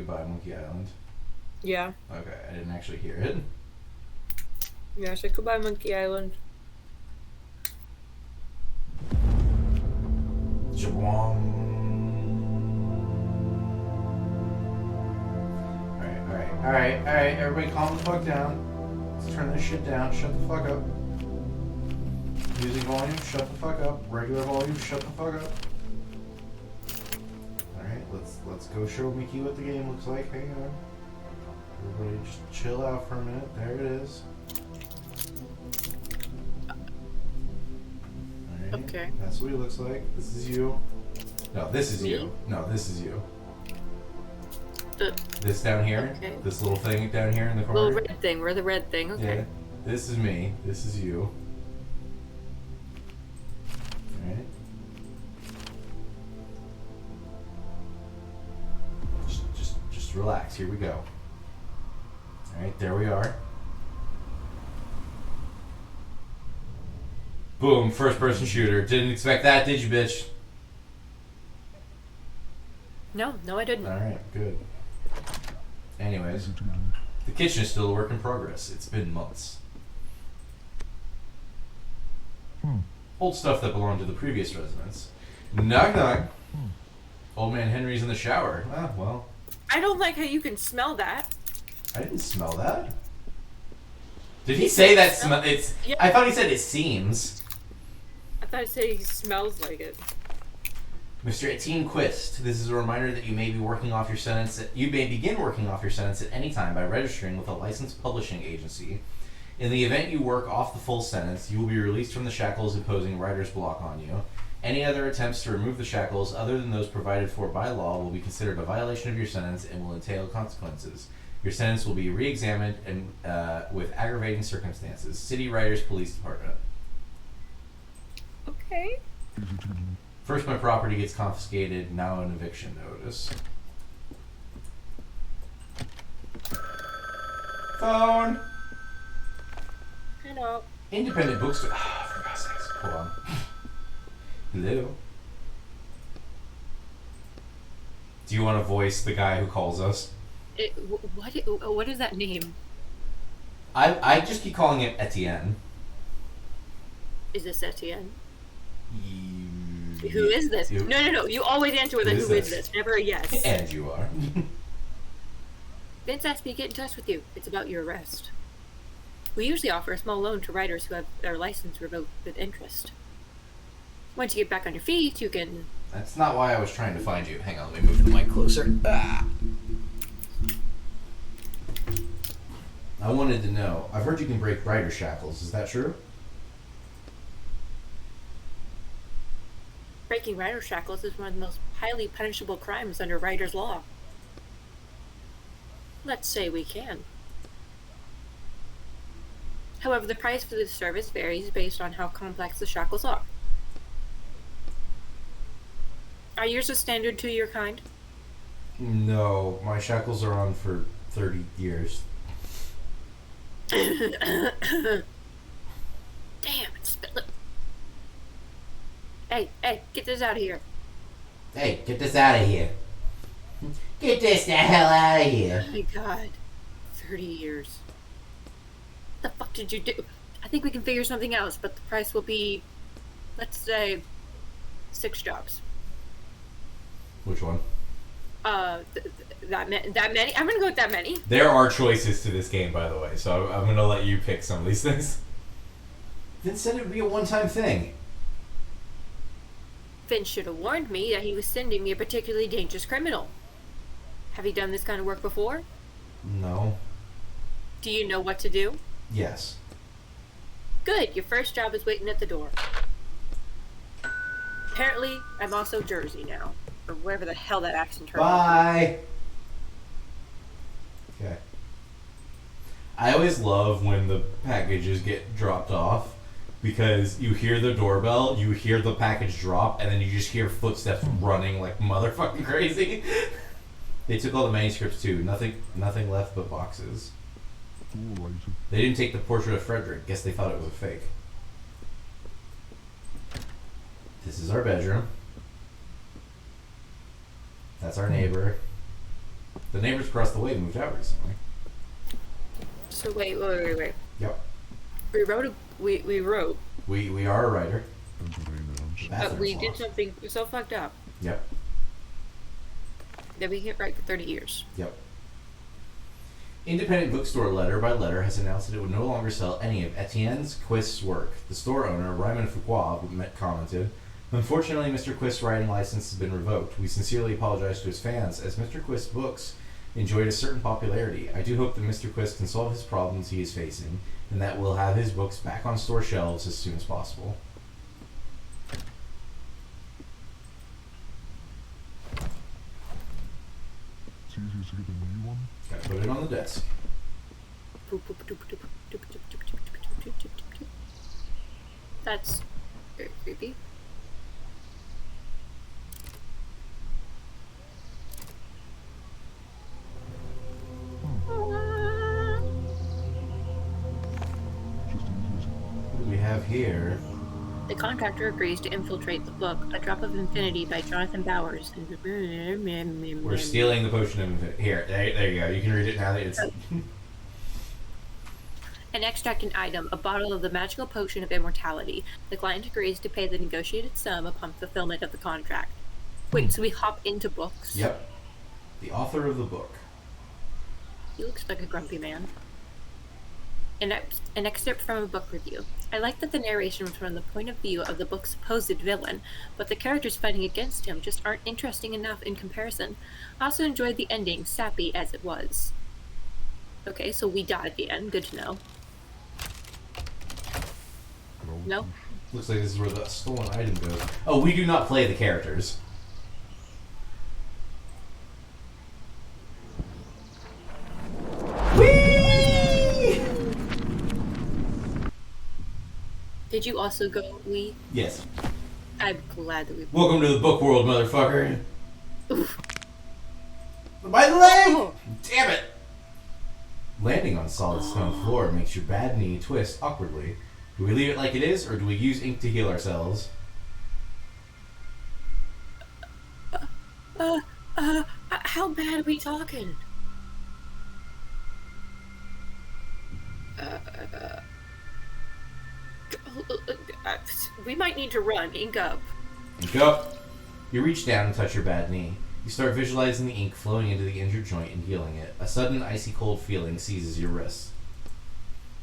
goodbye Monkey Island? Yeah. Okay, I didn't actually hear it. Yeah, I said goodbye Monkey Island. Jabwong. Alright, everybody calm the fuck down. Let's turn this shit down. Shut the fuck up. Music volume, shut the fuck up. Regular volume, shut the fuck up. Alright, let's go show Mickey what the game looks like. Hang on. Everybody just chill out for a minute. There it is. Alright. Okay. That's what he looks like. This is you. No, this is Me? you. No, this is you. The This down here. Okay. This little thing down here in the corner. little red thing. We're the red thing. Okay. Yeah. This is me. This is you. Alright. Just relax. Here we go. Alright, there we are. Boom, first person shooter. Didn't expect that, did you, bitch? No, I didn't. Alright, good. Anyways, the kitchen is still a work in progress. It's been months. Old stuff that belonged to the previous residents. Knock knock. Old man Henry's in the shower. Ah, well. I don't like how you can smell that. I didn't smell that. Did he say that smell? It's. Yeah. I thought he said it seems. I thought it said he smells like it. Mr. Etienne Quist, this is a reminder that you may be working off your sentence. You may begin working off your sentence at any time by registering with a licensed publishing agency. In the event you work off the full sentence, you will be released from the shackles imposing writer's block on you. Any other attempts to remove the shackles other than those provided for by law will be considered a violation of your sentence and will entail consequences. Your sentence will be re-examined and with aggravating circumstances. City Writers Police Department. Okay. First, my property gets confiscated. Now, an eviction notice. Phone. Hello. Independent bookstore. Ah, for God's sakes. Hold on. Hello. Do you want to voice the guy who calls us? What is that name? I just keep calling it Etienne. Is this Etienne? You, Who is this? You, No. You always answer with a Who is who is this? this, never a yes. And you are. Vince asked me to get in touch with you. It's about your arrest. We usually offer a small loan to writers who have their license revoked with interest. Once you get back on your feet, you can... That's not why I was trying to find you. Hang on, let me move the mic closer. Ah. I wanted to know. I've heard you can break writer shackles. Is that true? Breaking writer shackles is one of the most highly punishable crimes under writer's law. Let's say we can. However, the price for this service varies based on how complex the shackles are. Are yours a standard 2-year kind? No, my shackles are on for 30 years. Damn, it's... Hey, get this out of here. Hey, get this out of here. Get this the hell out of here. Oh my god. 30 years. What the fuck did you do? I think we can figure something else, but the price will be, let's say, 6 jobs. Which one? That many? I'm gonna go with that many. There are choices to this game, by the way, so I'm gonna let you pick some of these things. Vince said it would be a one-time thing. Vince should have warned me that he was sending me a particularly dangerous criminal. Have you done this kind of work before? No. Do you know what to do? Yes. Good, your first job is waiting at the door. Apparently, I'm also Jersey now. Or wherever the hell that accent turned Bye. Okay. I always love when the packages get dropped off because you hear the doorbell, you hear the package drop, and then you just hear footsteps running like motherfucking crazy. They took all the manuscripts too. Nothing left but boxes. They didn't take the portrait of Frederick. Guess they thought it was a fake. This is our bedroom. That's our neighbor. The neighbors across the way moved out recently. So wait. Yep. We wrote. We are a writer. But we did something so fucked up Yep. that we can't write for 30 years. Yep. Independent Bookstore letter by letter has announced that it would no longer sell any of Etienne's Quist's work. The store owner, Raymond Fuqua, commented, "Unfortunately, Mr. Quist's writing license has been revoked. We sincerely apologize to his fans, as Mr. Quist's books enjoyed a certain popularity. I do hope that Mr. Quist can solve his problems he is facing, and that we'll have his books back on store shelves as soon as possible." It's easy to get a new one. Gotta put it on the desk. That's very creepy. Just easy. What do we have here? The contractor agrees to infiltrate the book, A Drop of Infinity by Jonathan Bowers. We're stealing the potion of infinity. Here, there you go. You can read it now that it's... An extract an item, a bottle of the magical potion of immortality. The client agrees to pay the negotiated sum upon fulfillment of the contract. Wait, so we hop into books? Yep. The author of the book. He looks like a grumpy man. An excerpt from a book review. I like that the narration was from the point of view of the book's supposed villain, but the characters fighting against him just aren't interesting enough in comparison. I also enjoyed the ending, sappy as it was. Okay, so we die at the end. Good to know. No? Looks like this is where the stolen item goes. Oh, we do not play the characters. Whee! Did you also go we? Yes. I'm glad that we... Welcome to the book world, motherfucker. By the leg! Oh. Damn it! Landing on solid stone floor makes your bad knee twist awkwardly. Do we leave it like it is, or do we use ink to heal ourselves? How bad are we talking? We might need to run. Ink up. Ink up. You reach down and touch your bad knee. You start visualizing the ink flowing into the injured joint and healing it. A sudden, icy cold feeling seizes your wrists.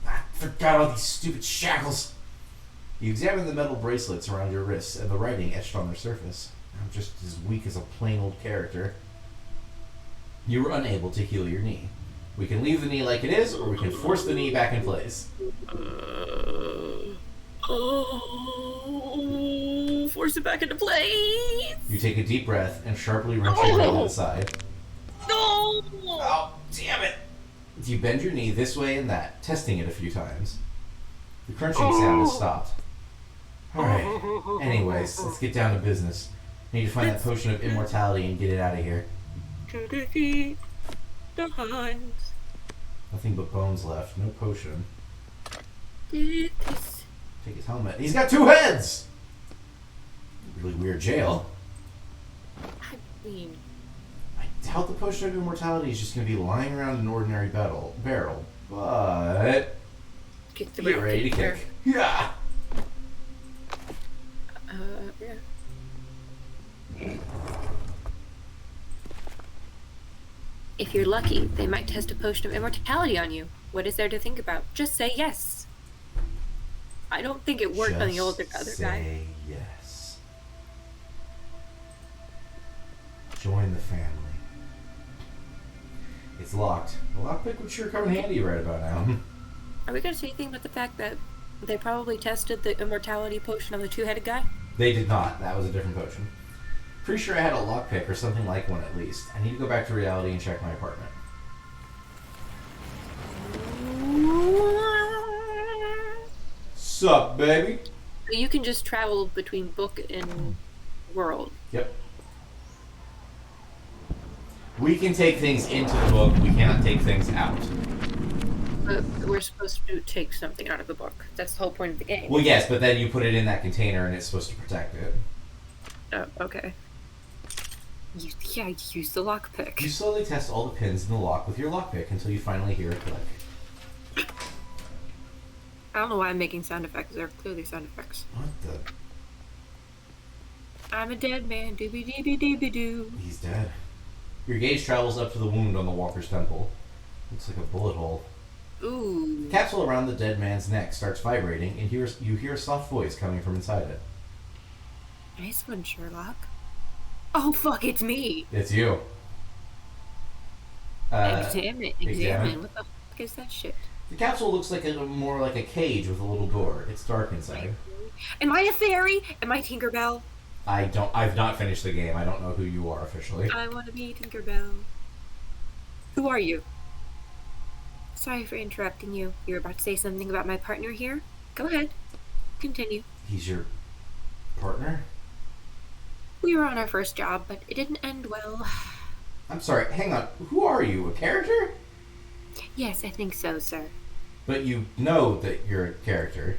I forgot all these stupid shackles. You examine the metal bracelets around your wrists and the writing etched on their surface. I'm just as weak as a plain old character. You were unable to heal your knee. We can leave the knee like it is, or we can force the knee back in place. Force it back into place. You take a deep breath and sharply wrench your knee to the side. No! Oh, damn it! You bend your knee this way and that, testing it a few times. The crunching sound has stopped. Alright, anyways, let's get down to business. I need to find that potion of immortality and get it out of here. To defeat the Huns. Nothing but bones left, no potion. Did this. Take his helmet. He's got 2 heads! Really weird jail. I mean, I doubt the potion of immortality is just going to be lying around an ordinary barrel, but... kick the Get ready to kick. Yeah! Yeah. If you're lucky, they might test a potion of immortality on you. What is there to think about? Just say yes. I don't think it worked on the other guy. Say yes. Join the family. It's locked. The lockpick would sure come in handy right about now. Are we going to say anything about the fact that they probably tested the immortality potion on the 2-headed guy? They did not. That was a different potion. Pretty sure I had a lockpick or something like one at least. I need to go back to reality and check my apartment. Sup, baby? So you can just travel between book and world. Yep. We can take things into the book. We cannot take things out. But we're supposed to take something out of the book. That's the whole point of the game. Well, yes, but then you put it in that container and it's supposed to protect it. Oh, okay. Yeah, use the lockpick. You slowly test all the pins in the lock with your lockpick until you finally hear a click. I don't know why I'm making sound effects. They're clearly sound effects. What the? I'm a dead man. Doobie doobie doobie doo. He's dead. Your gaze travels up to the wound on the walker's temple. Looks like a bullet hole. Ooh. The capsule around the dead man's neck starts vibrating, and you hear a soft voice coming from inside it. Nice one, Sherlock. Oh, fuck, it's me. It's you. Examine. examine. What the fuck is that shit? The capsule looks like more like a cage with a little door. It's dark inside. Am I a fairy? Am I Tinkerbell? I've not finished the game. I don't know who you are officially. I want to be Tinkerbell. Who are you? Sorry for interrupting you. You were about to say something about my partner here? Go ahead. Continue. He's your partner? We were on our first job, but it didn't end well. I'm sorry, hang on. Who are you? A character? Yes, I think so, sir. But you know that you're a character.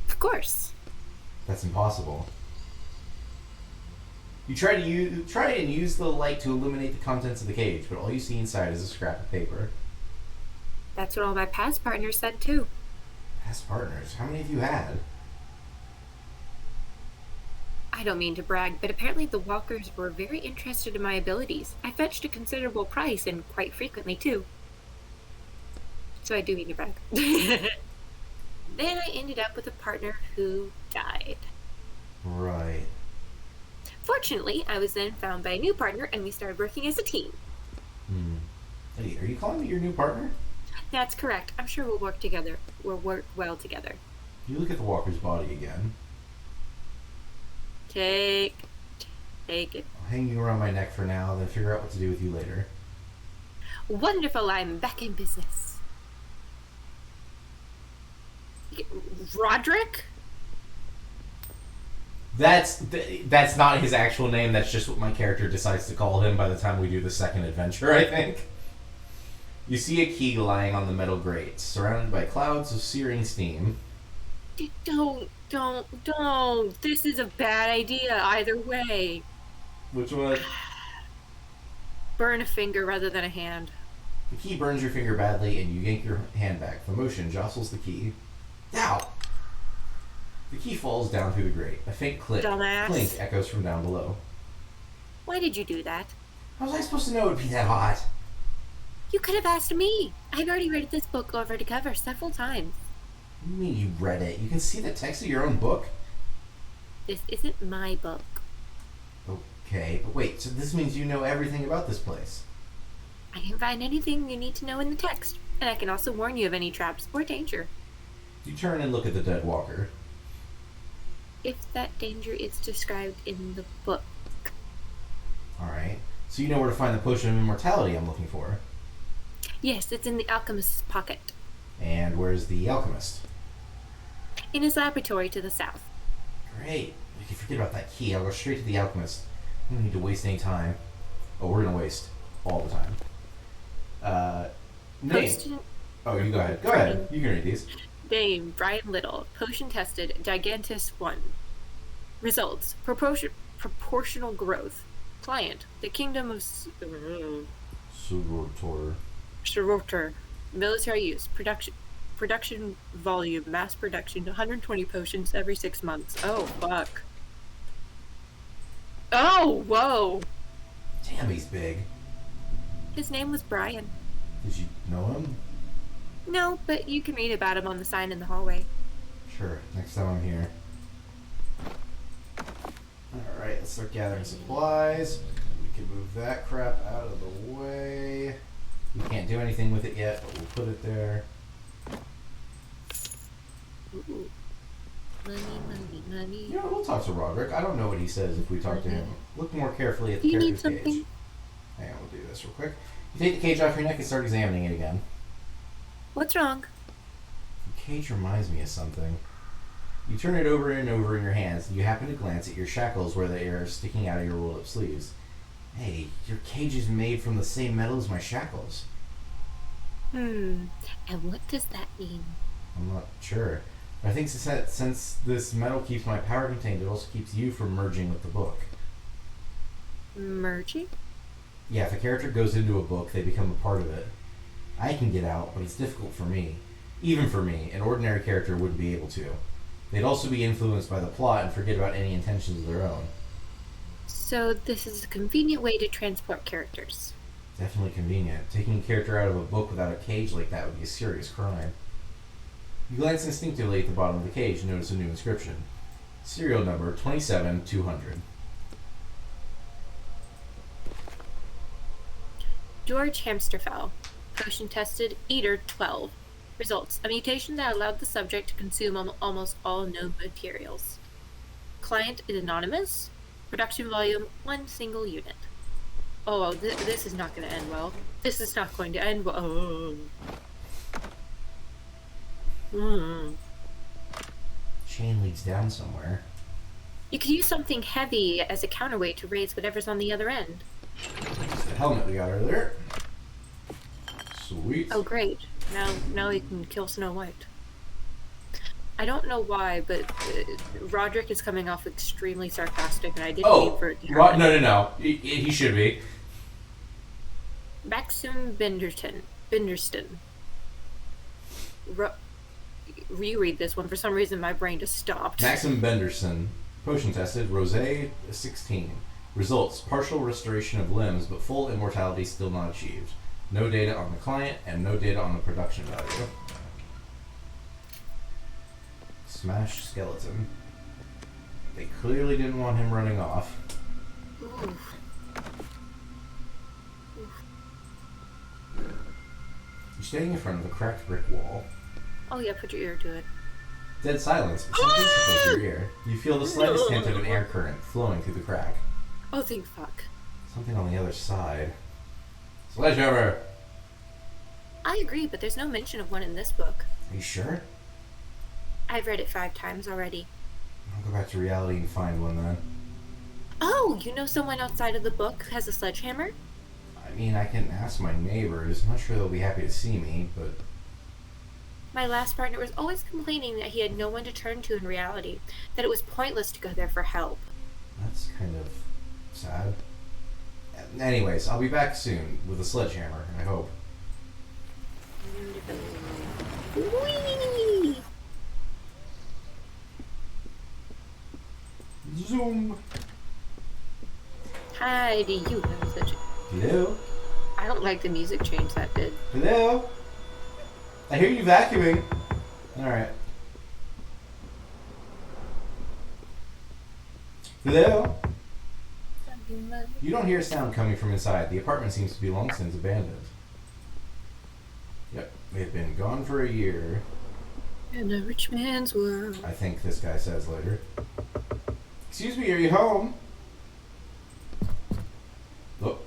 Of course. That's impossible. You try and use the light to illuminate the contents of the cage, but all you see inside is a scrap of paper. That's what all my past partners said, too. Past partners? How many have you had? I don't mean to brag, but apparently the walkers were very interested in my abilities. I fetched a considerable price, and quite frequently, too. So I do mean to brag. Then I ended up with a partner who died. Right. Fortunately, I was then found by a new partner, and we started working as a team. Hey, are you calling me your new partner? That's correct. I'm sure we'll work together. We'll work well together. You look at the walker's body again. Take it. I'll hang you around my neck for now, then figure out what to do with you later. Wonderful, I'm back in business. Roderick? That's not his actual name. That's just what my character decides to call him by the time we do the second adventure, I think. You see a key lying on the metal grate, surrounded by clouds of searing steam. Don't. This is a bad idea either way. Which one? Burn a finger rather than a hand. The key burns your finger badly, and you yank your hand back. The motion jostles the key. Ow! The key falls down through the grate. A faint clink echoes from down below. Why did you do that? How was I supposed to know it would be that hot? You could have asked me. I've already read this book over to cover several times. What do you mean you read it? You can see the text of your own book? This isn't my book. Okay, but wait, so this means you know everything about this place? I can find anything you need to know in the text, and I can also warn you of any traps or danger. You turn and look at the dead walker. If that danger is described in the book. Alright, so you know where to find the potion of immortality I'm looking for. Yes, it's in the alchemist's pocket. And where's the alchemist? In his laboratory to the south. Great. You can forget about that key. I'll go straight to the alchemist. We don't need to waste any time. Oh, we're gonna waste all the time. Name. Oh, you go ahead. Go ahead. You can read these. Name, Brian Little. Potion tested, Gigantus 1. Results, proportional growth. Client, the Kingdom of Surotor. Military use, production volume, mass production, 120 potions every 6 months. Oh, fuck. Oh, whoa! Damn, he's big. His name was Brian. Did you know him? No, but you can read about him on the sign in the hallway. Sure, next time I'm here. Alright, let's start gathering supplies. We can move that crap out of the way. We can't do anything with it yet, but we'll put it there. Ooh. Money. You know, we'll talk to Roderick. I don't know what he says if we talk to him. Look more carefully at the You need character's something? cage. Hang on, we'll do this real quick. You take the cage off your neck and start examining it again. What's wrong? The cage reminds me of something. You turn it over and over in your hands, and you happen to glance at your shackles where they are sticking out of your rolled-up sleeves. Hey, your cage is made from the same metal as my shackles. And what does that mean? I'm not sure. But I think since this metal keeps my power contained, it also keeps you from merging with the book. Merging? Yeah, if a character goes into a book, they become a part of it. I can get out, but it's difficult for me. Even for me, an ordinary character wouldn't be able to. They'd also be influenced by the plot and forget about any intentions of their own. So this is a convenient way to transport characters. Definitely convenient. Taking a character out of a book without a cage like that would be a serious crime. You glance instinctively at the bottom of the cage and notice a new inscription. Serial number 27200. George Hamsterfell. Potion tested, Eater 12. Results: a mutation that allowed the subject to consume almost all known materials. Client is anonymous. Production volume 1 single unit. Oh, this is not going to end well. This is not going to end well. Oh. Chain leads down somewhere. You could use something heavy as a counterweight to raise whatever's on the other end. It's the helmet we got earlier. Sweet. Oh, great. Now we can kill Snow White. I don't know why, but Roderick is coming off extremely sarcastic, and I didn't mean for it to happen. No. He should be. Maxim Benderston. Reread this one. For some reason, my brain just stopped. Maxim Benderson. Potion tested. Rosé 16. Results: partial restoration of limbs, but full immortality still not achieved. No data on the client, and no data on the production value. Smashed skeleton. They clearly didn't want him running off. Oof. You're standing in front of a cracked brick wall. Oh yeah, put your ear to it. Dead silence, but something tickles your ear. You feel the slightest hint of an air current flowing through the crack. Oh, thank fuck. Something on the other side. Sledgehammer! I agree, but there's no mention of one in this book. Are you sure? I've read it 5 times already. I'll go back to reality and find one then. Oh, you know someone outside of the book has a sledgehammer? I mean, I can ask my neighbors. I'm not sure they'll be happy to see me, but... My last partner was always complaining that he had no one to turn to in reality, that it was pointless to go there for help. That's kind of sad. Anyways, I'll be back soon with a sledgehammer, I hope. Whee! Zoom! Hi, do you have a sledgehammer? Hello? I don't like the music change that did. Hello? I hear you vacuuming. Alright. Hello? You don't hear a sound coming from inside. The apartment seems to be long since abandoned. Yep, they've been gone for a year. In a rich man's world. I think this guy says later. Excuse me, are you home? Look,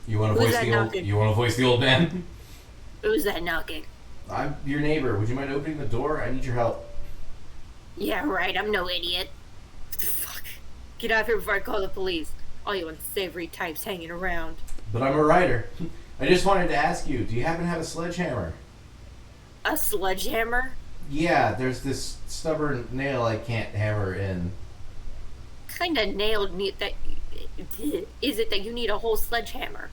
you want to Who's voice that the old? knocking? You want to voice the old man? Who's that knocking? I'm your neighbor. Would you mind opening the door? I need your help. Yeah, right, I'm no idiot. What the fuck? Get out of here before I call the police. All you unsavory types hanging around. But I'm a writer. I just wanted to ask you, do you happen to have a sledgehammer? A sledgehammer? Yeah, there's this stubborn nail I can't hammer in. Kinda nailed me that. Is it that you need a whole sledgehammer?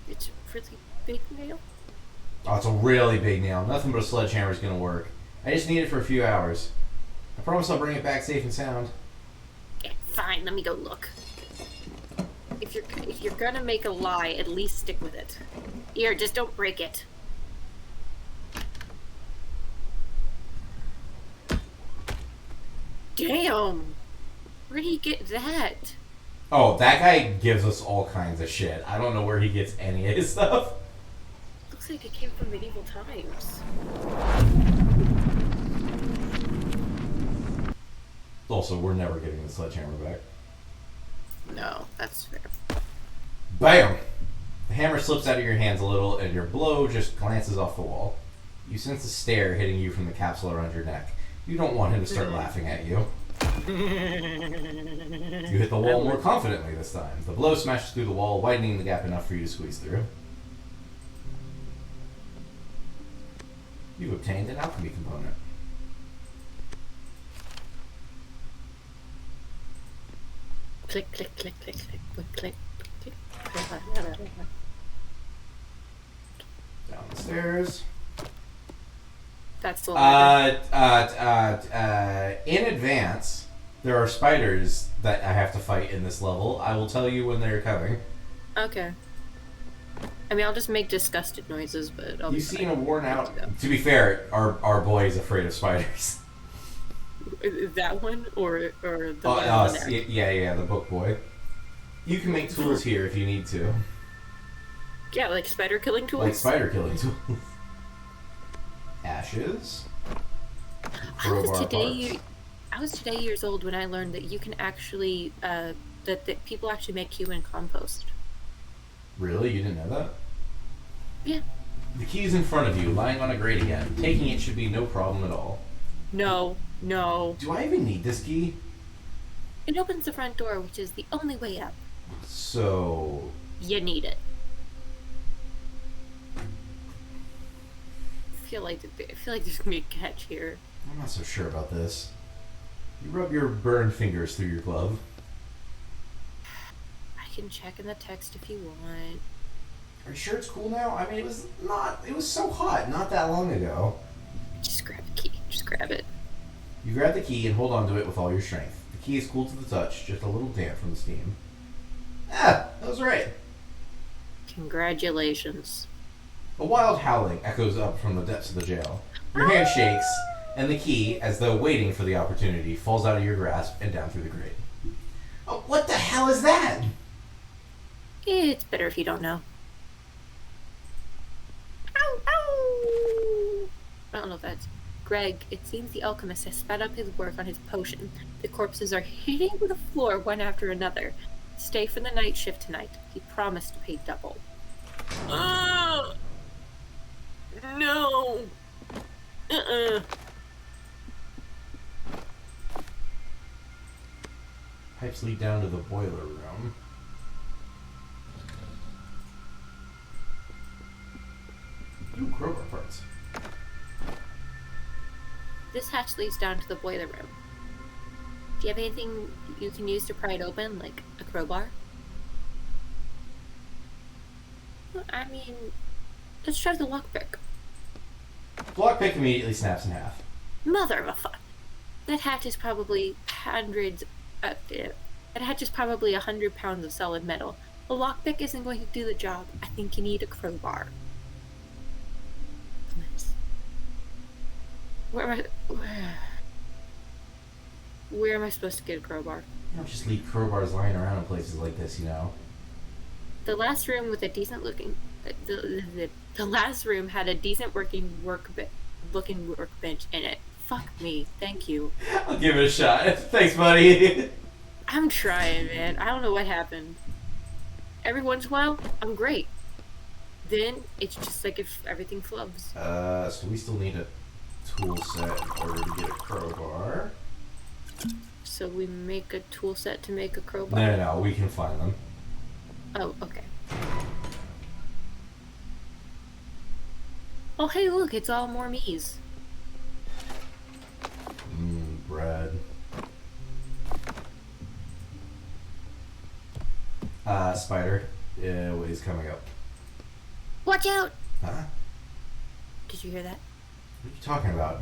It's a really big nail? Oh, it's a really big nail. Nothing but a sledgehammer is gonna work. I just need it for a few hours. I promise I'll bring it back safe and sound. Yeah, fine, let me go look. If you're gonna make a lie, at least stick with it. Here, just don't break it. Damn! Where'd he get that? Oh, that guy gives us all kinds of shit. I don't know where he gets any of his stuff. Looks like it came from medieval times. Also, we're never getting the sledgehammer back. No, that's fair. BAM! The hammer slips out of your hands a little, and your blow just glances off the wall. You sense a stare hitting you from the capsule around your neck. You don't want him to start laughing at you. You hit the wall more confidently this time. The blow smashes through the wall, widening the gap enough for you to squeeze through. You've obtained an alchemy component. Click, click, click, click, click, click, click, click. Down the stairs. That's the ladder. In advance, there are spiders that I have to fight in this level. I will tell you when they're coming. Okay. I mean, I'll just make disgusted noises, but I'll You've seen a worn out. To be fair, our boy is afraid of spiders. That one or the one over there? Yeah, the book boy. You can make tools here if you need to. Yeah, like spider killing tools. Like spider killing tools. Ashes. I was today years old when I learned that you can actually that people actually make human compost. Really? You didn't know that? Yeah. The key is in front of you, lying on a grate again. Taking it should be no problem at all. No. Do I even need this key? It opens the front door, which is the only way up. So... You need it. I feel like there's gonna be a catch here. I'm not so sure about this. You rub your burned fingers through your glove. I can check in the text if you want. Are you sure it's cool now? I mean, it was so hot not that long ago. Just grab the key. Just grab it. You grab the key and hold on to it with all your strength. The key is cool to the touch, just a little damp from the steam. Ah, that was right. Congratulations. A wild howling echoes up from the depths of the jail. Your hand shakes, and the key, as though waiting for the opportunity, falls out of your grasp and down through the grate. Oh, what the hell is that? It's better if you don't know. Ow! Ow! I don't know if that's... Greg, it seems the alchemist has sped up his work on his potion. The corpses are hitting the floor one after another. Stay for the night shift tonight. He promised to pay double. No! Pipes lead down to the boiler room. Ooh, crowbar parts. This hatch leads down to the boiler room. Do you have anything you can use to pry it open, like a crowbar? Well, I mean, let's try the lockpick. The lockpick immediately snaps in half. Mother of a fuck. That hatch is probably hundreds. That hatch is probably 100 pounds of solid metal. A lockpick isn't going to do the job. I think you need a crowbar. Nice. Where am I supposed to get a crowbar? You don't just leave crowbars lying around in places like this, you know. The last room with a decent looking... The last room had a decent looking workbench in it. Fuck me. Thank you. I'll give it a shot. Thanks, buddy. I'm trying, man. I don't know what happened. Every once in a while, I'm great. Then, it's just like if everything flubs. So we still need a tool set in order to get a crowbar. So we make a tool set to make a crowbar? No, we can find them. Oh, okay. Oh, hey, look, it's all more me's. Bread. Spider is coming up. Watch out! Huh? Did you hear that? What are you talking about?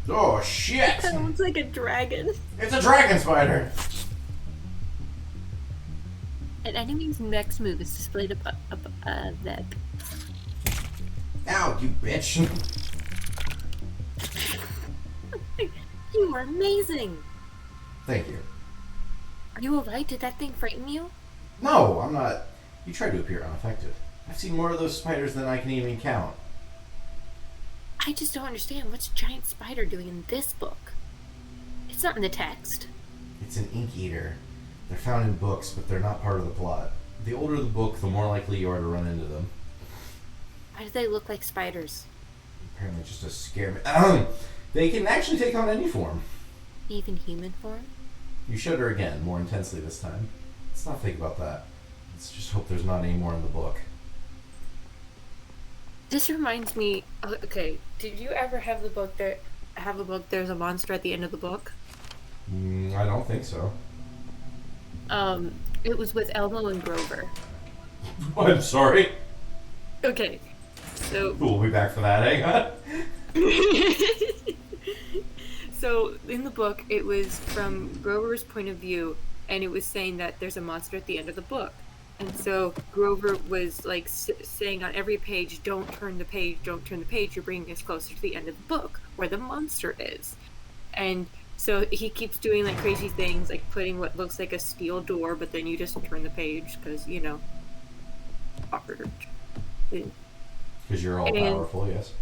Oh, shit! That looks like a dragon. It's a dragon spider! An enemy's next move is displayed above that. Ow, you bitch! You are amazing! Thank you. Are you alright? Did that thing frighten you? No, I'm not. You tried to appear unaffected. I've seen more of those spiders than I can even count. I just don't understand. What's a giant spider doing in this book? It's not in the text. It's an ink eater. They're found in books, but they're not part of the plot. The older the book, the more likely you are to run into them. Why do they look like spiders? Apparently just to scare me. They can actually take on any form. Even human form? You shudder again, more intensely this time. Let's not think about that. Let's just hope there's not any more in the book. This reminds me. Okay, did you ever have the book that have a book? There's a monster at the end of the book. I don't think so. It was with Elmo and Grover. I'm sorry. Okay, so We'll be back for that, hang on. so in the book, it was from Grover's point of view, and it was saying that there's a monster at the end of the book. And so Grover was like saying on every page, "Don't turn the page, don't turn the page. You're bringing us closer to the end of the book, where the monster is." And so he keeps doing like crazy things, like putting what looks like a steel door, but then you just turn the page because awkward. Because you're all And powerful, yes.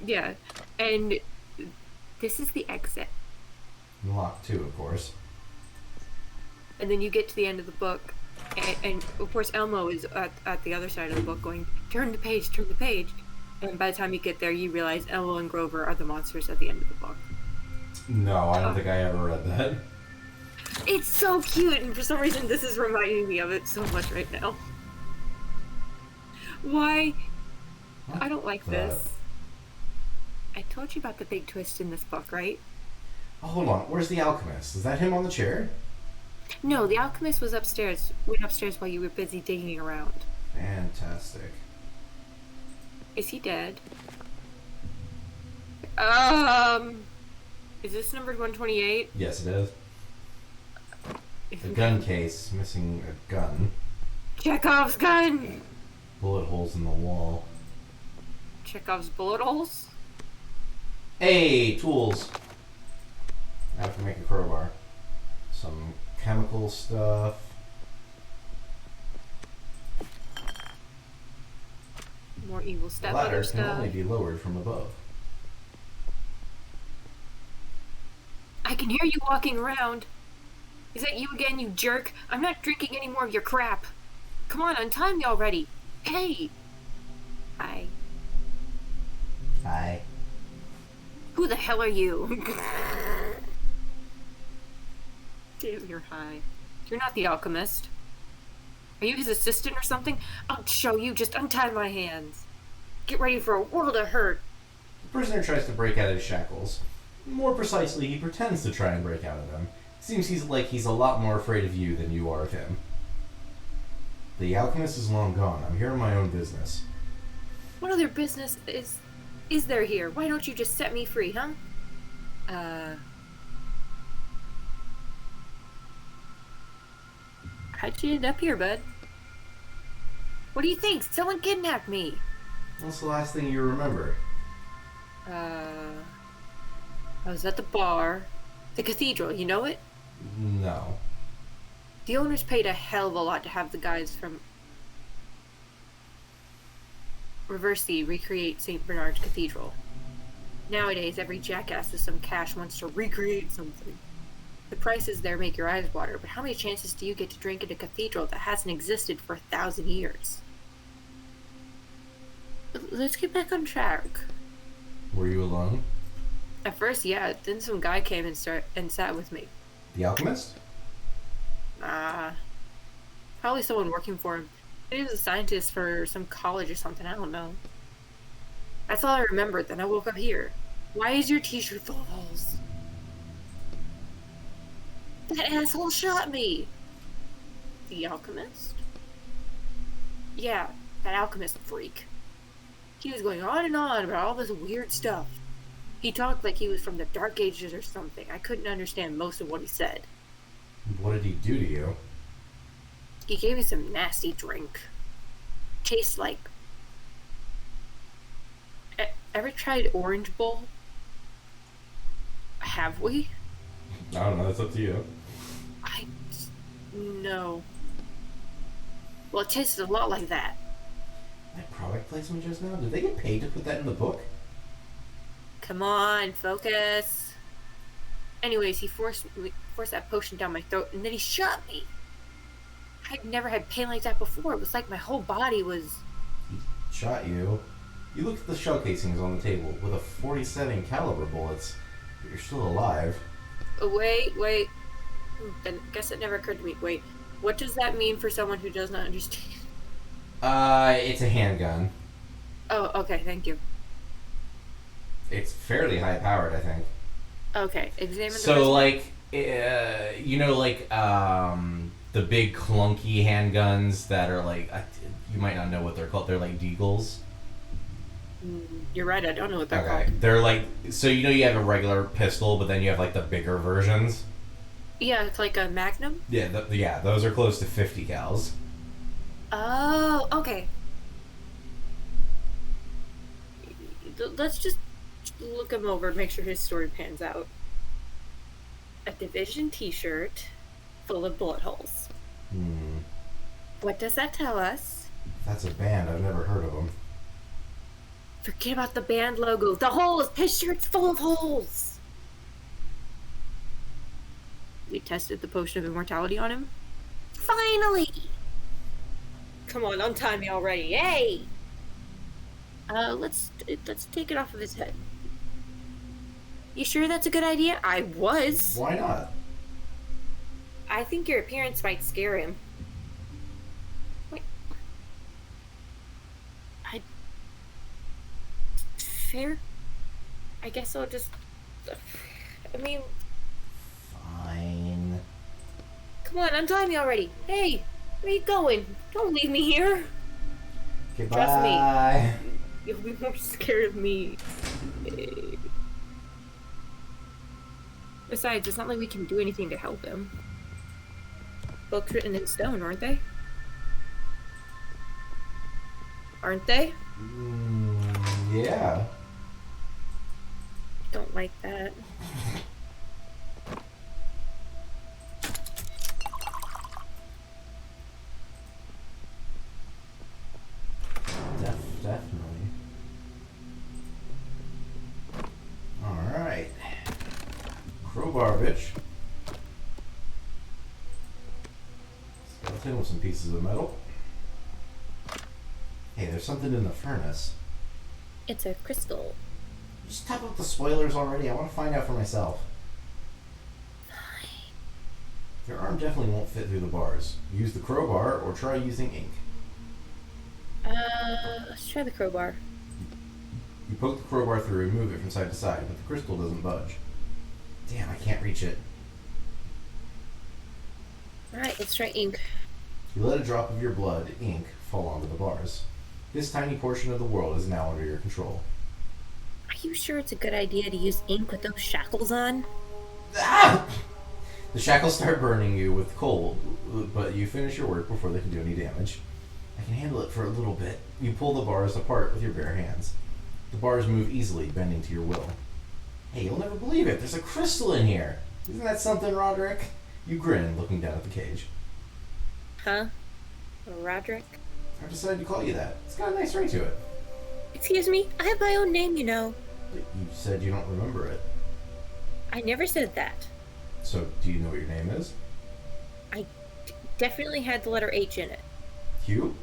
yeah, and this is the exit. Locked too, of course. And then you get to the end of the book, and of course Elmo is at the other side of the book going, turn the page, turn the page. And by the time you get there, you realize Elmo and Grover are the monsters at the end of the book. No, I don't think I ever read that. It's so cute, and for some reason this is reminding me of it so much right now. Why? I don't like this. I told you about the big twist in this book, right? Oh, hold on. Where's the alchemist? Is that him on the chair? No, the alchemist was upstairs. Went upstairs while you were busy digging around. Fantastic. Is he dead? Is this numbered 128? Yes, it is. The gun case, missing a gun. Chekhov's gun! Bullet holes in the wall. Chekhov's bullet holes? Hey, tools. I have to make a crowbar. Some chemical stuff. More evil The stepmother ladder can stuff. only be lowered from above. I can hear you walking around. Is that you again, you jerk? I'm not drinking any more of your crap. Come on, untie me already. Hey! Hi. Hi. Who the hell are you? Damn, you're high. You're not the alchemist. Are you his assistant or something? I'll show you. Just untie my hands. Get ready for a world of hurt. The prisoner tries to break out of his shackles. More precisely, he pretends to try and break out of them. Seems he's a lot more afraid of you than you are of him. The alchemist is long gone. I'm here on my own business. What other business is there here? Why don't you just set me free, huh? How'd you end up here, bud? What do you think? Someone kidnapped me. What's the last thing you remember? I was at the bar. The cathedral, you know it? No. The owners paid a hell of a lot to have the guys from Reversey recreate St. Bernard's Cathedral. Nowadays, every jackass with some cash wants to recreate something. The prices there make your eyes water, but how many chances do you get to drink at a cathedral that hasn't existed for 1,000 years? Let's get back on track. Were you alone? At first, yeah. Then some guy came and sat with me. The alchemist? Probably someone working for him. He was a scientist for some college or something, I don't know. That's all I remembered, then I woke up here. Why is your t-shirt full of holes? That asshole shot me! The alchemist? Yeah, that alchemist freak. He was going on and on about all this weird stuff. He talked like he was from the Dark Ages or something. I couldn't understand most of what he said. What did he do to you? He gave me some nasty drink. Tastes like... Ever tried Orange Bowl? Have we? I don't know, that's up to you. No. Well, it tasted a lot like that. That product placement just now? Did they get paid to put that in the book? Come on, focus. Anyways, he forced that potion down my throat, and then he shot me. I'd never had pain like that before. It was like my whole body was... He shot you. You look at the shell casings on the table with a .47 caliber bullets. But you're still alive. Wait. Then guess it never occurred to me. Wait, what does that mean for someone who does not understand? It's a handgun. Oh, okay, thank you. It's fairly high powered, I think. Okay, examine the So prisoner. like, the big clunky handguns that are like, you might not know what they're called. They're like deagles. You're right, I don't know what they're Okay, called. they're like, so you have a regular pistol, but then you have like the bigger versions. Yeah, it's like a magnum. Yeah, those are close to 50 cals. Oh, okay. Let's just look him over, make sure his story pans out. A Division t-shirt full of bullet holes. Hmm, What does that tell us? that's a band. I've never heard of them. Forget about the band logo. The holes! His shirt's full of holes! We tested the potion of immortality on him. Finally! Come on, untie me already. Hey! Let's take it off of his head. You sure that's a good idea? I was. Why not? I think your appearance might scare him. Wait. Fair? I guess I'll just... I mean, Fine. come on, untie me already. Hey, where you going? Don't leave me here. Goodbye. You'll be more scared of me. Besides, it's not like we can do anything to help him. Books written in stone, aren't they? Aren't they? Yeah. Don't like that. Definitely. Alright. Crowbar, bitch. Skeleton with some pieces of metal. Hey, there's something in the furnace. It's a crystal. Just type up the spoilers already. I want to find out for myself. Your arm definitely won't fit through the bars. Use the crowbar or try using ink. Let's try the crowbar. You poke the crowbar through and move it from side to side, but the crystal doesn't budge. Damn, I can't reach it. Alright, let's try ink. You let a drop of your blood, ink, fall onto the bars. This tiny portion of the world is now under your control. Are you sure it's a good idea to use ink with those shackles on? Ah! The shackles start burning you with cold, but you finish your work before they can do any damage. I can handle it for a little bit. You pull the bars apart with your bare hands. The bars move easily, bending to your will. Hey, you'll never believe it. There's a crystal in here. Isn't that something, Roderick? You grin, looking down at the cage. Huh? Roderick? I've decided to call you that. It's got a nice ring to it. Excuse me? I have my own name, you know. But you said you don't remember it. I never said that. So, do you know what your name is? Definitely had the letter H in it. Hugh?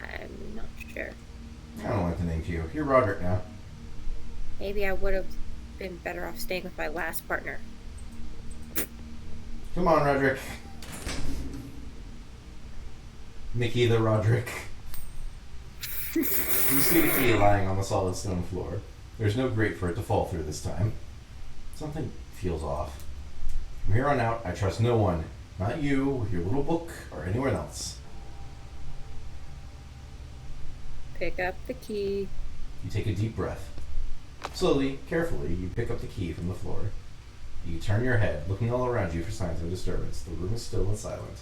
I'm not sure. I don't like the name Hugh. You're Roderick now. Maybe I would have been better off staying with my last partner. Come on, Roderick. Nikki the Roderick. You see the key lying on the solid stone floor. There's no grate for it to fall through this time. Something feels off. From here on out, I trust no one. Not you, your little book, or anyone else. Pick up the key. You take a deep breath. Slowly, carefully, you pick up the key from the floor. You turn your head, looking all around you for signs of disturbance. The room is still and silent.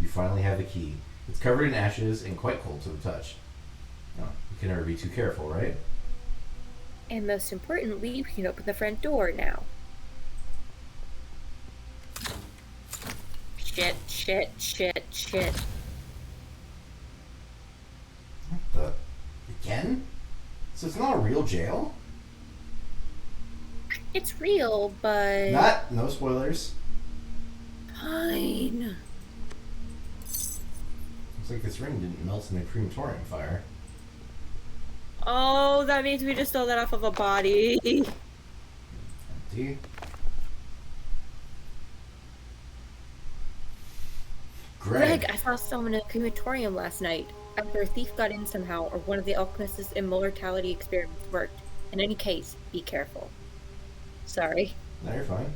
You finally have the key. It's covered in ashes and quite cold to the touch. No, you can never be too careful, right? And most importantly, we can open the front door now. Shit. What the? Again? So it's not a real jail? It's real, but... No spoilers. Fine. Looks like this ring didn't melt in the crematorium fire. Oh, that means we just stole that off of a body. Empty. Greg, I saw someone in a crematorium last night. Either a thief got in somehow, or one of the alchemist's immortality experiments worked. In any case, be careful. Sorry. No, you're fine.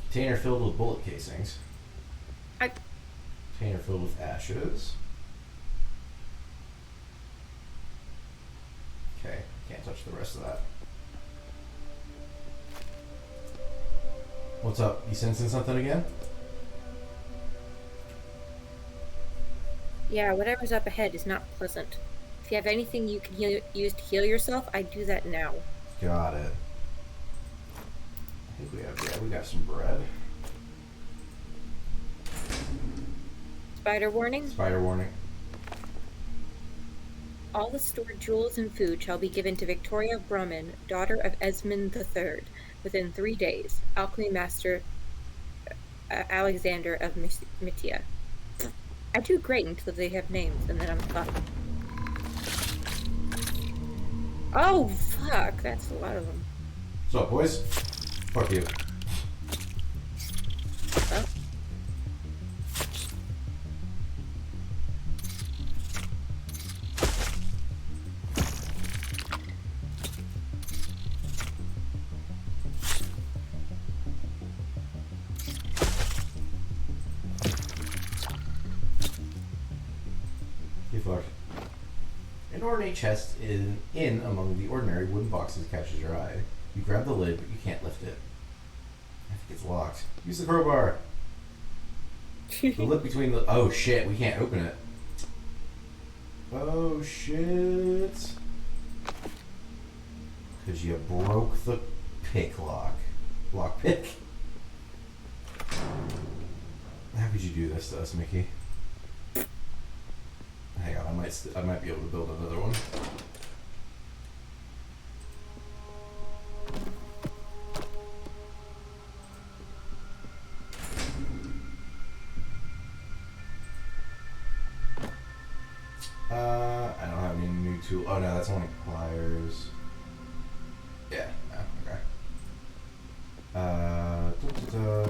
Container filled with bullet casings. I- Container filled with ashes. Okay, can't touch the rest of that. What's up? You sensing something again? Yeah, whatever's up ahead is not pleasant. If you have anything you can use to heal yourself, I'd do that now. Got it. I think we got some bread. Spider warning? Spider warning. All the stored jewels and food shall be given to Victoria Brumman, daughter of Esmond III, within 3 days. Alchemy Master Alexander of Mitya. I do great until they have names, and then I'm fucked. Oh, fuck! That's a lot of them. What's up, boys? Fuck you. Huh? You fucked. An ornate chest in among the ordinary wooden boxes catches your eye. You grab the lid, but you can't lift it. I think it's locked. Use the crowbar. The lip between the... Oh shit, we can't open it. Oh shit. Because you broke the pick lock. Lock pick. How could you do this to us, Mickey? Hang on, I might be able to build another one. I don't have any new tool. Oh no, that's only pliers. Yeah. Oh, okay.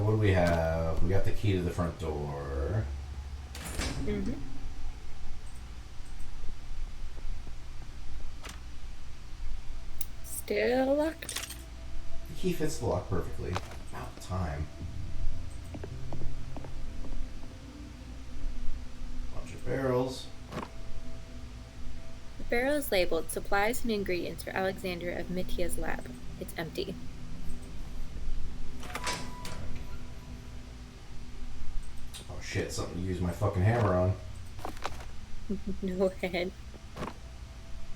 What do we have? We got the key to the front door. Mm-hmm. Still locked. The key fits the lock perfectly. About time. Bunch of barrels. The barrel is labeled Supplies and Ingredients for Alexander of Mitya's lab. It's empty. Oh shit, something to use my fucking hammer on. No head.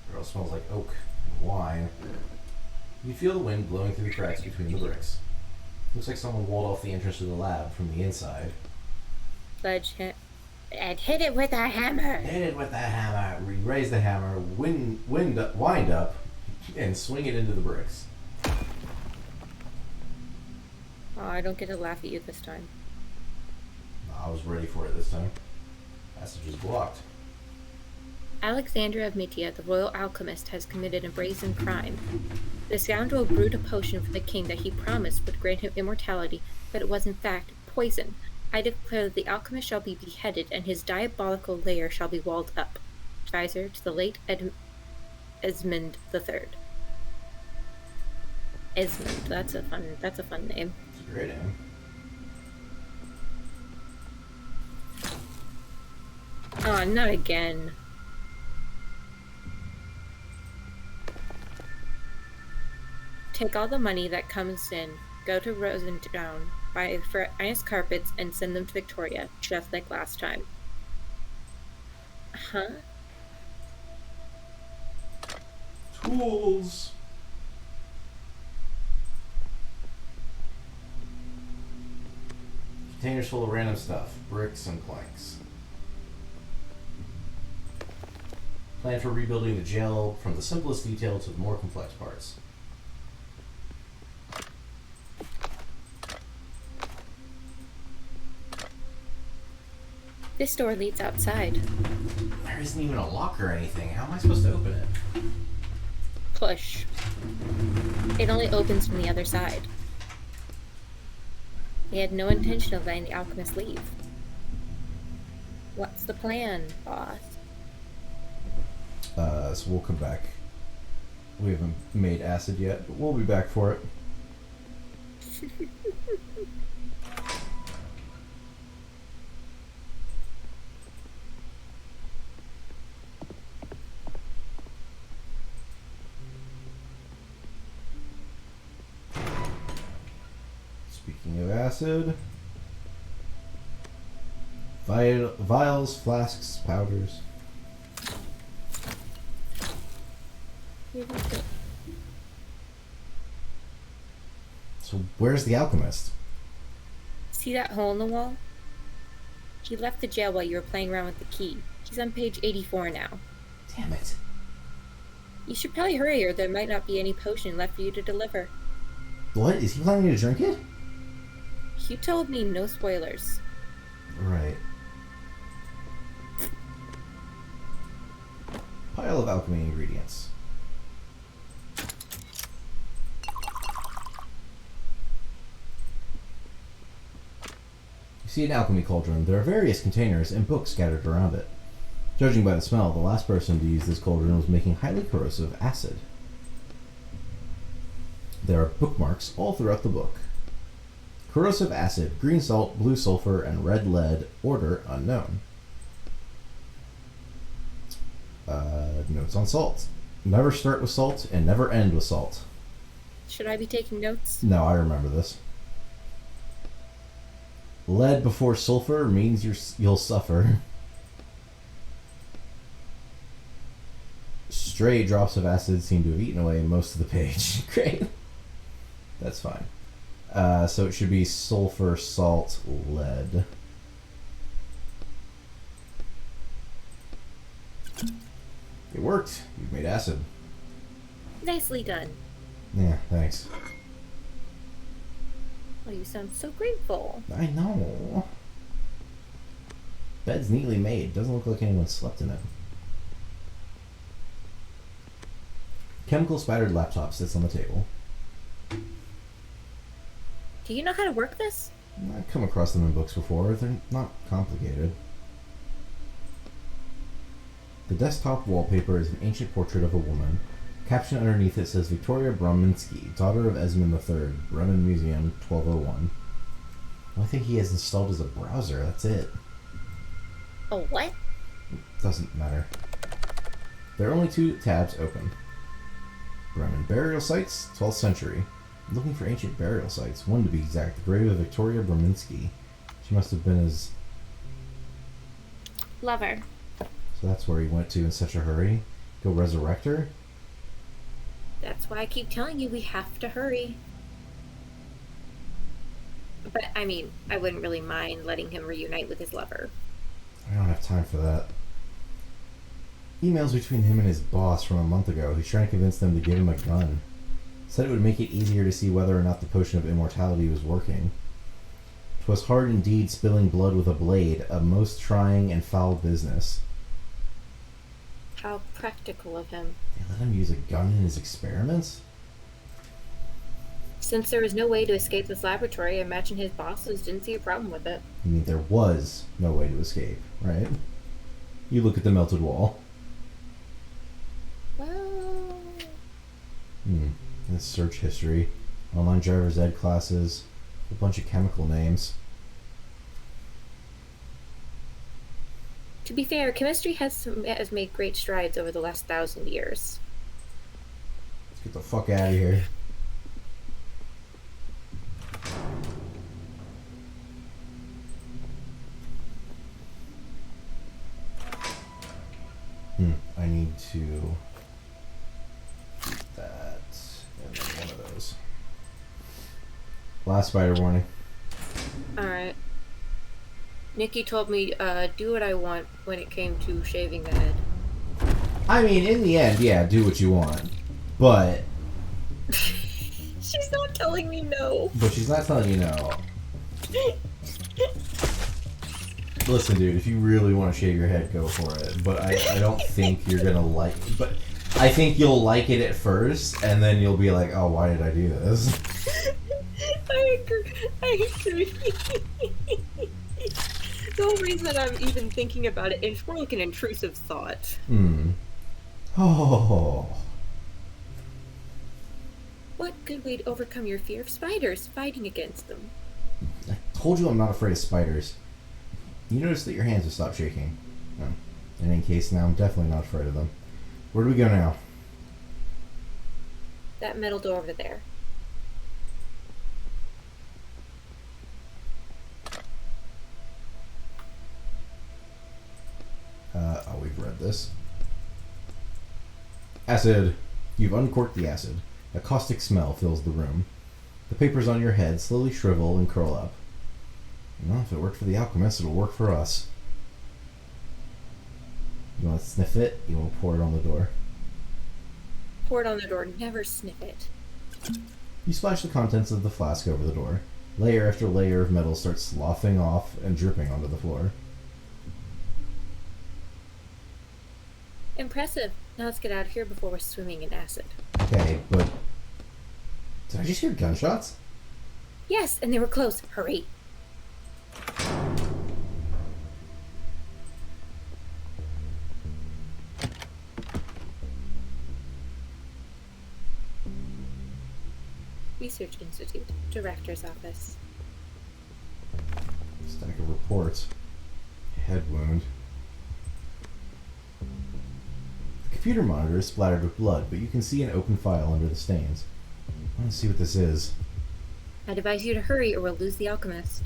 Barrel smells like oak and wine. You feel the wind blowing through the cracks between the bricks. Looks like someone walled off the entrance to the lab from the inside. And hit it with a hammer! Hit it with the hammer. Raise the hammer, wind up, and swing it into the bricks. Oh, I don't get to laugh at you this time. I was ready for it this time. Passage is blocked. Alexander of Mitya, the royal alchemist, has committed a brazen crime. The scoundrel brewed a potion for the king that he promised would grant him immortality, but it was in fact poison. I declare that the alchemist shall be beheaded, and his diabolical lair shall be walled up. Advisor to the late Esmond III. Esmond, that's a fun name. It's a great name. Oh, not again. Take all the money that comes in, go to Rosentown, buy finest carpets, and send them to Victoria, just like last time. Huh? Tools. Containers full of random stuff, bricks and planks. Plan for rebuilding the jail from the simplest detail to the more complex parts. This door leads outside. There isn't even a lock or anything. How am I supposed to open it? Push. It only opens from the other side. They had no intention of letting the alchemist leave. What's the plan, boss? So we'll come back. We haven't made acid yet, but we'll be back for it. Speaking of acid, vials, flasks, powders. So where's the alchemist? See that hole in the wall? He left the jail while you were playing around with the key. He's on page 84 now. Damn it. You should probably hurry or there might not be any potion left for you to deliver. What? Is he planning to drink it? You told me no spoilers. Right. Pile of alchemy ingredients. You see an alchemy cauldron. There are various containers and books scattered around it. Judging by the smell, the last person to use this cauldron was making highly corrosive acid. There are bookmarks all throughout the book. Corrosive acid, green salt, blue sulfur, and red lead, order unknown. Notes on salt. Never start with salt and never end with salt. Should I be taking notes? No, I remember this. Lead before sulfur means you'll suffer. Stray drops of acid seem to have eaten away most of the page. Great. That's fine. So it should be sulfur, salt, lead. It worked. You've made acid. Nicely done. Yeah, thanks. Oh, you sound so grateful. I know. Bed's neatly made. Doesn't look like anyone slept in it. Chemical spattered laptop sits on the table. Do you know how to work this? I've come across them in books before. They're not complicated. The desktop wallpaper is an ancient portrait of a woman. Caption underneath it says Victoria Brominski, daughter of Esmond III, Bremen Museum, 1201. The only thing he has installed is a browser. That's it. Oh, what? Doesn't matter. There are only 2 tabs open. Bremen burial sites, 12th century. I'm looking for ancient burial sites. One to be exact, the grave of Victoria Brominski. She must have been his... Lover. So that's where he went to in such a hurry? Go resurrect her? That's why I keep telling you we have to hurry. But, I mean, I wouldn't really mind letting him reunite with his lover. I don't have time for that. Emails between him and his boss from a month ago. He's trying to convince them to give him a gun. Said it would make it easier to see whether or not the potion of immortality was working. 'Twas hard indeed spilling blood with a blade, a most trying and foul business. How practical of him. They let him use a gun in his experiments? Since there was no way to escape this laboratory, I imagine his bosses didn't see a problem with it. I mean, there was no way to escape, right? You look at the melted wall. Well... This search history. Online driver's ed classes. A bunch of chemical names. To be fair, chemistry has made great strides over the last 1,000 years. Let's get the fuck out of here. I need to do that and then one of those. Last spider warning. Alright. Nikki told me, do what I want when it came to shaving the head. I mean, in the end, yeah, do what you want. But She's not telling me no. she's not telling you no. Listen, dude, if you really want to shave your head, go for it. But I don't think you're gonna like... But I think you'll like it at first, and then you'll be like, oh, why did I do this? I agree. The whole reason I'm even thinking about it is more like an intrusive thought. Oh. What good way to overcome your fear of spiders, fighting against them? I told you I'm not afraid of spiders. You notice that your hands have stopped shaking. No. In any case, now I'm definitely not afraid of them. Where do we go now? That metal door over there. We've read this. Acid. You've uncorked the acid. A caustic smell fills the room. The papers on your head slowly shrivel and curl up. Well, if it worked for the alchemist, it'll work for us. You want to sniff it? You want to pour it on the door? Pour it on the door, never sniff it. You splash the contents of the flask over the door. Layer after layer of metal starts sloughing off and dripping onto the floor. Impressive. Now let's get out of here before we're swimming in acid. Okay, but... Did I just hear gunshots? Yes, and they were close. Hurry. Research Institute, Director's Office. Stack of reports. Head wound. The computer monitor is splattered with blood, but you can see an open file under the stains. I want to see what this is. I'd advise you to hurry or we'll lose the alchemist.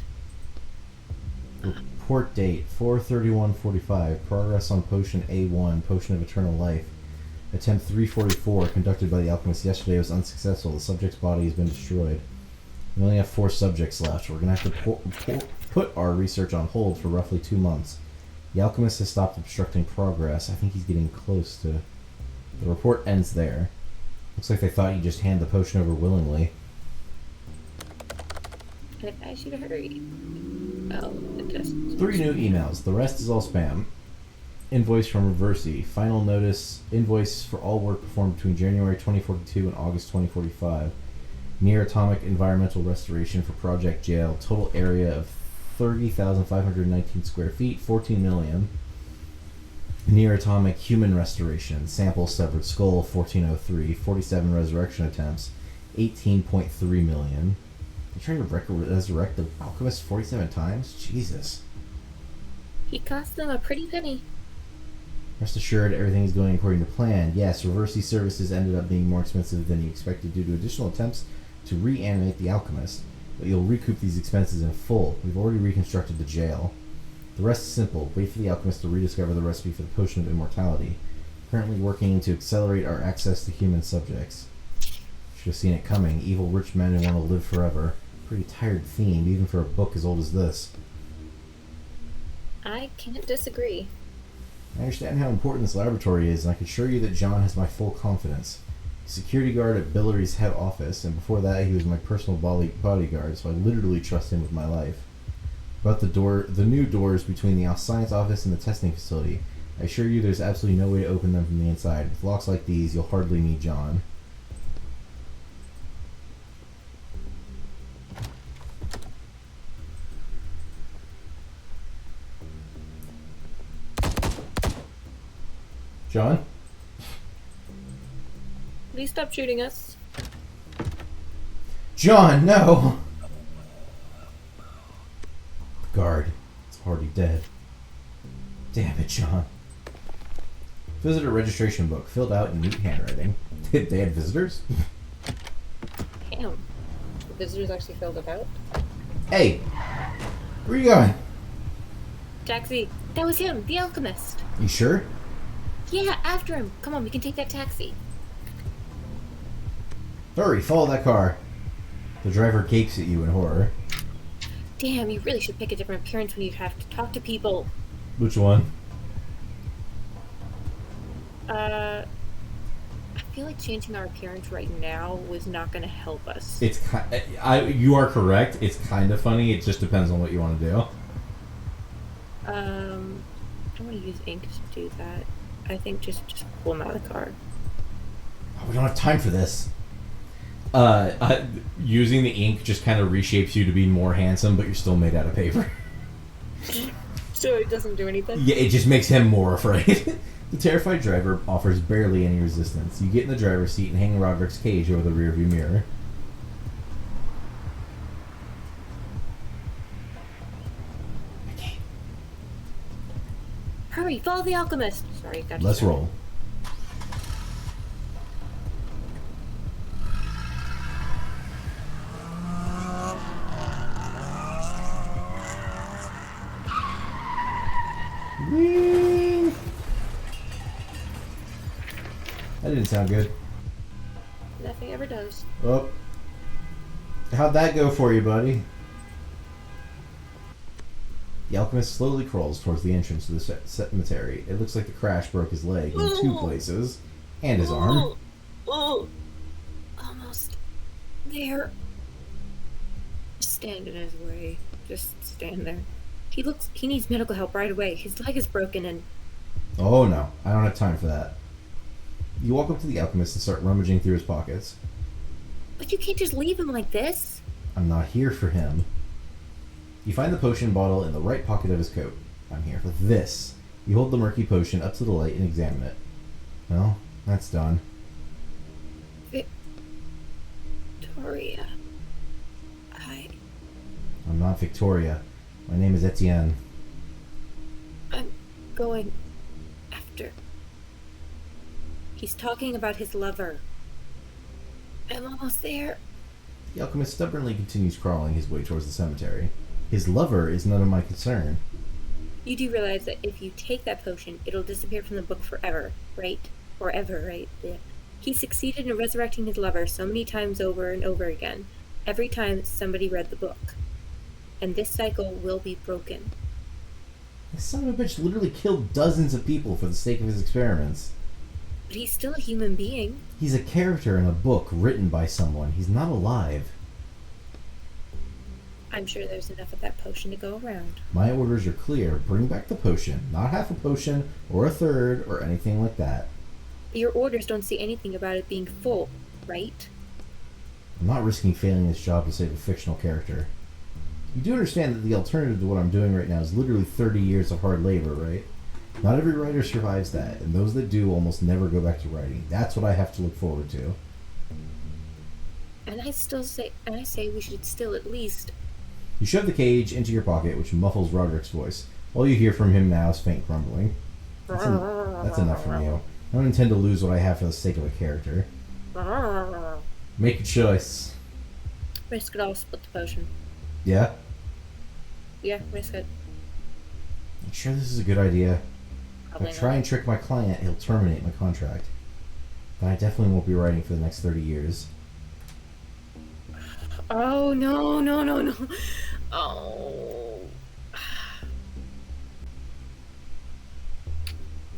Report date 4/31/45. Progress on potion A1, Potion of Eternal Life. Attempt 344, conducted by the alchemist yesterday, was unsuccessful. The subject's body has been destroyed. We only have 4 subjects left. We're going to have to put our research on hold for roughly 2 months. The alchemist has stopped obstructing progress. I think he's getting close to... The report ends there. Looks like they thought you just hand the potion over willingly. I'd advise you to hurry. Oh, it just... 3 new emails. The rest is all spam. Invoice from Reversi. Final notice. Invoice for all work performed between January 2042 and August 2045. Near atomic environmental restoration for Project Jail. Total area of 30,519 square feet. 14 million. Near atomic human restoration. Sample severed skull 1403. 47 resurrection attempts. 18.3 million. You're trying to resurrect the alchemist 47 times? Jesus. He cost them a pretty penny. Rest assured, everything is going according to plan. Yes, Reversi services ended up being more expensive than you expected due to additional attempts to reanimate the alchemist, but you'll recoup these expenses in full. We've already reconstructed the jail. The rest is simple. Wait for the alchemist to rediscover the recipe for the potion of immortality. Currently working to accelerate our access to human subjects. Should have seen it coming. Evil rich men who want to live forever. Pretty tired theme, even for a book as old as this. I can't disagree. I understand how important this laboratory is, and I can assure you that John has my full confidence. Security guard at Billery's head office, and before that he was my personal bodyguard, so I literally trust him with my life. About the new doors between the science office and the testing facility, I assure you there's absolutely no way to open them from the inside. With locks like these, you'll hardly need John. John? Please stop shooting us. John, no! The guard is already dead. Damn it, John. Visitor registration book, filled out in neat handwriting. They had visitors? Damn. The visitors actually filled it out. Hey! Where are you going? Taxi. That was him, the alchemist. You sure? Yeah, after him. Come on, we can take that taxi. Hurry, follow that car. The driver gapes at you in horror. Damn, you really should pick a different appearance when you have to talk to people. Which one? I feel like changing our appearance right now was not going to help us. It's you are correct. It's kind of funny. It just depends on what you want to do. I want to use ink to do that. I think just pull him out of the car. Oh, we don't have time for this. Using the ink just kind of reshapes you to be more handsome, but you're still made out of paper. So it doesn't do anything? Yeah, it just makes him more afraid. The terrified driver offers barely any resistance. You get in the driver's seat and hang Roderick's cage over the rearview mirror. Okay. Hurry, follow the alchemist! Sorry, got Let's distracted. roll. Whee! That didn't sound good. Nothing ever does. Oh. How'd that go for you, buddy? The alchemist slowly crawls towards the entrance to the cemetery. It looks like the crash broke his leg in two places. And his arm. Oh, almost there. Stand in his way. Just stand there. He needs medical help right away. His leg is broken and... Oh no, I don't have time for that. You walk up to the alchemist and start rummaging through his pockets. But you can't just leave him like this. I'm not here for him. You find the potion bottle in the right pocket of his coat. I'm here for this. You hold the murky potion up to the light and examine it. Well, that's done. Victoria. I'm not Victoria. My name is Etienne. I'm going after... He's talking about his lover. I'm almost there. The alchemist stubbornly continues crawling his way towards the cemetery. His lover is none of my concern. You do realize that if you take that potion, it'll disappear from the book forever, right? Or ever, right? Yeah. He succeeded in resurrecting his lover so many times over and over again, every time somebody read the book. And this cycle will be broken. This son of a bitch literally killed dozens of people for the sake of his experiments. But he's still a human being. He's a character in a book written by someone. He's not alive. I'm sure there's enough of that potion to go around. My orders are clear. Bring back the potion. Not half a potion, or a third, or anything like that. Your orders don't say anything about it being full, right? I'm not risking failing this job to save a fictional character. You do understand that the alternative to what I'm doing right now is literally 30 years of hard labor, right? Not every writer survives that, and those that do almost never go back to writing. That's what I have to look forward to. And I say we should still at least... You shove the cage into your pocket, which muffles Roderick's voice. All you hear from him now is faint grumbling. That's enough from you. I don't intend to lose what I have for the sake of a character. Make a choice. Risk it all, split the potion. Yeah? Yeah, risk it. I'm sure this is a good idea. If Probably I try not. and trick my client, he'll terminate my contract. But I definitely won't be writing for the next 30 years. Oh, no. Oh.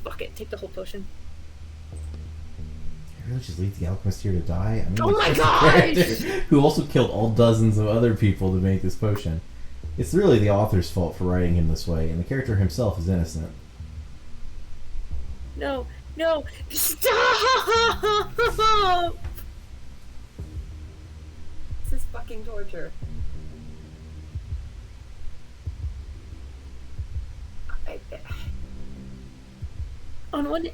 Fuck it, take the whole potion. I really just leave the alchemist here to die? I mean, Oh my it's just a gosh! character who also killed all dozens of other people to make this potion. It's really the author's fault for writing him this way, and the character himself is innocent. No, stop! This is fucking torture. On one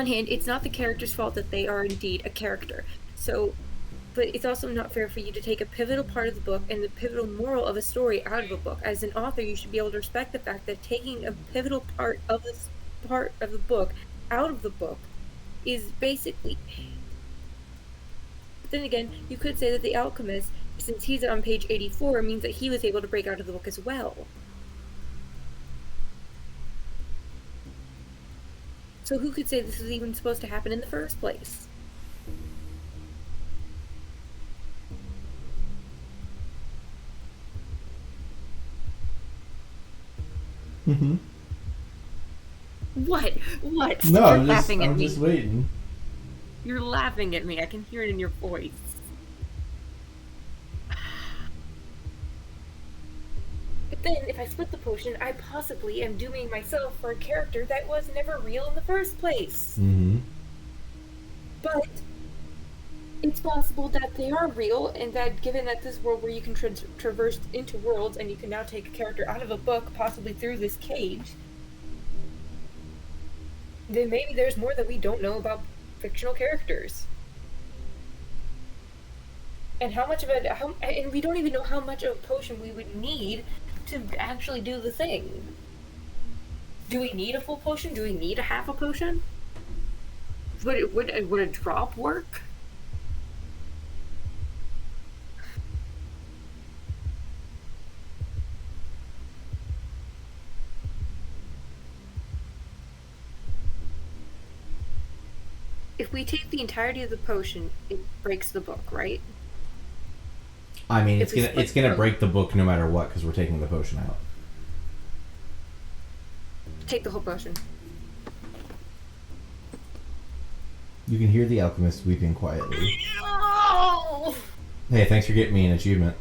hand, it's not the character's fault that they are indeed a character. So, but it's also not fair for you to take a pivotal part of the book and the pivotal moral of a story out of a book. As an author, you should be able to respect the fact that taking a pivotal part of the book out of the book is basically... But then again, you could say that the alchemist, since he's on page 84, means that he was able to break out of the book as well. So who could say this was even supposed to happen in the first place? Mm-hmm. What? No, You're I'm laughing at me. just waiting. You're laughing at me. I can hear it in your voice. But then, if I split the potion, I possibly am dooming myself for a character that was never real in the first place. Mm-hmm. But It's possible that they are real, and that given that this world where you can traverse into worlds, and you can now take a character out of a book, possibly through this cage, then maybe there's more that we don't know about fictional characters. And how much of it, and we don't even know how much of a potion we would need to actually do the thing. Do we need a full potion? Do we need a half a potion? Would a drop work? If we take the entirety of the potion, it breaks the book, right? I mean, If we split it's gonna the- break the book no matter what because we're taking the potion out. Take the whole potion. You can hear the alchemist weeping quietly. No! Hey, thanks for getting me an achievement.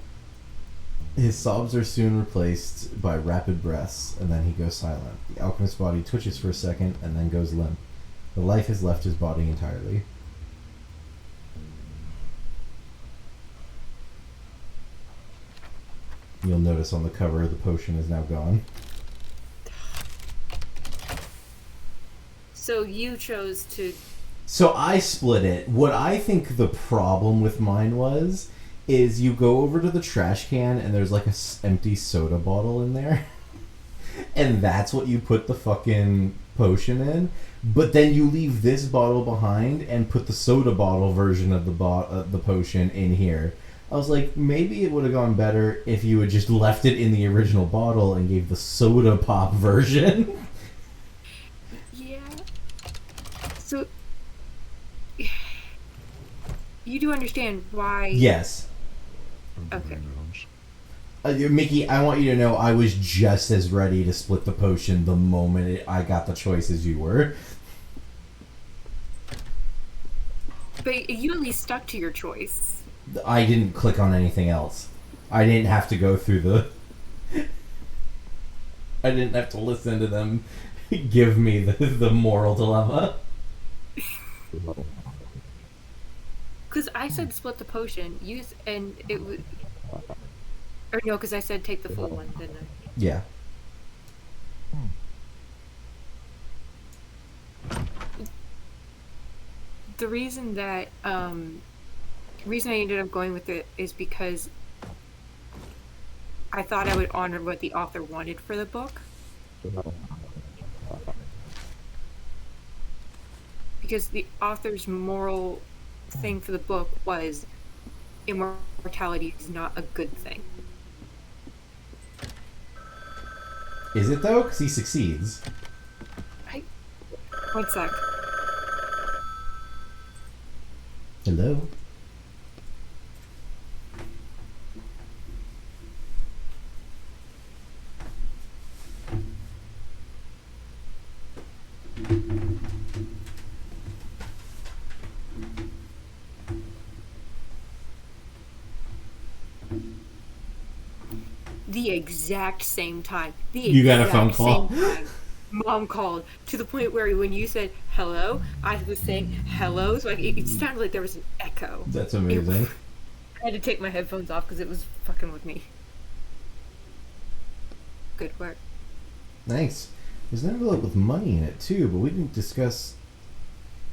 His sobs are soon replaced by rapid breaths, and then he goes silent. The alchemist's body twitches for a second and then goes limp. The life has left his body entirely. You'll notice on the cover the potion is now gone. So you chose to. So I split it. What I think the problem with mine was is you go over to the trash can and there's like a empty soda bottle in there. And that's what you put the fucking potion in. But then you leave this bottle behind and put the soda bottle version of the potion in here. I was like, maybe it would have gone better if you had just left it in the original bottle and gave the soda pop version. Yeah. So. You do understand why. Yes. Okay. Mickey, I want you to know I was just as ready to split the potion the moment I got the choice as you were. But you at least stuck to your choice. I didn't click on anything else. I didn't have to go through the... I didn't have to listen to them give me the moral dilemma. Because I said split the potion, and it would. Or no, because I said take the full one, didn't I? Yeah. The reason that reason I ended up going with it is because I thought I would honor what the author wanted for the book. Because the author's moral thing for the book was immortality is not a good thing. Is it though? Because he succeeds. One sec. Hello? The exact same time. You got a phone call? Mom called to the point where when you said hello, I was saying hello. So it sounded like there was an echo. That's amazing. I had to take my headphones off because it was fucking with me. Good work. Nice. There's an envelope with money in it too, but we didn't discuss...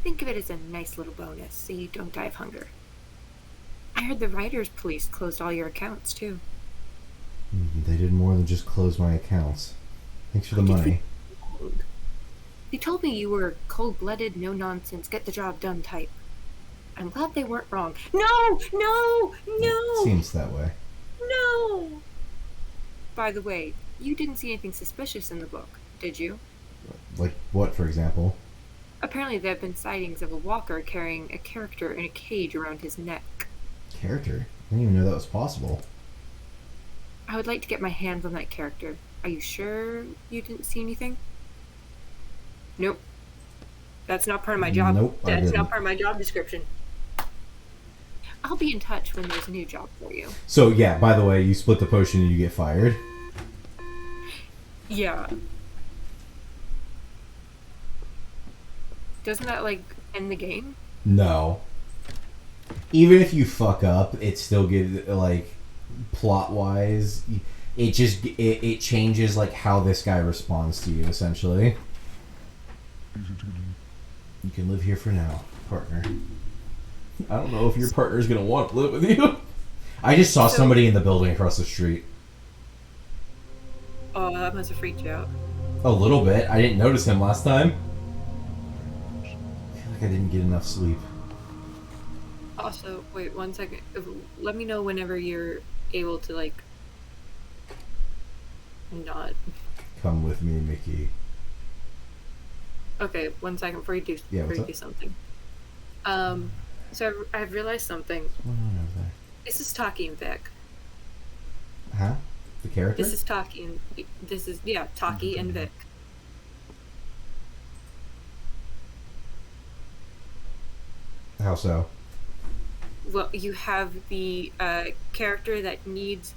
Think of it as a nice little bonus so you don't die of hunger. I heard the writers' police closed all your accounts too. They did more than just close my accounts. Thanks for the money. They told me you were cold-blooded, no-nonsense, get-the-job-done type. I'm glad they weren't wrong. No! No! No! Seems that way. No! By the way, you didn't see anything suspicious in the book, did you? Like what, for example? Apparently there have been sightings of a walker carrying a character in a cage around his neck. Character? I didn't even know that was possible. I would like to get my hands on that character. Are you sure you didn't see anything? Nope. That's not part of my job. Nope, I That's didn't. not part of my job description. I'll be in touch when there's a new job for you. So yeah, by the way, you split the potion and you get fired. Yeah. Doesn't that, like, end the game? No. even if you fuck up, it still gives, like, plot-wise, it changes, like, how this guy responds to you, essentially. Easy to get in. You can live here for now, partner. I don't know if your partner's gonna want to live with you. I just saw somebody in the building across the street. Oh, that must have freaked you out. A little bit. I didn't notice him last time. I feel like I didn't get enough sleep. Also, wait 1 second. Let me know whenever you're able to, like, not. Come with me, Mickey. Okay, 1 second before you do, Yeah, before you what's do something. So I've realized something. What's going on over This is Taki and Vic. there? Huh? The character? This is Taki and Taki and Vic. How so? Well, you have the character that needs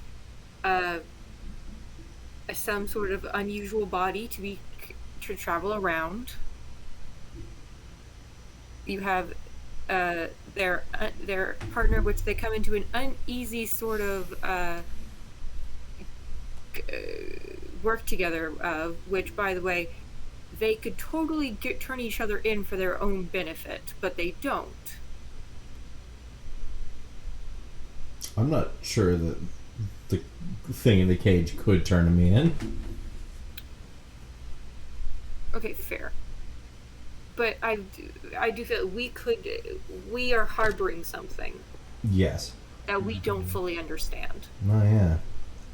some sort of unusual body to travel around. You have their partner, which they come into an uneasy sort of work together, which, by the way, they could totally turn each other in for their own benefit, but they don't. I'm not sure that the thing in the cage could turn me in. Okay, fair. But I do feel we are harboring something Yes. that we don't fully understand. Oh, yeah.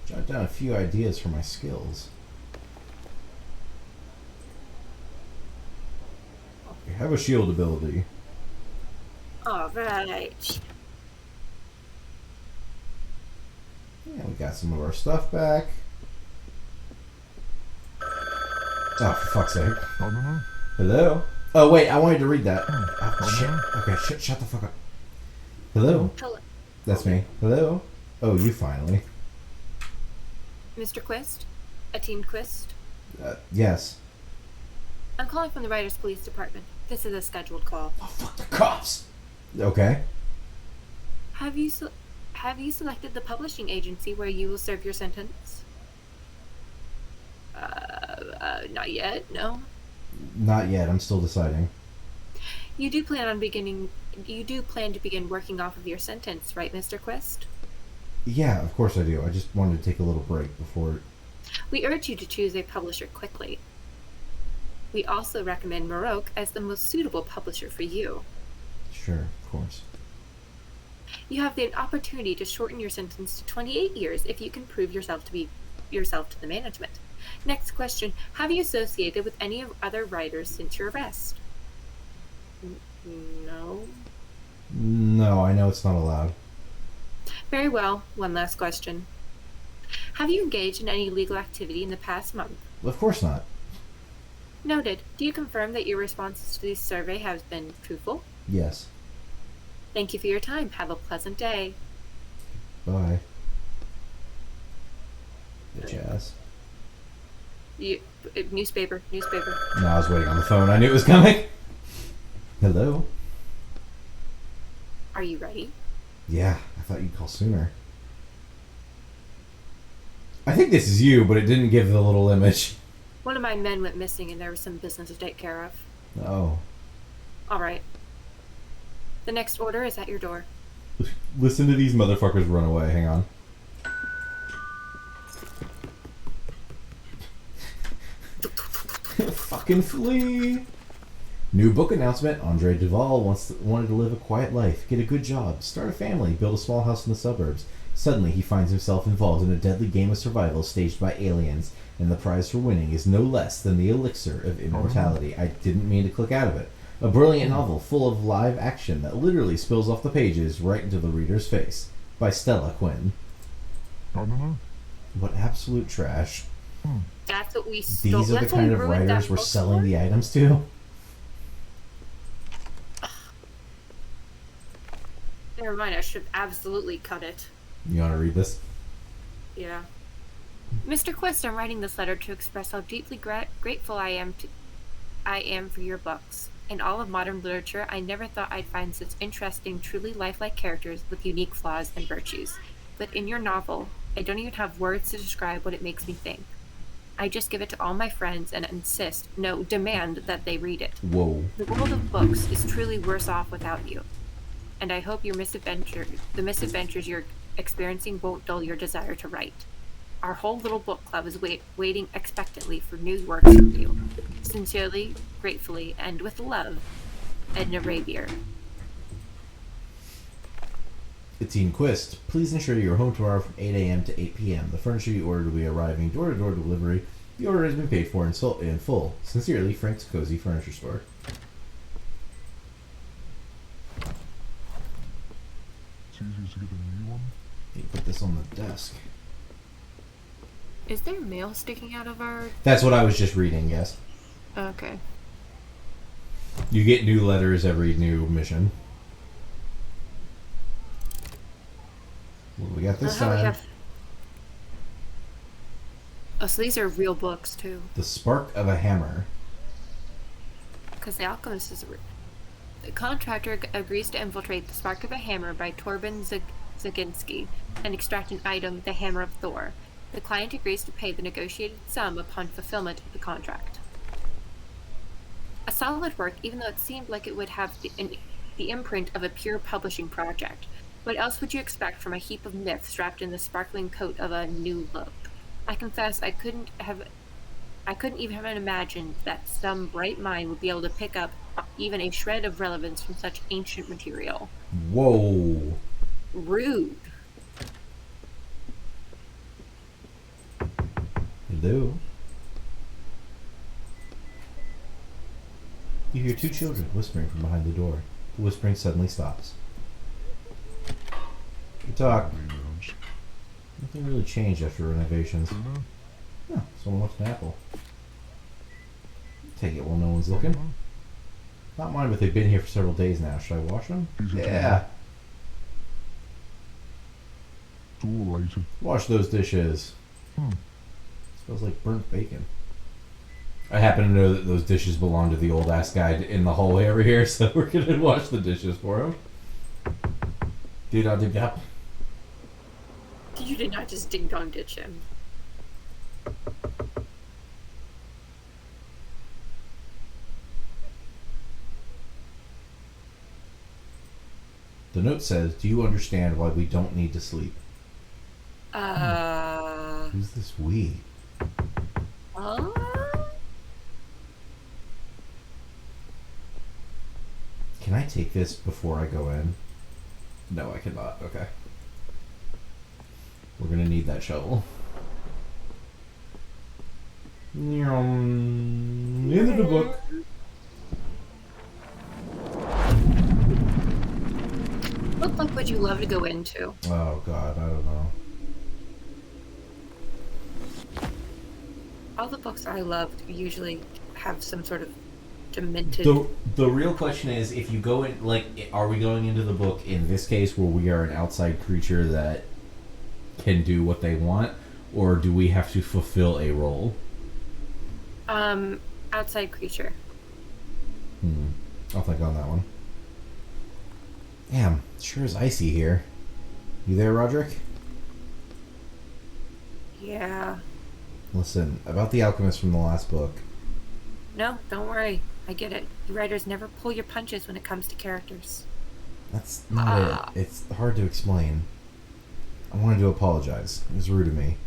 Jot down a few ideas for my skills. I have a shield ability. All right. Yeah, we got some of our stuff back. Oh, for fuck's sake. I don't know. Hello? Oh, wait, I wanted to read that. Oh, shit. Okay, shut the fuck up. Hello? Hello, That's me. Hello? Oh, you finally. Mr. Quist, a team Quist. Yes. I'm calling from the Writers Police Department. This is a scheduled call. Oh, fuck the cops! Okay. Have you selected the publishing agency where you will serve your sentence? Not yet. No. Not yet, I'm still deciding. You do plan to begin working off of your sentence, right, Mr. Quist? Yeah, of course I do. I just wanted to take a little break before... We urge you to choose a publisher quickly. We also recommend Maroc as the most suitable publisher for you. Sure, of course. You have the opportunity to shorten your sentence to 28 years if you can prove yourself to the management. Next question. Have you associated with any other writers since your arrest? No. No, I know it's not allowed. Very well. One last question. Have you engaged in any legal activity in the past month? Of course not. Noted. Do you confirm that your responses to this survey have been truthful? Yes. Thank you for your time. Have a pleasant day. Bye. Bitch ass. Newspaper. No, I was waiting on the phone. I knew it was coming. Hello? Are you ready? Yeah, I thought you'd call sooner. I think this is you, but it didn't give the little image. One of my men went missing and there was some business to take care of. Oh. All right. The next order is at your door. Listen to these motherfuckers run away. Hang on. Fucking flee! New book announcement. Andre Duval wanted to live a quiet life, get a good job, start a family, build a small house in the suburbs. Suddenly, he finds himself involved in a deadly game of survival staged by aliens, and the prize for winning is no less than the elixir of immortality. I didn't mean to click out of it. A brilliant novel full of live action that literally spills off the pages right into the reader's face. By Stella Quinn. I don't know. What absolute trash. That's what we stole. These are the That's what kind we of ruined writers that we're book selling for? the items to. Never mind. I should absolutely cut it. You want to read this? Yeah. Mr. Quist, I'm writing this letter to express how deeply grateful I am for your books. In all of modern literature, I never thought I'd find such interesting, truly lifelike characters with unique flaws and virtues. But in your novel, I don't even have words to describe what it makes me think. I just give it to all my friends and insist, no, demand that they read it. Whoa. The world of books is truly worse off without you, and I hope the misadventures you're experiencing won't dull your desire to write. Our whole little book club is waiting expectantly for new works from you. Sincerely, gratefully, and with love, Edna Rabier. Etienne Quist, please ensure you are home tomorrow from 8 a.m. to 8 p.m. The furniture you ordered will be arriving door-to-door delivery. The order has been paid for in full. Sincerely, Frank's Cozy Furniture Store. It's easy to get a new one. You put this on the desk. Is there mail sticking out of our... That's what I was just reading, yes. Okay. You get new letters every new mission. What do we got this time? Oh, so these are real books, too. The Spark of a Hammer. Because The Alchemist is... The contractor agrees to infiltrate the Spark of a Hammer by Torben Zaginski and extract an item, the Hammer of Thor. The client agrees to pay the negotiated sum upon fulfillment of the contract. A solid work, even though it seemed like it would have the imprint of a pure publishing project. What else would you expect from a heap of myth strapped in the sparkling coat of a new look? I confess I couldn't even have imagined that some bright mind would be able to pick up even a shred of relevance from such ancient material. Whoa. Rude. Hello. You hear two children whispering from behind the door. The whispering suddenly stops. We talk. Yes. Nothing really changed after renovations. Dinner? Huh, someone left an apple. Take it while no one's looking. Not mine, but they've been here for several days now. Should I wash them? Yeah. It's all later. Wash those dishes. Smells like burnt bacon. I happen to know that those dishes belong to the old ass guy in the hallway over here, so we're gonna wash the dishes for him. Dude, I'll dig up. You did not just ding dong ditch him. The note says, "Do you understand why we don't need to sleep?" Who's this we? Can I take this before I go in? No, I cannot. Okay. We're gonna need that shovel. Into the book. What book would you love to go into? Oh god, I don't know. All the books I loved usually have some sort of demented... The real question is, if you go in, like, are we going into the book in this case where we are an outside creature that can do what they want, or do we have to fulfill a role? Outside creature. I'll think on that one. Damn, it sure is icy here. You there, Roderick? Yeah. Listen, about the alchemist from the last book. No, don't worry. I get it. You writers never pull your punches when it comes to characters. That's not it. It's hard to explain. I wanted to apologize. It was rude of me.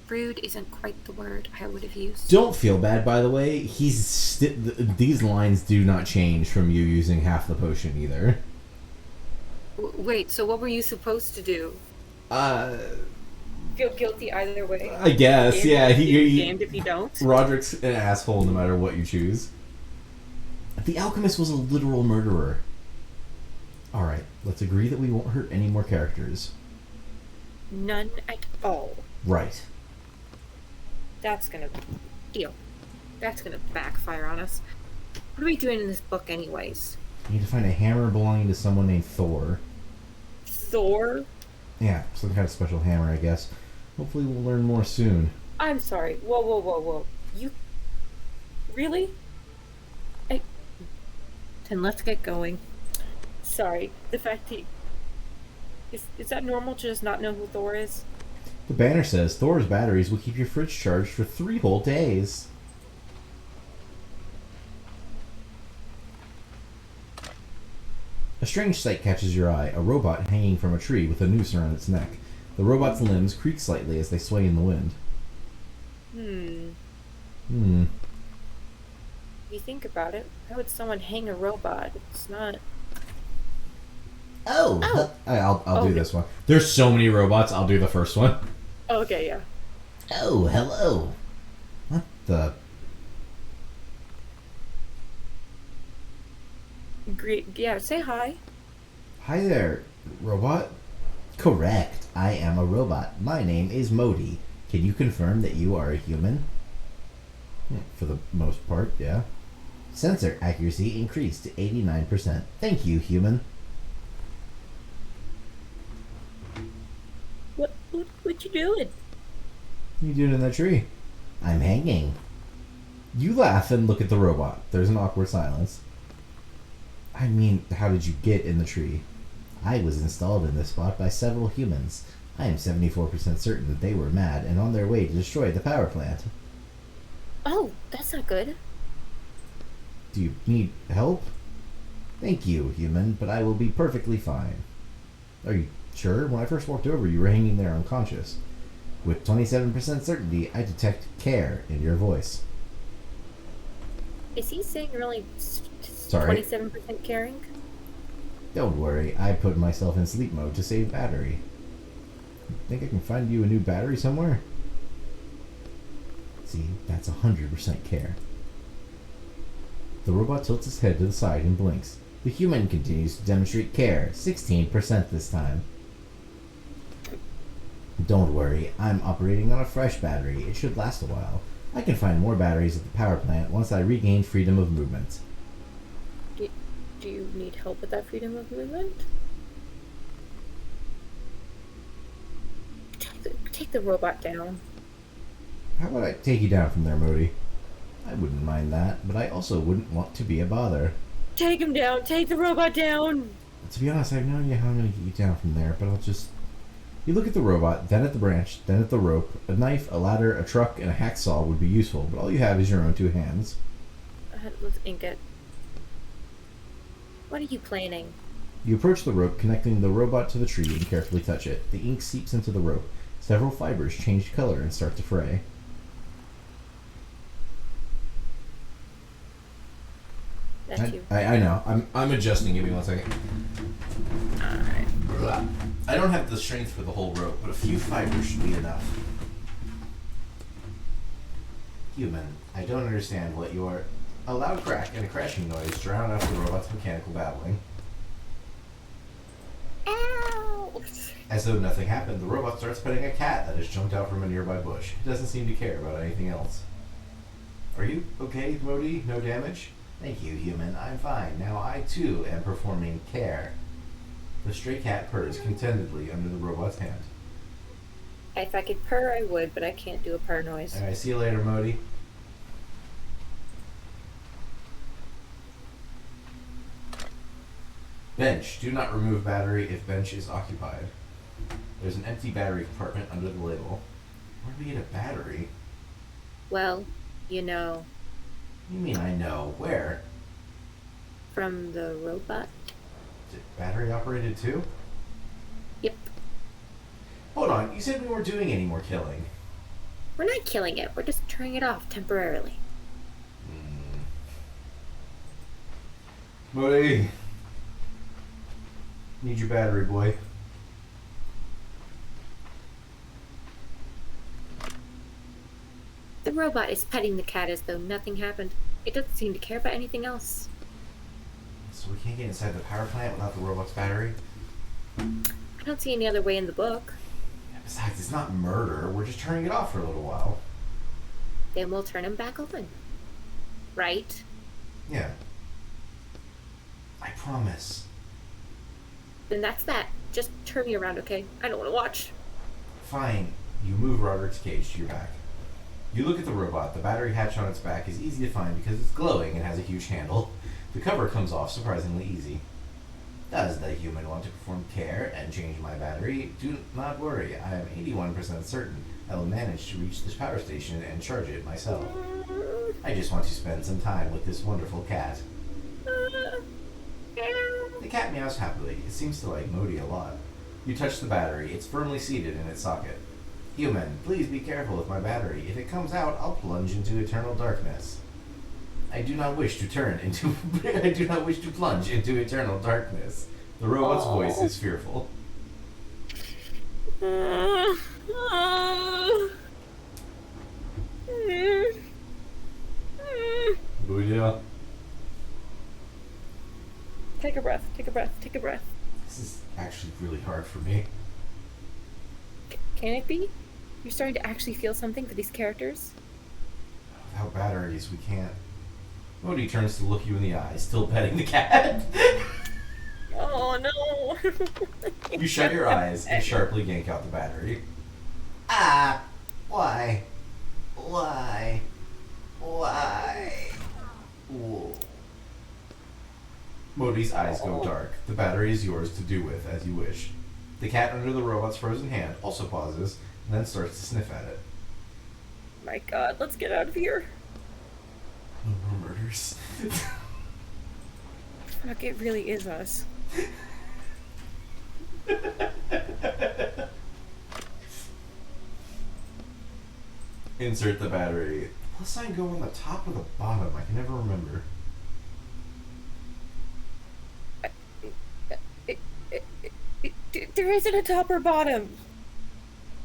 Rude isn't quite the word I would have used. Don't feel bad, by the way. These lines do not change from you using half the potion either. Wait, so what were you supposed to do? Feel guilty either way. I guess, Damned yeah. Damned if you don't. Roderick's an asshole no matter what you choose. The alchemist was a literal murderer. Alright, let's agree that we won't hurt any more characters. None at all. Right. That's gonna backfire on us. What are we doing in this book anyways? You need to find a hammer belonging to someone named Thor. Thor? Yeah, some kind of special hammer, I guess. Hopefully we'll learn more soon. I'm sorry. Whoa. You... Really? Then let's get going. Sorry, the fact he... Is that normal to just not know who Thor is? The banner says Thor's batteries will keep your fridge charged for 3 whole days. A strange sight catches your eye, a robot hanging from a tree with a noose around its neck. The robot's limbs creak slightly as they sway in the wind. If you think about it, why would someone hang a robot? It's not... Oh! I'll do Okay. this one. There's so many robots, I'll do the first one. Oh, okay, yeah. Oh, hello. What the... Great. Yeah, say hi. Hi there, robot. Correct. I am a robot. My name is Modi. Can you confirm that you are a human? For the most part, yeah. Sensor accuracy increased to 89%. Thank you, human. What you doing? What are you doing in that tree? I'm hanging. You laugh and look at the robot. There's an awkward silence. I mean, how did you get in the tree? I was installed in this spot by several humans. I am 74% certain that they were mad and on their way to destroy the power plant. Oh, that's not good. Do you need help? Thank you, human, but I will be perfectly fine. Are you sure? When I first walked over, you were hanging there unconscious. With 27% certainty, I detect care in your voice. Is he saying really Sorry. 27% caring? Don't worry, I put myself in sleep mode to save battery. Think I can find you a new battery somewhere? See, that's 100% care. The robot tilts its head to the side and blinks. The human continues to demonstrate care, 16% this time. Don't worry, I'm operating on a fresh battery. It should last a while. I can find more batteries at the power plant once I regain freedom of movement. Do you need help with that freedom of movement? Take the robot down. How about I take you down from there, Modi? I wouldn't mind that, but I also wouldn't want to be a bother. Take him down! Take the robot down! To be honest, I have no idea how I'm going to get you down from there, but I'll just... You look at the robot, then at the branch, then at the rope. A knife, a ladder, a truck, and a hacksaw would be useful, but all you have is your own 2 hands. Let's ink it. What are you planning? You approach the rope, connecting the robot to the tree, and carefully touch it. The ink seeps into the rope. Several fibers change color and start to fray. Thank you. I know. I'm adjusting. Give me 1 second. Alright. I don't have the strength for the whole rope, but a few fibers should be enough. Human, I don't understand what your... A loud crack and a crashing noise drown out the robot's mechanical babbling. Ow! As though nothing happened, the robot starts petting a cat that has jumped out from a nearby bush. It doesn't seem to care about anything else. Are you okay, Modi? No damage? Thank you, human. I'm fine. Now I, too, am performing care. The stray cat purrs contentedly under the robot's hand. If I could purr, I would, but I can't do a purr noise. Alright, see you later, Modi. Bench. Do not remove battery if bench is occupied. There's an empty battery compartment under the label. Where do we get a battery? Well, you know, You mean I know. Where? from the robot? Is it battery operated too? Yep. Hold on, you said we weren't doing any more killing. We're not killing it, we're just turning it off temporarily. Modi. Need your battery, boy. The robot is petting the cat as though nothing happened. It doesn't seem to care about anything else. So we can't get inside the power plant without the robot's battery? I don't see any other way in the book. Besides, it's not murder. We're just turning it off for a little while. Then we'll turn him back on. Right? Yeah. I promise. Then that's that. Just turn me around, okay? I don't want to watch. Fine. You move Roderick's cage to your back. You look at the robot. The battery hatch on its back is easy to find because it's glowing and has a huge handle. The cover comes off surprisingly easy. Does the human want to perform care and change my battery? Do not worry, I am 81% certain I will manage to reach this power station and charge it myself. I just want to spend some time with this wonderful cat. The cat meows happily. It seems to like Modi a lot. You touch the battery. It's firmly seated in its socket. Human, please be careful with my battery. If it comes out, I'll plunge into eternal darkness. I do not wish to I do not wish to plunge into eternal darkness. The robot's voice is fearful. Oh yeah. Take a breath, take a breath, take a breath. This is actually really hard for me. Can it be? You're starting to actually feel something for these characters? Without batteries, we can't. Modi turns to look you in the eye, still petting the cat. Oh no! You shut your eyes and sharply yank out the battery. Ah! Why? Why? Why? Whoa. Modi's eyes go dark. The battery is yours to do with as you wish. The cat under the robot's frozen hand also pauses, and then starts to sniff at it. My god, let's get out of here. No more murders. Fuck, it really is us. Insert the battery. The plus sign go on the top or the bottom? I can never remember. There isn't a top or bottom.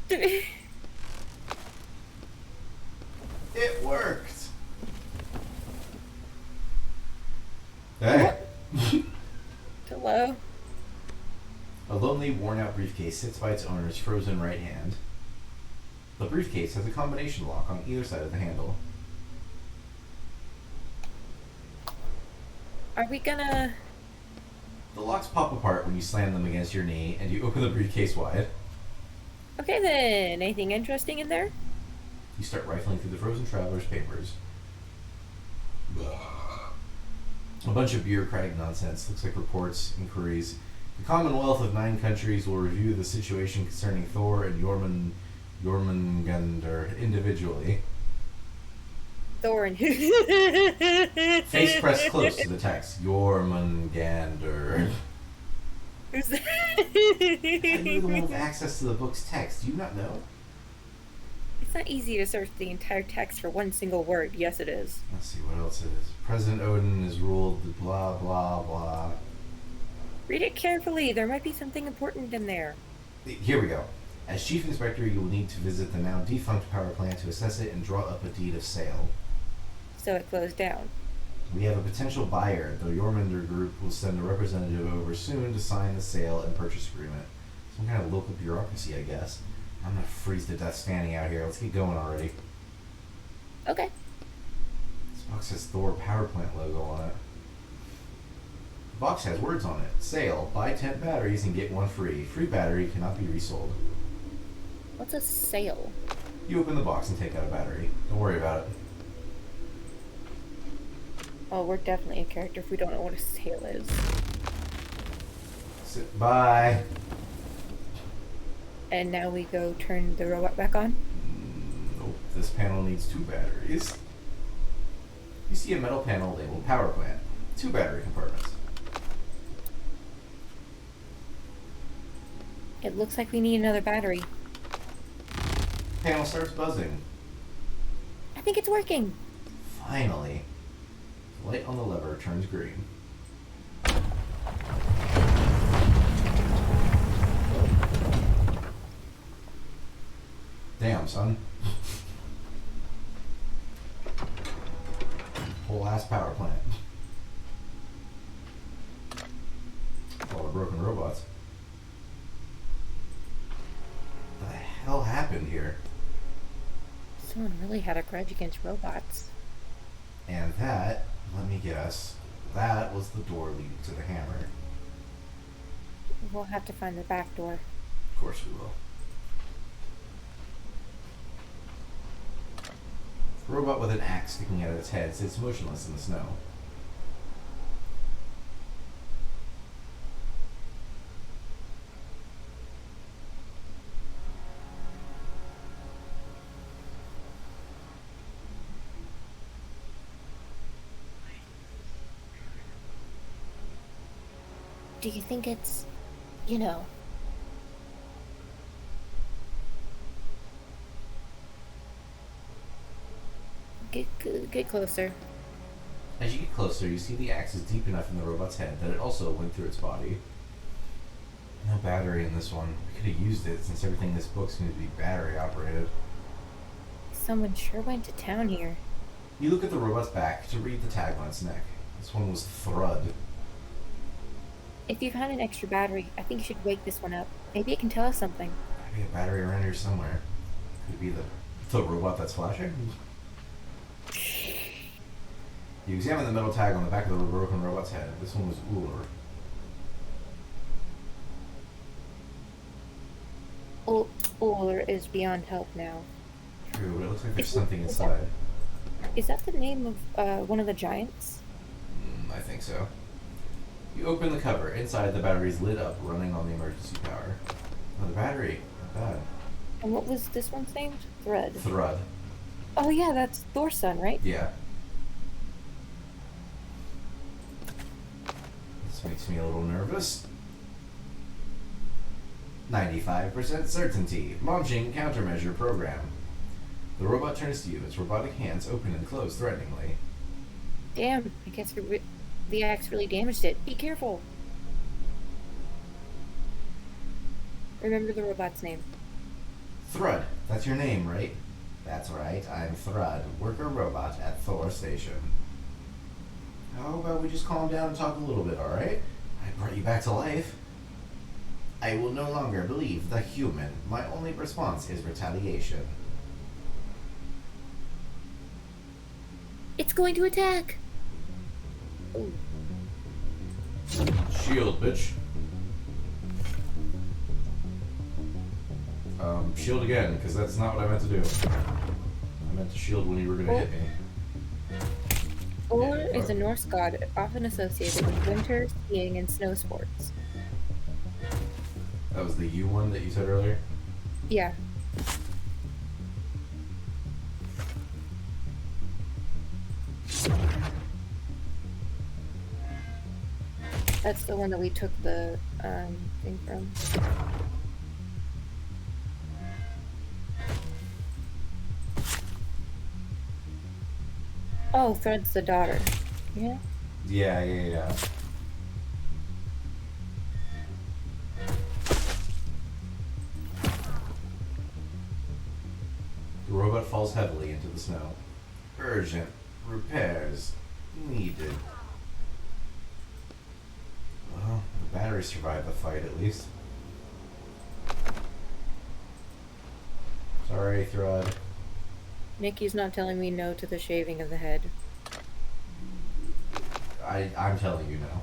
It worked. Hey. Hello? A lonely, worn-out briefcase sits by its owner's frozen right hand. The briefcase has a combination lock on either side of the handle. Are we gonna... The locks pop apart when you slam them against your knee, and you open the briefcase wide. Okay then, anything interesting in there? You start rifling through the frozen traveler's papers. A bunch of bureaucratic nonsense. Looks like reports, inquiries. The Commonwealth of 9 countries will review the situation concerning Thor and Jormungandr individually. Thor and... Face pressed close to the text. Jormungandr. Who's that? And you're the one with access to the book's text. Do you not know? It's not easy to search the entire text for one single word. Yes, it is. Let's see what else it is. President Odin is ruled blah blah blah. Read it carefully. There might be something important in there. Here we go. As chief inspector, you will need to visit the now defunct power plant to assess it and draw up a deed of sale. So it closed down. We have a potential buyer. The Jormungandr group will send a representative over soon to sign the sale and purchase agreement. Some kind of local bureaucracy, I guess. I'm gonna freeze to death standing out here. Let's get going already. Okay. This box has Thor power plant logo on it. The box has words on it. Sale. Buy 10 batteries and get one free. Free battery cannot be resold. What's a sale? You open the box and take out a battery. Don't worry about it. Oh, we're definitely a character if we don't know what a sale is. Bye. And now we go turn the robot back on? Nope. This panel needs 2 batteries. You see a metal panel labeled power plant. 2 battery compartments. It looks like we need another battery. Panel starts buzzing. I think it's working. Finally. The light on the lever turns green. Damn, son. Whole ass power plant. All the broken robots. What the hell happened here? Someone really had a grudge against robots. And that, let me guess, that was the door leading to the hammer. We'll have to find the back door. Of course we will. The robot with an axe sticking out of its head sits motionless in the snow. Do you think it's, you know... Get closer. As you get closer, you see the axe is deep enough in the robot's head that it also went through its body. No battery in this one. We could have used it since everything in this book seems to be battery operated. Someone sure went to town here. You look at the robot's back to read the tag on its neck. This one was Thrud. If you found an extra battery, I think you should wake this one up. Maybe it can tell us something. Gotta be a battery around here somewhere. Could be the robot that's flashing. You examine the metal tag on the back of the broken robot's head. This one was Uller. Uller is beyond help now. True, but it looks like there's something inside. Is that the name of one of the giants? I think so. You open the cover. Inside, the battery's lit up, running on the emergency power. Another battery. Not bad. And what was this one's name? Thrud. Oh yeah, that's Thor's son, right? Yeah. This makes me a little nervous. 95% certainty. Launching countermeasure program. The robot turns to you, its robotic hands open and close threateningly. Damn, I guess the axe really damaged it. Be careful. Remember the robot's name. Thrud, that's your name, right? That's right, I'm Thrud, worker robot at Thor Station. How about we just calm down and talk a little bit, alright? I brought you back to life. I will no longer believe the human. My only response is retaliation. It's going to attack! Ooh. Shield, bitch. Shield again, because that's not what I meant to do. I meant to shield when you were gonna hit me. Or is a Norse god often associated with winter, skiing, and snow sports. That was the U one that you said earlier? Yeah. That's the one that we took the thing from. Oh, Thread's the daughter. Yeah? Yeah. The robot falls heavily into the snow. Urgent repairs needed. Well, the battery survived the fight at least. Sorry, Thrud. Nikki's not telling me no to the shaving of the head. I'm telling you no.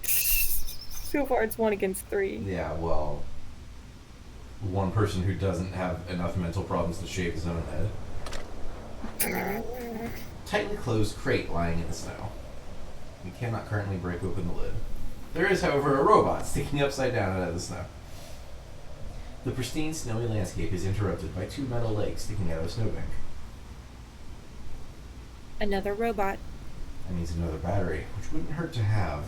So far it's 1 against 3. Yeah, well, one person who doesn't have enough mental problems to shave his own head. Tightly closed crate lying in the snow. We cannot currently break open the lid. There is, however, a robot sticking upside down out of the snow. The pristine, snowy landscape is interrupted by 2 metal legs sticking out of a snowbank. Another robot. That means another battery, which wouldn't hurt to have.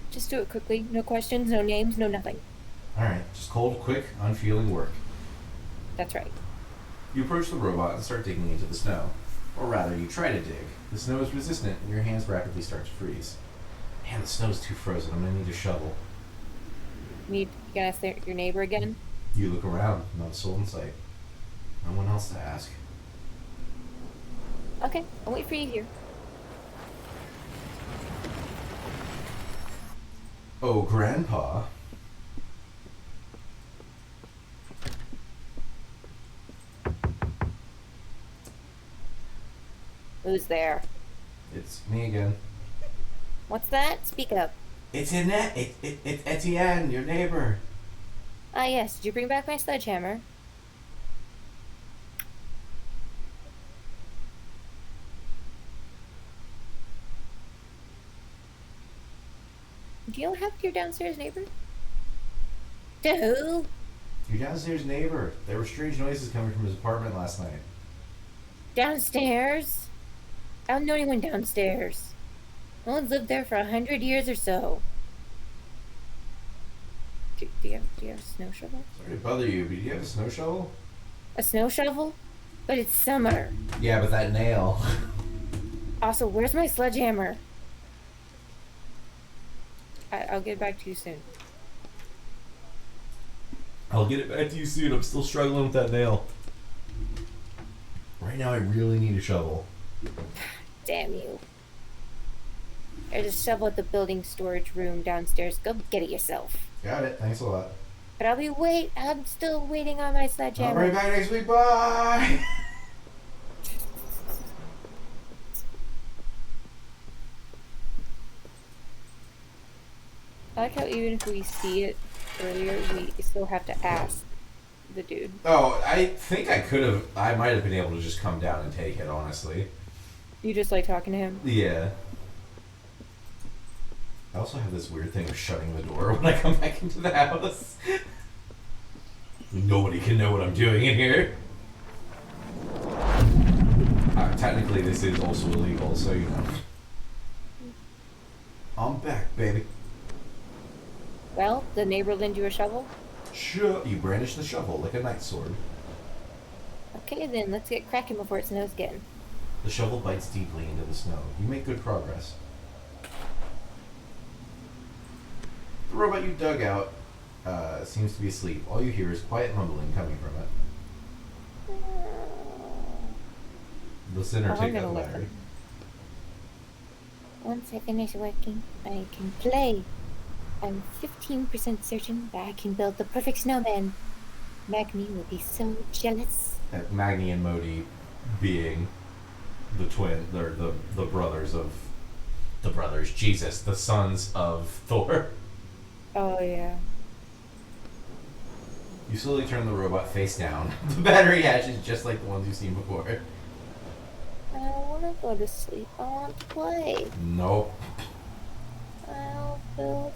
Just do it quickly. No questions, no names, no nothing. Alright, just cold, quick, unfeeling work. That's right. You approach the robot and start digging into the snow. Or rather, you try to dig. The snow is resistant, and your hands rapidly start to freeze. Man, the snow's too frozen. I'm gonna need a shovel. You gonna ask your neighbor again? You look around, not a soul in sight. No one else to ask. Okay, I'll wait for you here. Oh, Grandpa. Who's there? It's me again. What's that? Speak up. It's Annette. It's Etienne, your neighbor. Ah, yes. Did you bring back my sledgehammer? Do you have your downstairs neighbor? To who? Your downstairs neighbor. There were strange noises coming from his apartment last night. Downstairs? I don't know anyone downstairs. No one's lived there for 100 years or so. Do you have a snow shovel? Sorry to bother you, but do you have a snow shovel? A snow shovel? But it's summer. Yeah, but that nail. Also, where's my sledgehammer? I'll get back to you soon. I'll get it back to you soon. I'm still struggling with that nail. Right now, I really need a shovel. Damn you. There's a shovel at the building storage room downstairs. Go get it yourself. Got it. Thanks a lot. But I'm still waiting on my I'll sledgehammer. be right back next week. Bye! I like how even if we see it earlier, we still have to ask the dude. Oh, I think I might have been able to just come down and take it, honestly. You just like talking to him? Yeah. I also have this weird thing of shutting the door when I come back into the house. Nobody can know what I'm doing in here. Technically, this is also illegal, so you know. I'm back, baby. Well, the neighbor lend you a shovel? Sure. You brandish the shovel like a knight's sword. Okay then, let's get cracking before it snows again. The shovel bites deeply into the snow. You make good progress. The robot you dug out seems to be asleep. All you hear is quiet mumbling coming from it. Listen or Oh, I'm take gonna that listen. battery. Once I finish working, I can play. I'm 15% certain that I can build the perfect snowman. Magni will be so jealous. Magni and Modi being the the sons of Thor. Oh yeah. You slowly turn the robot face down. The battery hatch is just like the ones you've seen before. I don't want to go to sleep. I want to play. Nope. I'll build.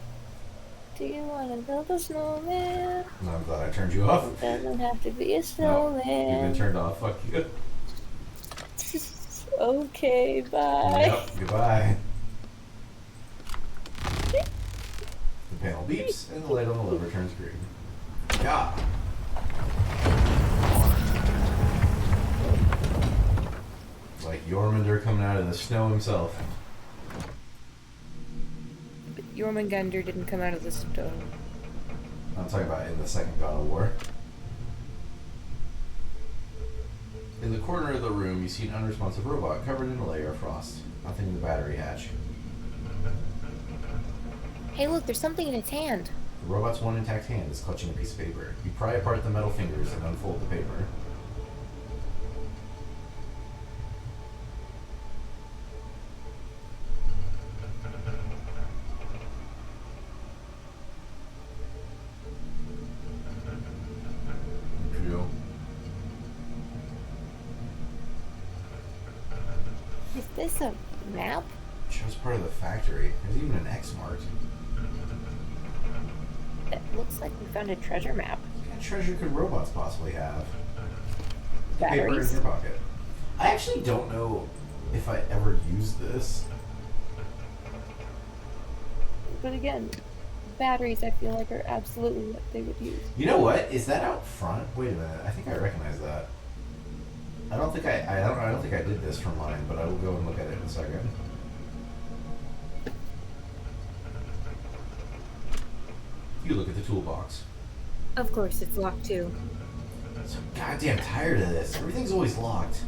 Do you want to build a snowman? No, I'm glad I turned you off. It doesn't have to be a No, snowman. you've been turned off. Fuck you. Okay, bye. Yep, goodbye. The panel beeps, and the light on the lever turns green. Yeah. Like Jormungandr coming out of the snow himself. But Jormungandr didn't come out of the stone. I'm talking about in the second God of War. In the corner of the room, you see an unresponsive robot covered in a layer of frost. Nothing in the battery hatch. Hey, look, there's something in its hand. The robot's one intact hand is clutching a piece of paper. You pry apart the metal fingers and unfold the paper. Imperial. Is this a map? Shows part of the factory. There's even an X mark. It looks like we found a treasure map. What kind of treasure could robots possibly have? Paper in Batteries. your pocket. I actually don't know if I ever used this. But again, batteries I feel like are absolutely what they would use. You know what? Is that out front? Wait a minute. I think I recognize that. I don't think I don't think I did this for mine, but I will go and look at it in a second. You look at the toolbox. Of course, it's locked too. I'm so goddamn tired of this. Everything's always locked.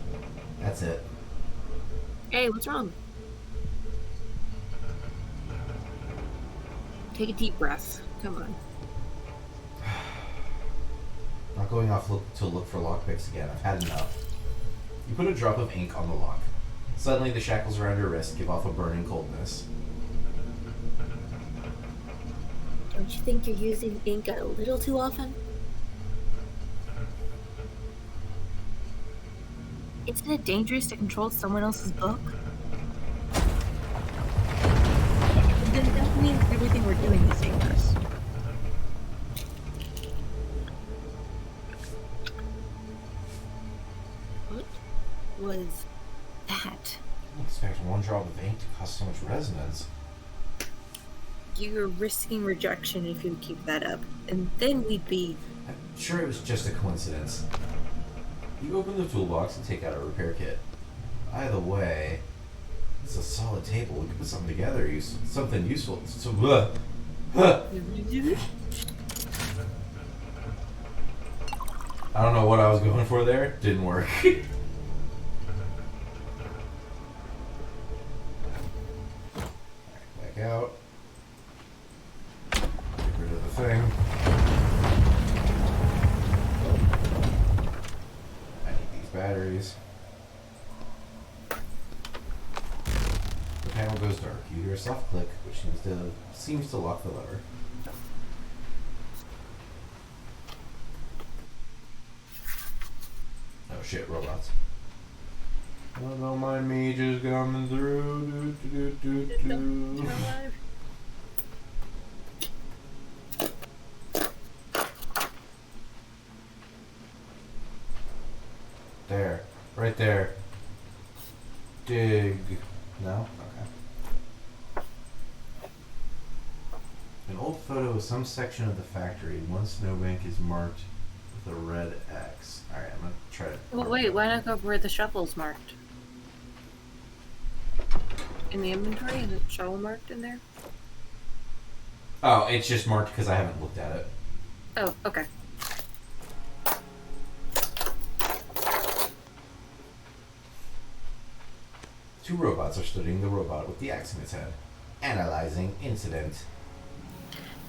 That's it. Hey, what's wrong? Take a deep breath. Come on. Not going off to look for lockpicks again. I've had enough. You put a drop of ink on the lock. Suddenly, the shackles around your wrist give off a burning coldness. Don't you think you're using ink a little too often? Isn't it dangerous to control someone else's book? Then that means everything we're doing is dangerous. What was that? I didn't expect one drop of ink to cause so much resonance. You're risking rejection if you keep that up. And then we'd be... I'm sure it was just a coincidence. You open the toolbox and take out a repair kit. By the way, this is a solid table. We can put something together. Use something useful. So, I don't know what I was going for there. Didn't work. Alright, back out. Get rid of the thing. I need these batteries. The panel goes dark. You hear a soft click, which seems to lock the lever. Oh shit, robots. Oh, don't mind me just coming through. There. Right there. Dig. No? Okay. An old photo of some section of the factory. One snowbank is marked with a red X. Alright, I'm gonna try to... Well, wait, why not go where the shovel's marked? In the inventory? Is it shovel marked in there? Oh, it's just marked because I haven't looked at it. Oh, okay. Two robots are studying the robot with the axe in its head. Analyzing incident.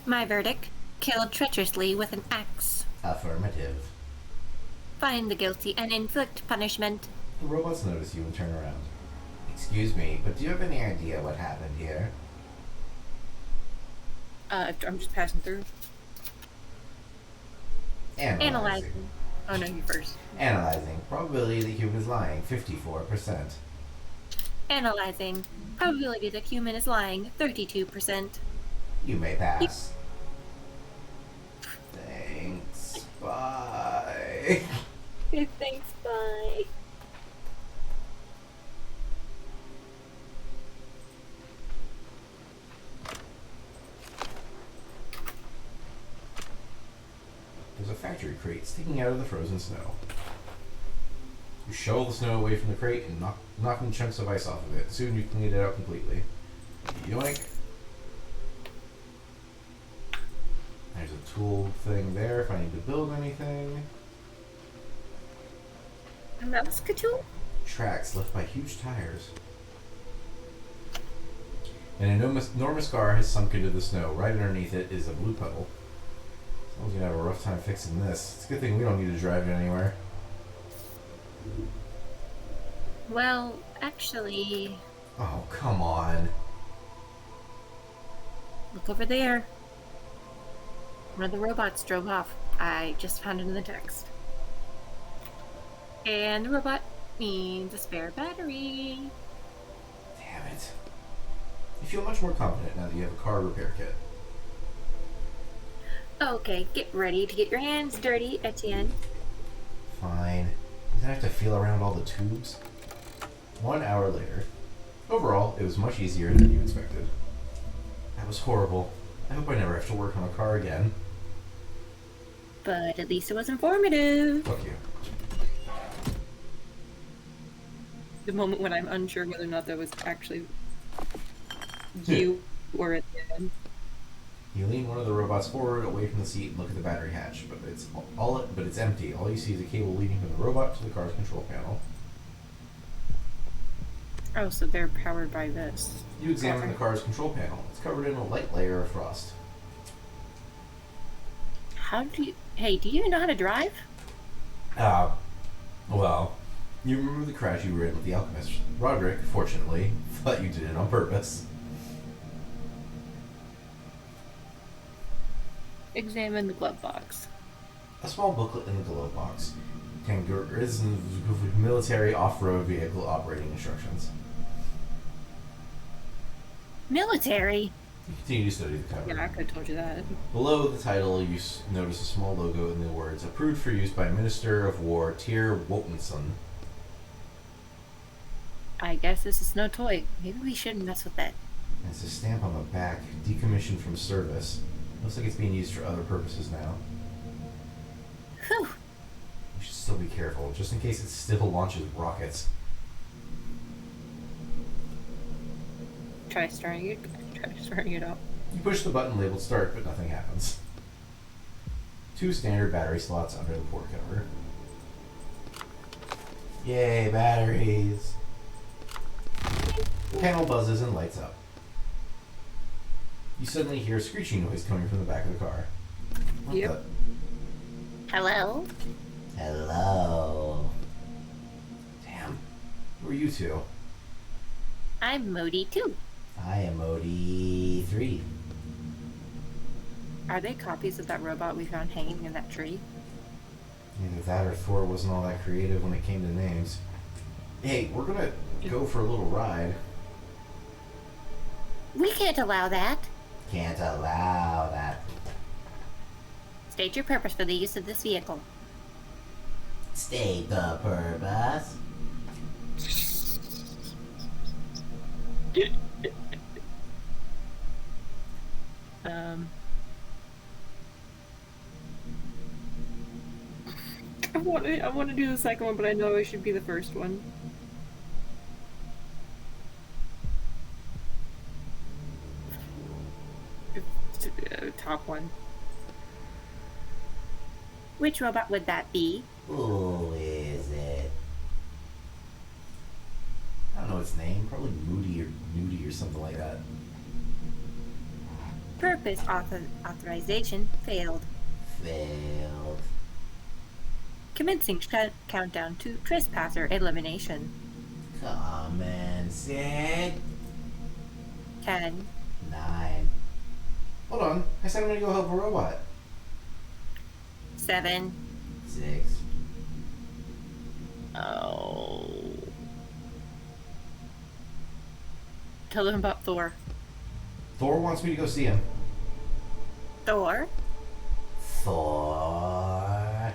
My verdict: killed treacherously with an axe. Affirmative. Find the guilty and inflict punishment. The robots notice you and turn around. Excuse me, but do you have any idea what happened here? I'm just passing through. Analyzing. Oh no, you first. Analyzing. Probability that human is lying, 54%. Analyzing. Probability that human is lying, 32%. You may pass. Thanks. Bye. Thanks, bye. There's a factory crate sticking out of the frozen snow. You shovel the snow away from the crate and knocking chunks of ice off of it. Soon you clean it out completely. Yoink. There's a tool thing there if I need to build anything. A mouse tool? Tracks left by huge tires. An enormous car has sunk into the snow. Right underneath it is a blue puddle. Someone's gonna have a rough time fixing this. It's a good thing we don't need to drive it anywhere. Well, actually... Oh, come on. Look over there. One of the robots drove off. I just found it in the text. And the robot needs a spare battery. Damn it. You feel much more confident now that you have a car repair kit. Okay, get ready to get your hands dirty, Etienne. Fine. You don't have to feel around all the tubes. 1 hour later. Overall, it was much easier than you expected. That was horrible. I hope I never have to work on a car again. But at least it was informative. Fuck you. The moment when I'm unsure whether or not that was actually you or Etienne. You lean one of the robots forward, away from the seat, and look at the battery hatch, but it's empty. All you see is a cable leading from the robot to the car's control panel. Oh, so they're powered by this. You examine the car's control panel. It's covered in a light layer of frost. How do you... Hey, do you even know how to drive? Well, you remember the crash you were in with the alchemist. Roderick, fortunately, thought you did it on purpose. Examine the glove box. A small booklet in the glove box contains military off-road vehicle operating instructions. Military? You continue to study the cover. Yeah, I could have told you that. Below the title, you notice a small logo in the words, approved for use by Minister of War Tyr Wotanson. I guess this is no toy. Maybe we shouldn't mess with that. And it's a stamp on the back, decommissioned from service. Looks like it's being used for other purposes now. Whew. You should still be careful, just in case it still launches rockets. Try starting it up. You push the button labeled start, but nothing happens. 2 standard battery slots under the port cover. Yay, batteries! The panel buzzes and lights up. You suddenly hear a screeching noise coming from the back of the car. What Yep. Hello? Hello. Damn. Who are you two? I'm Modi too. I am Odie 3. Are they copies of that robot we found hanging in that tree? Either that or Thor wasn't all that creative when it came to names. Hey, we're gonna go for a little ride. We can't allow that. Can't allow that. State your purpose for the use of this vehicle. State the purpose. I want to do the second one, but I know it should be the first one. Top one. Which robot would that be? Who is it? I don't know its name. Probably Moody or Nudie or something like that. Purpose authorization failed. Failed. Commencing countdown to trespasser elimination. Commencing. 10. 9. Hold on. I said I'm gonna go help a robot. 7. 6. Oh. Tell them about Thor. Thor wants me to go see him. Thor? Thor.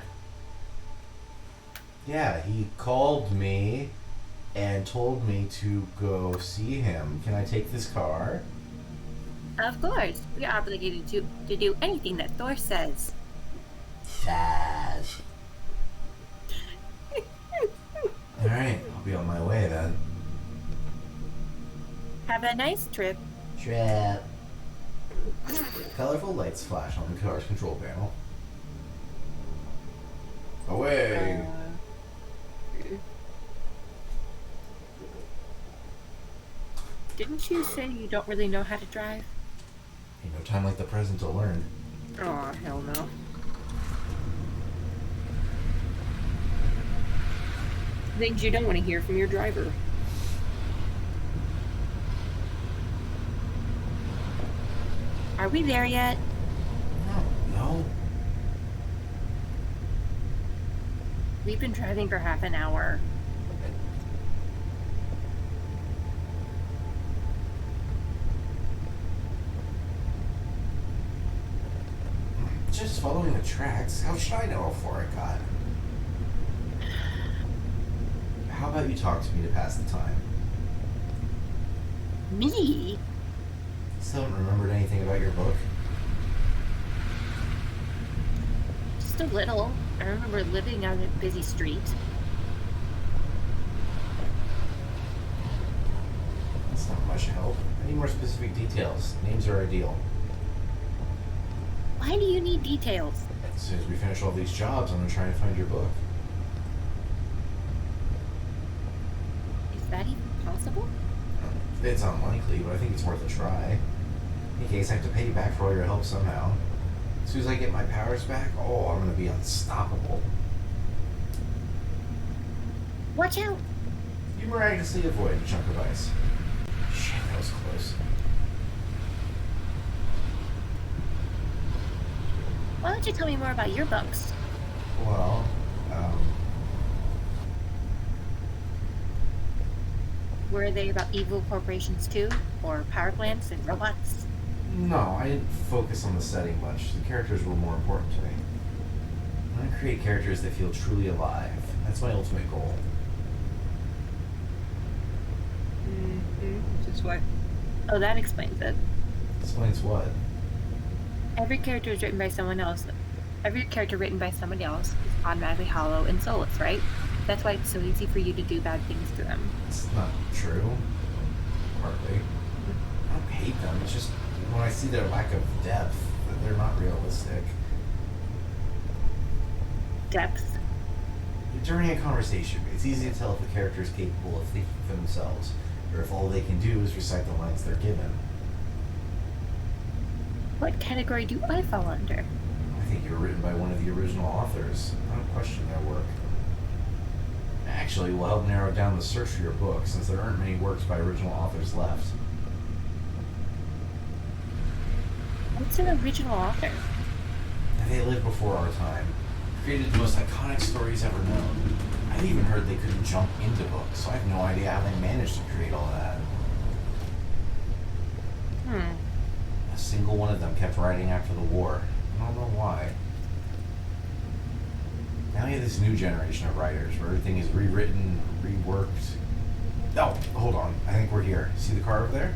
Yeah, he called me and told me to go see him. Can I take this car? Of course. We are obligated to do anything that Thor says. Chaz. Alright, I'll be on my way then. Have a nice trip. Trip. Colorful lights flash on the car's control panel. Away! Didn't you say you don't really know how to drive? Ain't no time like the present to learn. Oh, hell no. Things you don't want to hear from your driver. Are we there yet? No. We've been driving for half an hour. Just following the tracks. How should I know how far it got? How about you talk to me to pass the time? Me? Still haven't remembered anything about your book? Just a little. I remember living on a busy street. That's not much help. I need more specific details. Names are ideal. Why do you need details? As soon as we finish all these jobs, I'm gonna try and find your book. Is that even possible? It's unlikely, but I think it's worth a try. In case I have to pay you back for all your help somehow. As soon as I get my powers back, oh, I'm gonna be unstoppable. Watch out! You miraculously avoid a chunk of ice. Shit, that was close. Why don't you tell me more about your books? Well, Were they about evil corporations too? Or power plants and robots? no, I didn't focus on the setting much. The characters were more important to me. I want to create characters that feel truly alive. That's my ultimate goal. Mm-hmm. Just what Oh, that explains it. Explains what? Every character is written by someone else. Every character written by somebody else is automatically hollow and soulless, right? That's why it's so easy for you to do bad things to them. It's not true. Hardly. I don't hate them. It's just when I see their lack of depth, that they're not realistic. Depth. During a conversation, it's easy to tell if a character is capable of thinking for themselves, or if all they can do is recite the lines they're given. What category do I fall under? I think you were written by one of the original authors. I don't question their work. Actually, will help narrow down the search for your book, since there aren't many works by original authors left. What's an original author? They lived before our time. Created the most iconic stories ever known. I've even heard they couldn't jump into books, so I have no idea how they managed to create all that. A single one of them kept writing after the war. I don't know why. Now you have this new generation of writers where everything is rewritten, reworked. Oh, hold on. I think we're here. See the car over there?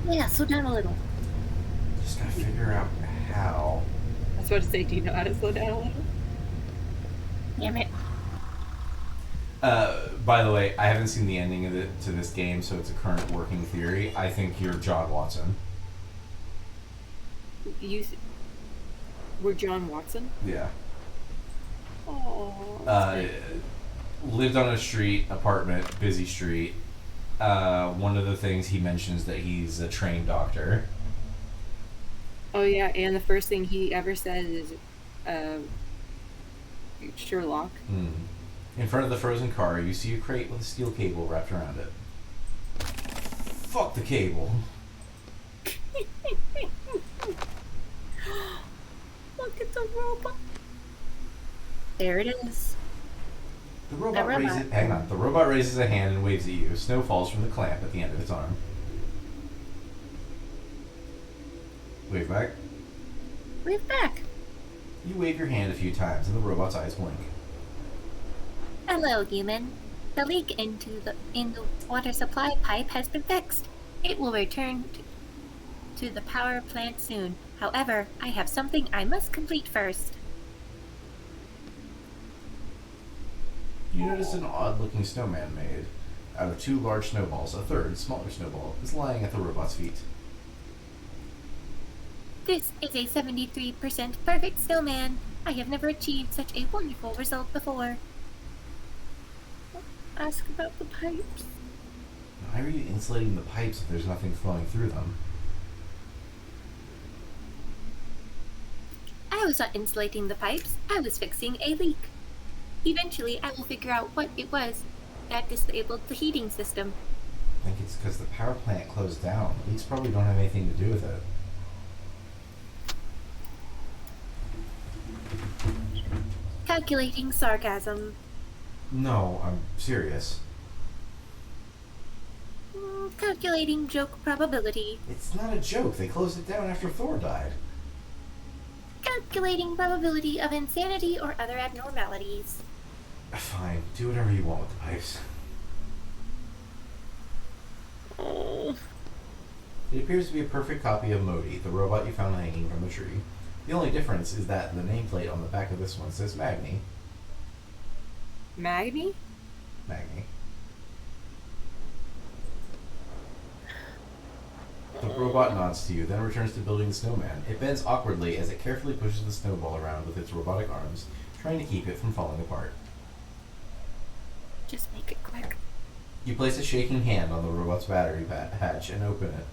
Yeah, slow down a little. Just gotta figure out how. I was about to say, do you know how to slow down a little? Damn it. By the way, I haven't seen the ending of to this game, so it's a current working theory. I think you're John Watson. We're John Watson? Yeah. Oh. Lived on a street, apartment, busy street. One of the things he mentions that he's a trained doctor. Oh yeah, and the first thing he ever says is, Sherlock. In front of the frozen car, you see a crate with a steel cable wrapped around it. Fuck the cable. Look at the robot. There it is. The robot raises a hand and waves at you. Snow falls from the clamp at the end of its arm. Wave back. Wave back. You wave your hand a few times and the robot's eyes blink. Hello, human. The leak in the water supply pipe has been fixed. It will return to the power plant soon. However, I have something I must complete first. You notice an odd-looking snowman made out of two large snowballs. A third, smaller snowball, is lying at the robot's feet. This is a 73% perfect snowman. I have never achieved such a wonderful result before. Ask about the pipes. Why are you insulating the pipes if there's nothing flowing through them? I was not insulating the pipes. I was fixing a leak. Eventually, I will figure out what it was that disabled the heating system. I think it's because the power plant closed down. The leaks probably don't have anything to do with it. Calculating sarcasm. No, I'm serious. Calculating joke probability. It's not a joke. They closed it down after Thor died. Calculating probability of insanity or other abnormalities. Fine. Do whatever you want with the pipes. Oh. It appears to be a perfect copy of Modi, the robot you found hanging from the tree. The only difference is that the nameplate on the back of this one says Magni. Magni? Magni. The robot nods to you, then returns to building the snowman. It bends awkwardly as it carefully pushes the snowball around with its robotic arms, trying to keep it from falling apart. Just make it quick. You place a shaking hand on the robot's battery hatch and open it.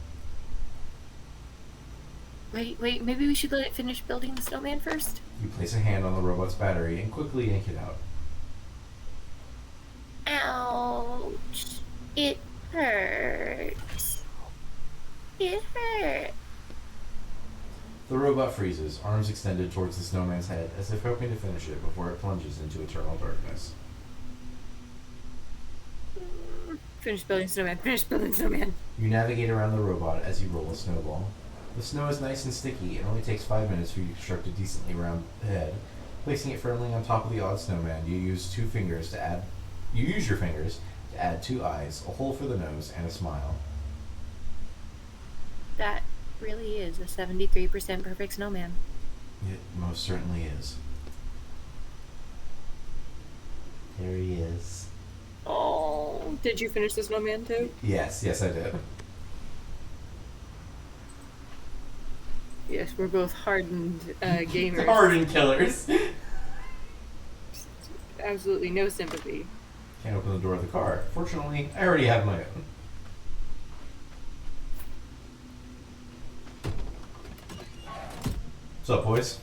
Wait, maybe we should let it finish building the snowman first? You place a hand on the robot's battery and quickly yank it out. Ouch. It hurts. It hurts. The robot freezes, arms extended towards the snowman's head, as if hoping to finish it before it plunges into eternal darkness. Finish building snowman. Finish building snowman. You navigate around the robot as you roll a snowball. The snow is nice and sticky. It only takes 5 minutes for you to construct a decently round head. Placing it firmly on top of the odd snowman, you use your fingers to to add 2 eyes, a hole for the nose, and a smile. That really is a 73% perfect snowman. It most certainly is. There he is. Oh, did you finish the snowman too? Yes, I did. Yes, we're both hardened gamers. Hardened killers. Absolutely no sympathy. Can't open the door of the car. Fortunately, I already have my own. What's up, boys?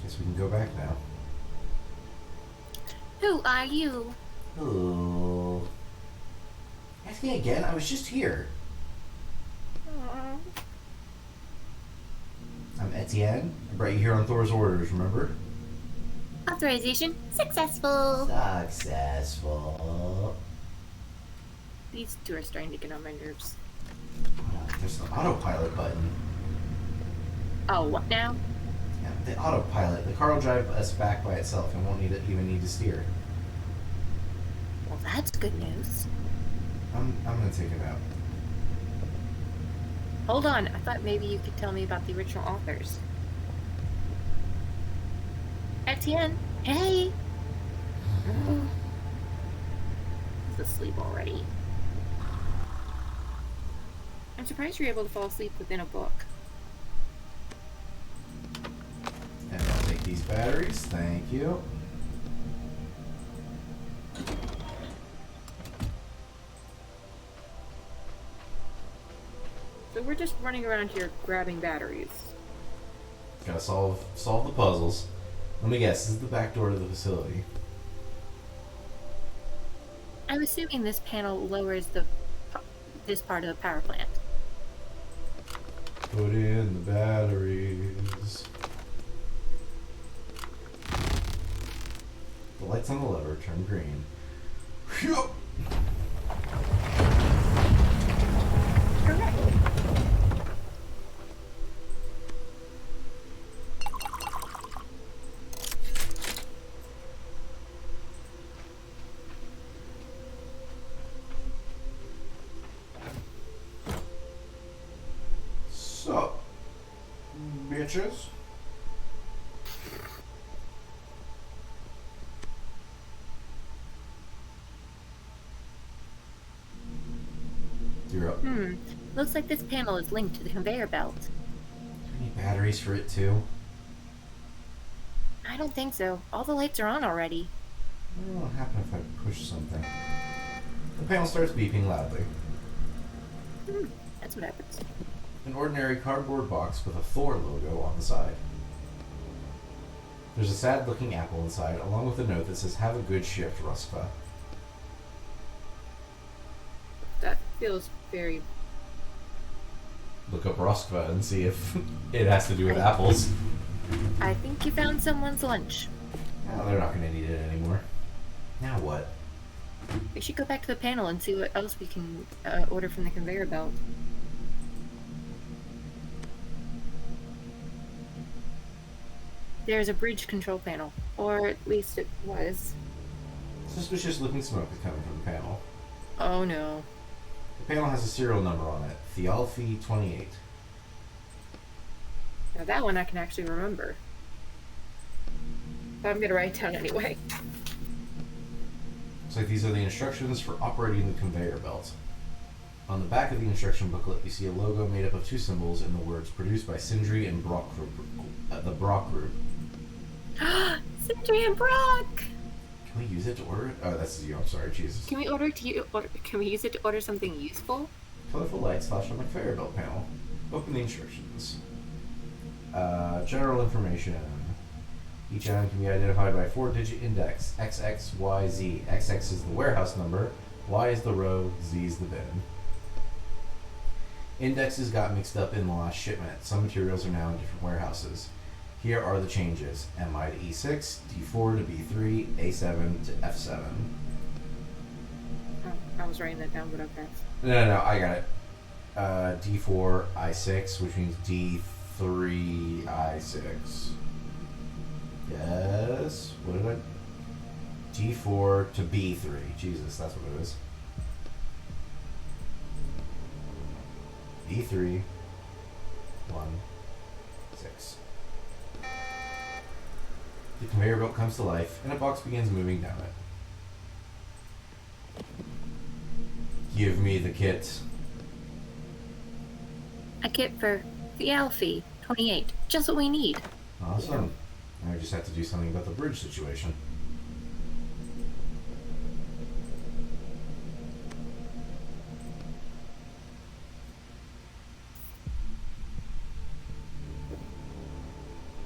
Guess we can go back now. Who are you? Hello. Ask me again? I was just here. I'm Etienne. I brought you here on Thor's orders, remember? Authorization successful. Successful. These two are starting to get on my nerves. There's an autopilot button. Oh, what now? Yeah, the autopilot. The car will drive us back by itself and won't even need to steer. Well, that's good news. I'm gonna take it out. Hold on, I thought maybe you could tell me about the original authors. Etienne, hey! He's asleep already. I'm surprised you're able to fall asleep within a book. And I'll take these batteries. Thank you. So we're just running around here grabbing batteries. Gotta solve the puzzles. Let me guess. This is the back door to the facility. I'm assuming this panel lowers this part of the power plant. Put in the batteries. The lights on the lever turn green. Phew! Correct. So, bitches. You're up. Looks like this panel is linked to the conveyor belt. Do you need batteries for it too? I don't think so. All the lights are on already. What will happen if I push something? The panel starts beeping loudly. That's what happens. An ordinary cardboard box with a Thor logo on the side. There's a sad-looking apple inside, along with a note that says, "Have a good shift, Ruskva." That feels very... Look up Ruskva and see if it has to do with apples. I think you found someone's lunch. No, they're not going to need it anymore. Now what? We should go back to the panel and see what else we can order from the conveyor belt. There's a bridge control panel, or at least it was. Suspicious-looking smoke is coming from the panel. Oh no. The panel has a serial number on it, Thialfi 28. Now that one I can actually remember. But I'm gonna write it down anyway. Looks like these are the instructions for operating the conveyor belt. On the back of the instruction booklet, you see a logo made up of 2 symbols and the words "produced by Sindri and Brock Group," the Brock Group. Sindri and Brock! Can we use it to order it? Oh, that's you. I'm sorry, Jesus. Can we use it to order something useful? Colorful lights flash on the conveyor belt panel. Open the instructions. General information. Each item can be identified by a 4-digit index, XXYZ. XX is the warehouse number, Y is the row, Z is the bin. Indexes got mixed up in the last shipment. Some materials are now in different warehouses. Here are the changes. MI to E6, D4 to B3, A7 to F7. Oh, I was writing that down, but okay. No, I got it. D4, I6, which means D3, I6. Yes. What did I... D4 to B3. Jesus, that's what it is. E3, 1, 6. The conveyor belt comes to life, and a box begins moving down it. Give me the kit. A kit for the Alfie 28. Just what we need. Awesome. I just have to do something about the bridge situation.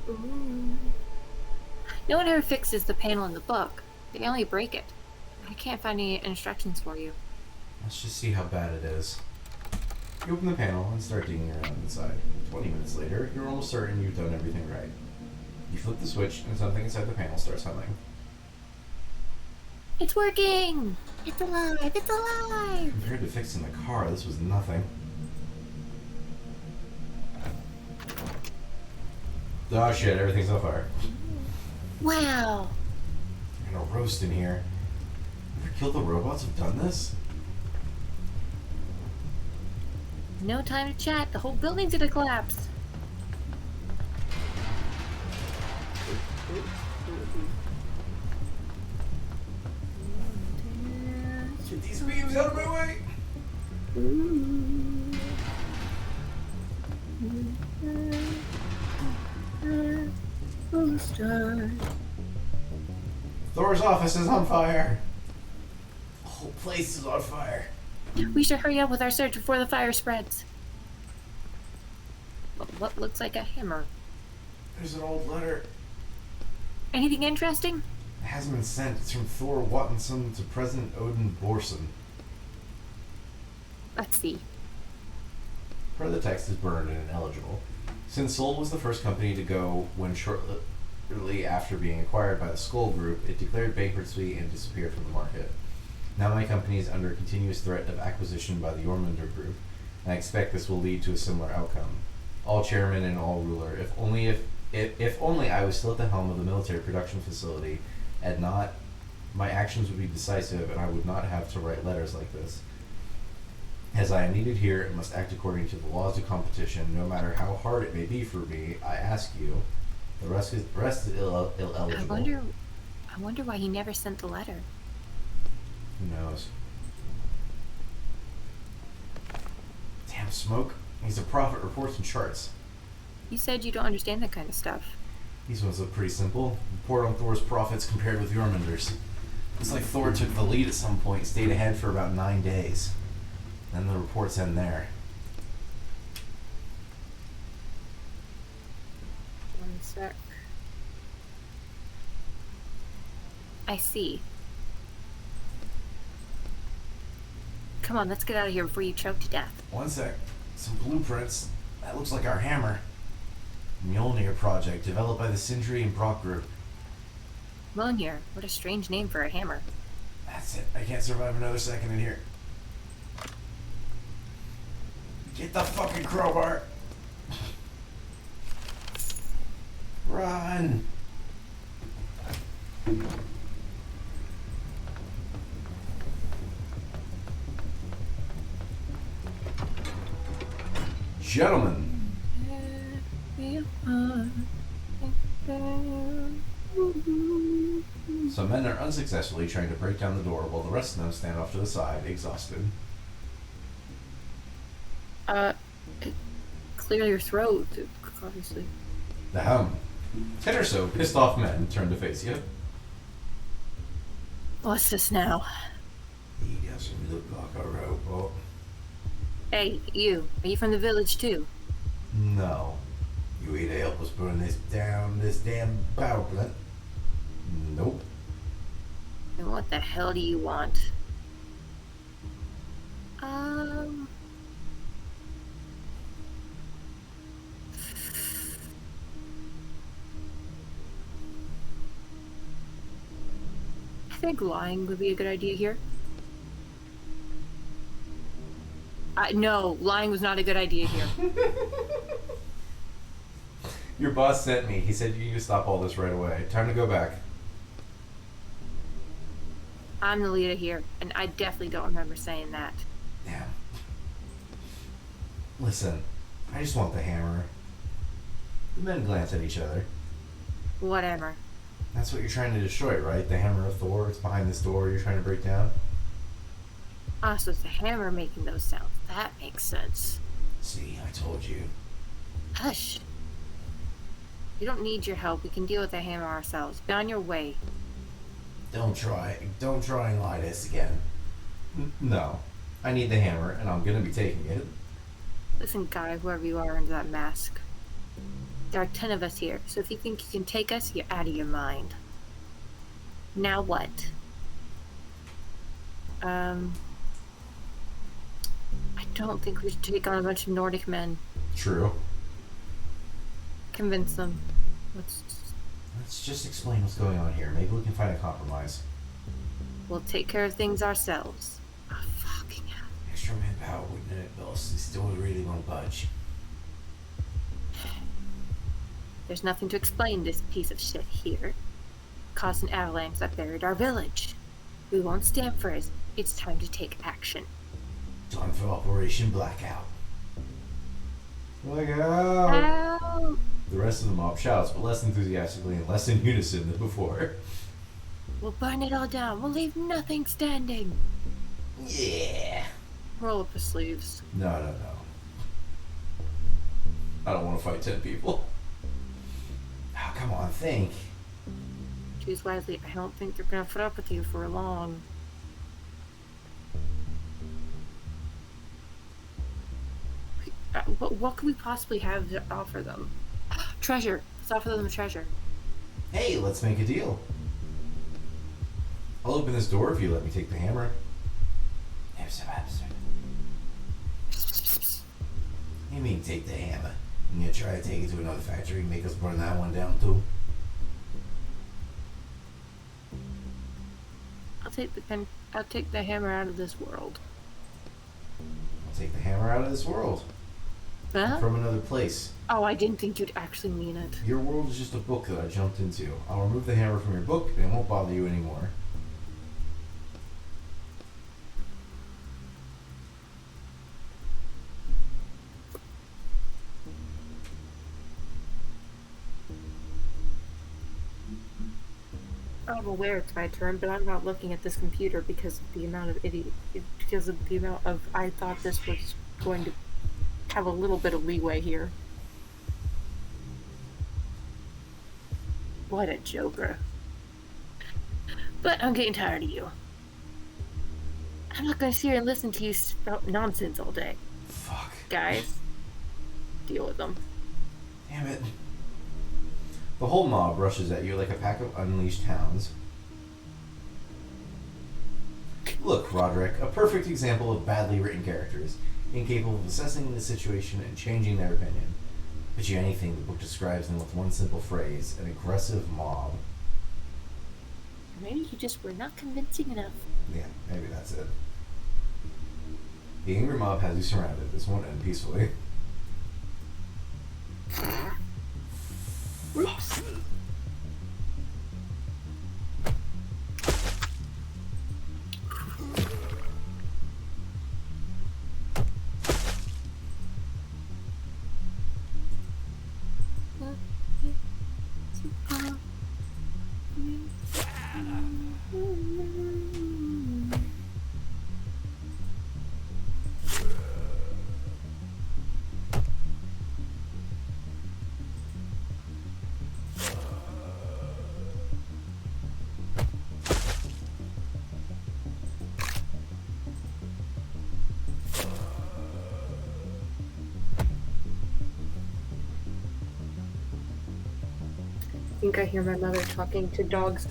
Ooh. No one ever fixes the panel in the book. They only break it. I can't find any instructions for you. Let's just see how bad it is. You open the panel and start digging around inside. 20 minutes later, you're almost certain you've done everything right. You flip the switch and something inside the panel starts humming. It's working! It's alive! It's alive! Compared to fixing the car, this was nothing. Oh shit, everything's on fire. Wow! You're gonna roast in here. Ever killed the robots who've done this? No time to chat. The whole building's gonna collapse. Get these beams out of my way! Thor's office is on fire. The whole place is on fire. We should hurry up with our search before the fire spreads. What looks like a hammer? There's an old letter. Anything interesting? It hasn't been sent. It's from Thor Wattenson to President Odin Borson. Let's see. Part of the text is burned and ineligible. Since Sol was the first company to go when shortly after being acquired by the Skull Group, it declared bankruptcy and disappeared from the market. Now my company is under continuous threat of acquisition by the Jormunder Group, and I expect this will lead to a similar outcome. All chairman and all ruler, if only I was still at the helm of the military production facility, and not, my actions would be decisive and I would not have to write letters like this. As I am needed here and must act according to the laws of competition, no matter how hard it may be for me, I ask you. The rest is ineligible. I wonder why he never sent the letter. Who knows? Damn smoke. He's a prophet, reports and charts. You said you don't understand that kind of stuff. These ones look pretty simple. Report on Thor's profits compared with Jormunder's. It's like Thor took the lead at some point, stayed ahead for about 9 days. Then the reports end there. One sec. I see. Come on, let's get out of here before you choke to death. One sec. Some blueprints. That looks like our hammer. Mjolnir project, developed by the Sindri and Brock Group. Mjolnir, what a strange name for a hammer. That's it. I can't survive another second in here. Get the fucking crowbar. Run. Gentlemen. Some men are unsuccessfully trying to break down the door while the rest of them stand off to the side, exhausted. Clear your throat, obviously. The 10 or so pissed off men turn to face you. What's this now? He doesn't look like a robot. Hey, you. Are you from the village too? No. You here to help us burn this damn power plant? Nope. Then what the hell do you want? I think lying would be a good idea here. No, lying was not a good idea here. Your boss sent me. He said you need to stop all this right away. Time to go back. I'm the leader here, and I definitely don't remember saying that. Yeah. Listen, I just want the hammer. The men glance at each other. Whatever. That's what you're trying to destroy, right? The hammer of Thor. It's behind this door you're trying to break down. Ah, so it's the hammer making those sounds. That makes sense. See, I told you. Hush. We don't need your help. We can deal with the hammer ourselves. Be on your way. Don't try and lie to us again. No. I need the hammer, and I'm gonna be taking it. Listen, guy, whoever you are under that mask. There are 10 of us here, so if you think you can take us, you're out of your mind. Now what? I don't think we should take on a bunch of Nordic men. True. Convince them. Let's just explain what's going on here. Maybe we can find a compromise. We'll take care of things ourselves. Oh, fucking hell. Extra manpower wouldn't it, boss? They still really won't budge. There's nothing to explain this piece of shit here. Caused an avalanche that buried our village. We won't stand for it. It's time to take action. Time for Operation Blackout. Blackout! Ow! The rest of the mob shouts, but less enthusiastically and less in unison than before. We'll burn it all down. We'll leave nothing standing. Yeah! Roll up the sleeves. No. I don't want to fight 10 people. Oh, come on, think. Choose wisely. I don't think they're gonna put up with you for long. What could we possibly have to offer them? Treasure. Let's offer them a treasure. Hey, let's make a deal. I'll open this door if you let me take the hammer. You mean take the hammer? You gonna try to take it to another factory and make us burn that one down too? I'll take the hammer out of this world. I'll take the hammer out of this world. Huh? From another place. Oh, I didn't think you'd actually mean it. Your world is just a book that I jumped into. I'll remove the hammer from your book and it won't bother you anymore. I'm aware it's my turn, but I'm not looking at this computer because of the amount of I thought this was going to have a little bit of leeway here. What a joker. But I'm getting tired of you. I'm not going to sit here and listen to you spout nonsense all day. Fuck. Guys, deal with them. Damn it. The whole mob rushes at you like a pack of unleashed hounds. Look, Roderick, a perfect example of badly written characters, incapable of assessing the situation and changing their opinion. Bet you anything the book describes them with one simple phrase, an aggressive mob. Maybe you just were not convincing enough. Yeah, maybe that's it. The angry mob has you surrounded. This won't end peacefully. Oops. I think I hear my mother talking to dogs.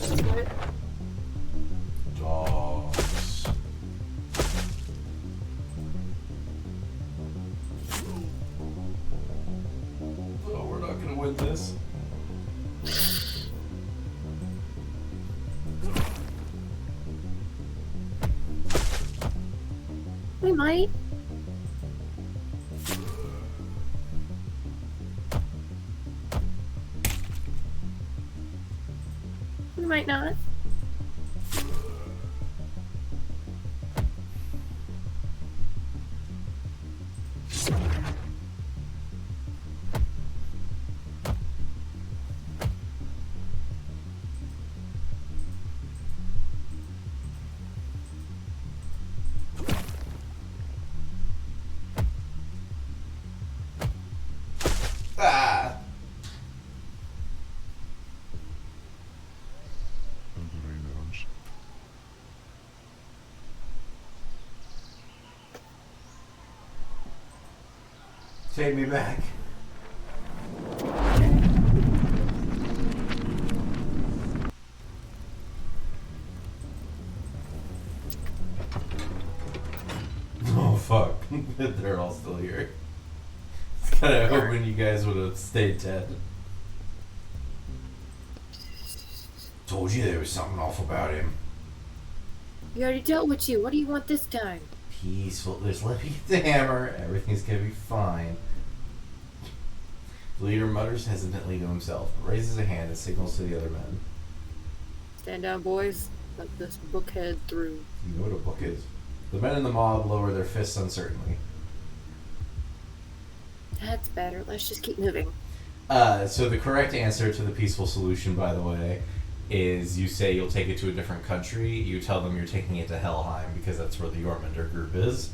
Dogs. Oh, we're not gonna win this. We might. We might not. Take me back. Oh fuck. They're all still here. It's kinda hoping you guys would have stayed dead. Told you there was something off about him. We already dealt with you. What do you want this time? Peaceful. Just let me get the hammer. Everything's gonna be fine. The leader mutters hesitantly to himself, raises a hand and signals to the other men. Stand down, boys. Let this book head through. You know what a book is. The men in the mob lower their fists uncertainly. That's better. Let's just keep moving. So the correct answer to the peaceful solution, by the way, is you say you'll take it to a different country. You tell them you're taking it to Helheim because that's where the Jormungandr group is.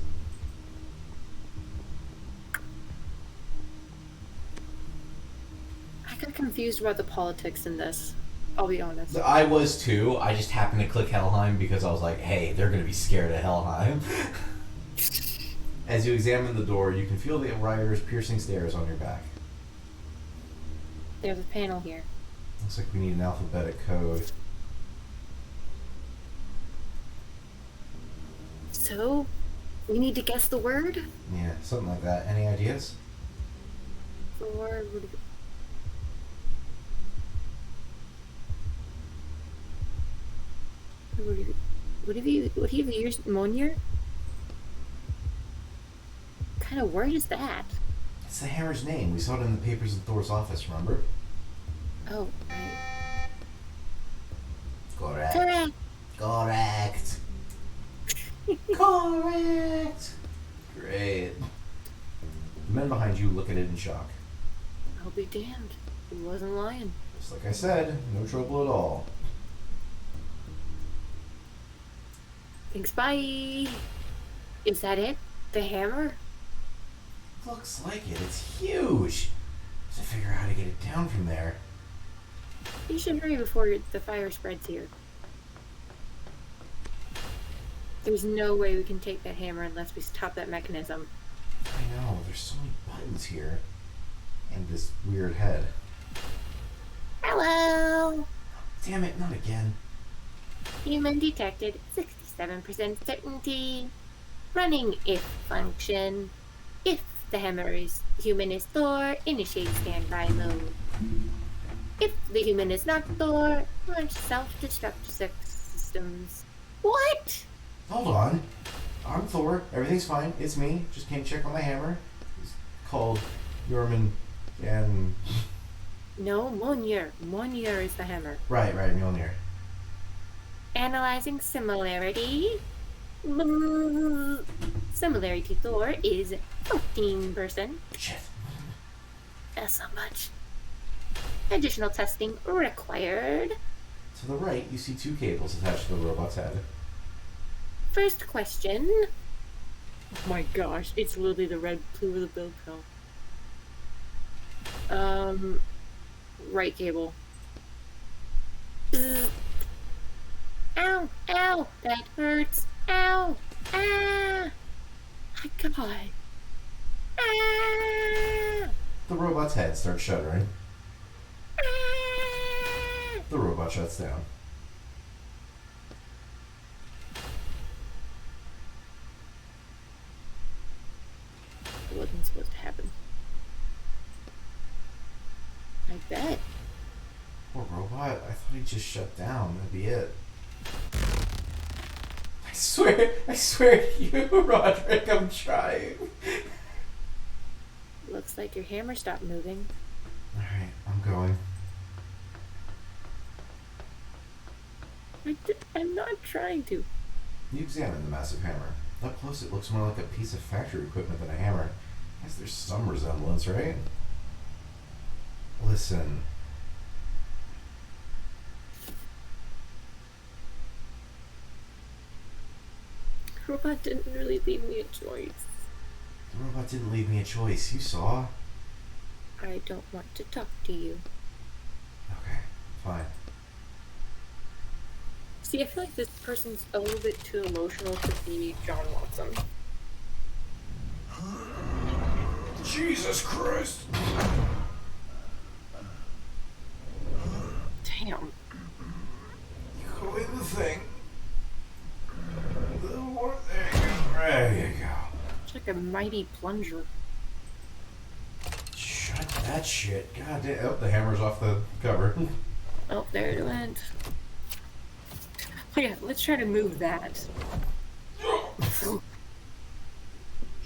I got confused about the politics in this. I'll be honest. I was too. I just happened to click Helheim because I was like, hey, they're going to be scared of Helheim. As you examine the door, you can feel the rider's piercing stares on your back. There's a panel here. Looks like we need an alphabetic code. So, we need to guess the word? Yeah, something like that. Any ideas? For... What have you used? Monir? What kind of word is that? It's the hammer's name. We saw it in the papers in Thor's office, remember? Oh, right. Correct. Correct! Correct. Correct. Great. The men behind you look at it in shock. I'll be damned. He wasn't lying. Just like I said, no trouble at all. Thanks, bye! Is that it? The hammer? Looks like it. It's huge. Just to figure out how to get it down from there. You should hurry before the fire spreads here. There's no way we can take that hammer unless we stop that mechanism. I know. There's so many buttons here. And this weird head. Hello! Damn it, not again. Human detected. 67% certainty. Running if function. If the hammer is human is Thor, initiate standby mode. If the human is not Thor, launch self-destruct systems. What? Hold on. I'm Thor. Everything's fine. It's me. Just came to check on the hammer. It's called Jormungandr and... No, Monir. Monir is the hammer. Right, Mjolnir. Analyzing similarity. Similarity to Thor is 14%. Shit. That's not much. Additional testing required. To the right, you see two cables attached to the robot's head. First question. Oh my gosh, it's literally the red blue of the bill pill. Right cable. Bzz. Ow, ow, that hurts. Ow, ah, my god. Ah, The robot's head starts shuddering. ah. The robot shuts down. It wasn't supposed to happen. I bet. Poor robot. I thought he just shut down. That'd be it. I swear to you, Roderick, I'm trying. Looks like your hammer stopped moving. Alright, I'm going. I'm not trying to. You examine the massive hammer. Up close, it looks more like a piece of factory equipment than a hammer. I guess there's some resemblance, right? Listen. The robot didn't really leave me a choice. The robot didn't leave me a choice. You saw. I don't want to talk to you. Okay, fine. See, I feel like this person's a little bit too emotional to be John Watson. Jesus Christ! Damn. Go in the thing. A little more. There you go. There you go. It's like a mighty plunger. Shut that shit. God damn. Oh, the hammer's off the cover. Oh, there it went. Oh yeah, let's try to move that.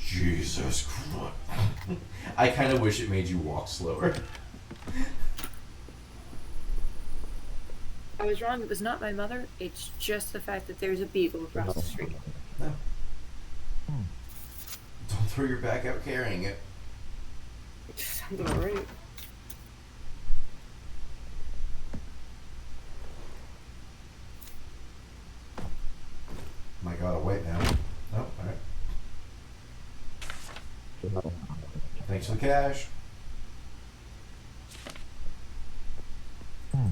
Jesus Christ. I kind of wish it made you walk slower. I was wrong, it was not my mother. It's just the fact that there's a beagle across the street. No. Don't throw your back out carrying it. It just sounded alright. My God, a white now. Oh, alright. Thanks for the cash. Oh,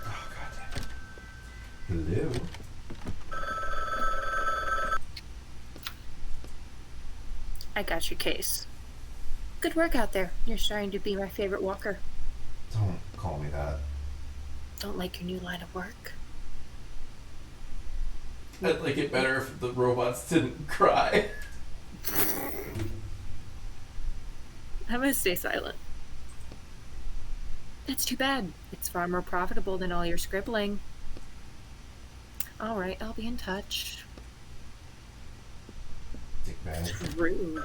God damn it. Hello? I got your case. Good work out there. You're starting to be my favorite walker. Don't call me that. Don't like your new line of work? I'd like it better if the robots didn't cry. I'm gonna stay silent. That's too bad. It's far more profitable than all your scribbling. Alright, I'll be in touch. Dickbag. Rude.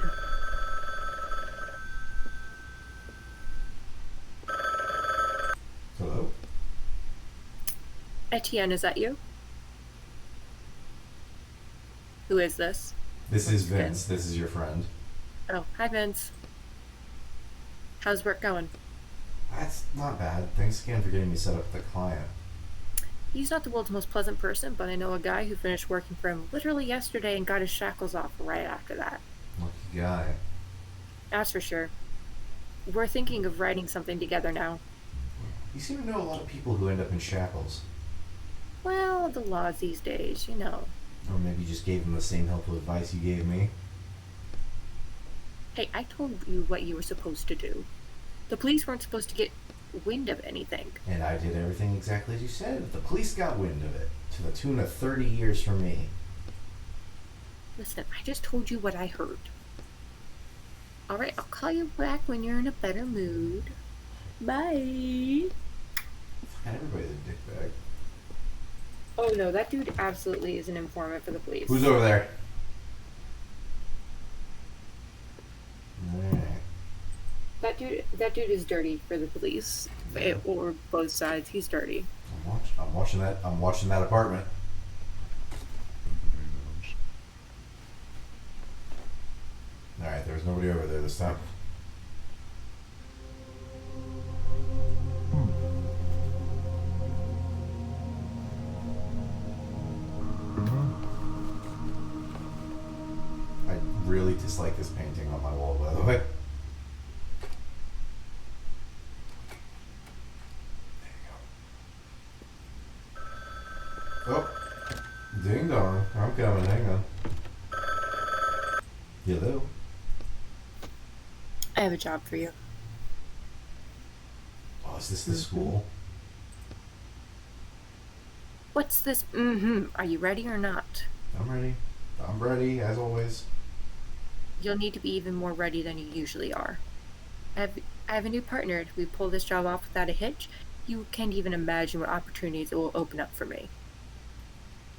Hello? Etienne, is that you? Who is this? This is Vince. This is your friend. Oh, hi Vince. How's work going? That's not bad. Thanks again for getting me set up with a client. He's not the world's most pleasant person, but I know a guy who finished working for him literally yesterday and got his shackles off right after that. Lucky guy. That's for sure. We're thinking of writing something together now. You seem to know a lot of people who end up in shackles. Well, the laws these days, you know. Or maybe you just gave them the same helpful advice you gave me. Hey, I told you what you were supposed to do. The police weren't supposed to get wind of anything. And I did everything exactly as you said. The police got wind of it, to the tune of 30 years from me. Listen, I just told you what I heard. Alright, I'll call you back when you're in a better mood. Bye! And everybody's a dickbag. Oh no, that dude absolutely is an informant for the police. Who's over there? Alright. That dude is dirty for the police. Yeah. Or both sides, he's dirty. I'm watching that apartment. Alright, there was nobody over there this time. I really dislike this painting on my wall, by the way. Oh, ding dong. I'm coming, hang on. Hello? I have a job for you. Oh, is this the school? What's this? Are you ready or not? I'm ready. I'm ready, as always. You'll need to be even more ready than you usually are. I have a new partner. If we pull this job off without a hitch, you can't even imagine what opportunities it will open up for me.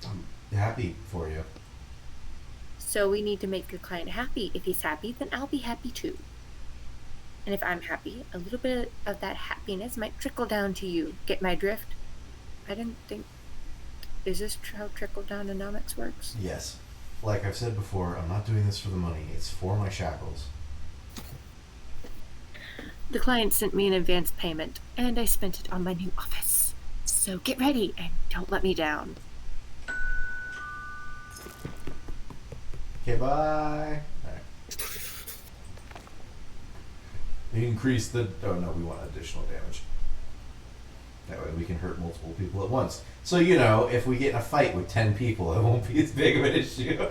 I'm happy for you. So we need to make your client happy. If he's happy, then I'll be happy too. And if I'm happy, a little bit of that happiness might trickle down to you. Get my drift? I didn't think... Is this how trickle-down-onomics works? Yes. Like I've said before, I'm not doing this for the money. It's for my shackles. The client sent me an advance payment, and I spent it on my new office. So get ready, and don't let me down. Okay, bye. Alright. Increase the... Oh no, we want additional damage. That way we can hurt multiple people at once. So, you know, if we get in a fight with 10 people, it won't be as big of an issue.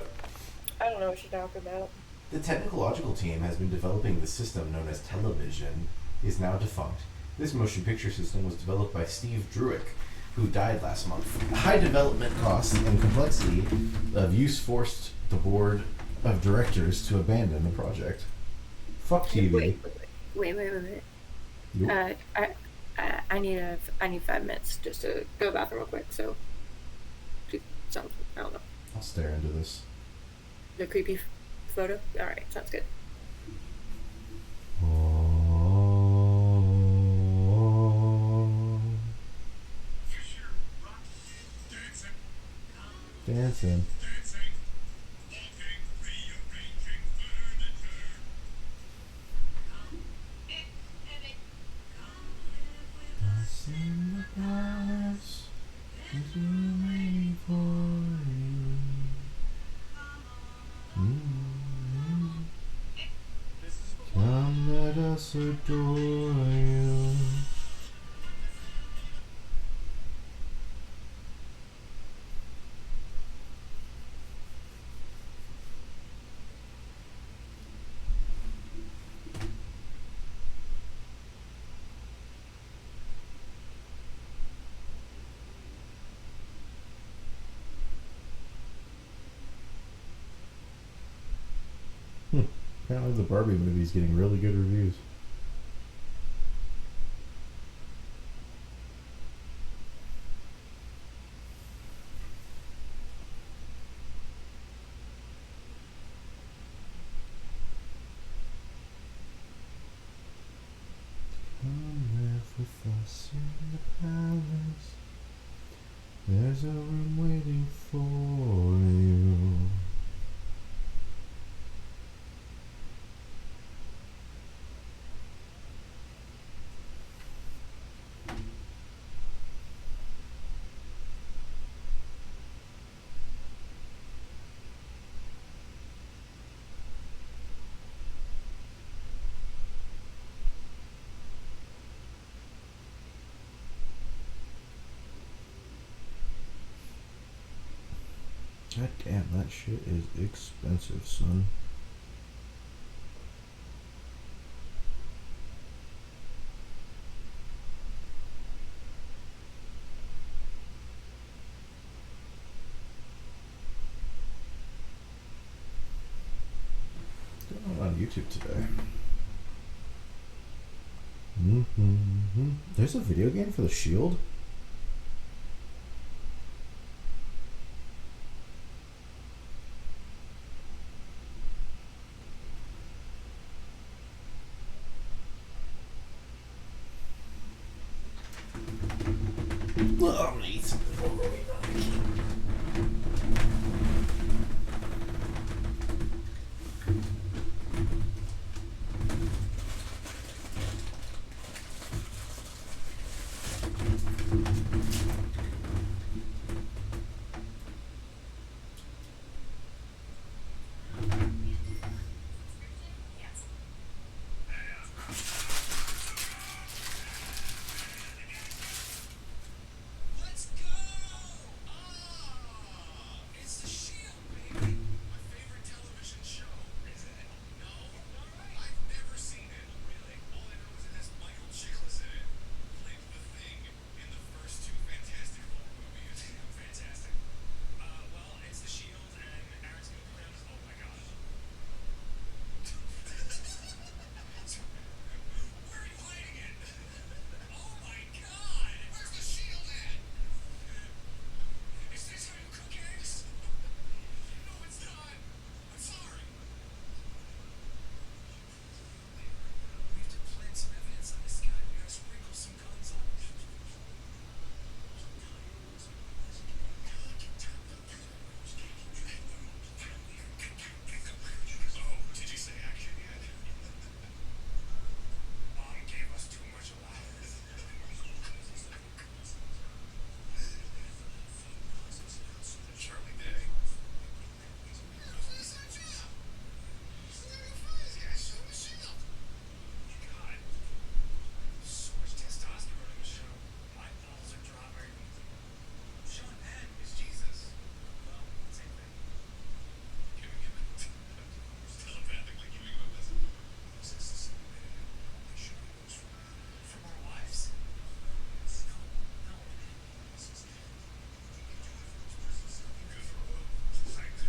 I don't know what you're talking about. The technological team has been developing the system known as television, is now defunct. This motion picture system was developed by Steve Druick, who died last month. High development costs and complexity of use forced the board of directors to abandon the project. Fuck TV. Wait. Nope. I need 5 minutes just to go to the bathroom real quick. So, sounds, I don't know. I'll stare into this. The creepy photo. All right, sounds good. Dancing. In the palace, is waiting for you. Come, let us adore you. Apparently the Barbie movie is getting really good reviews. Come live with us in the palace. There's a room waiting for you. God damn, that shit is expensive, son. What's going on YouTube today? There's a video game for the Shield? Oh, I'm gonna eat something before we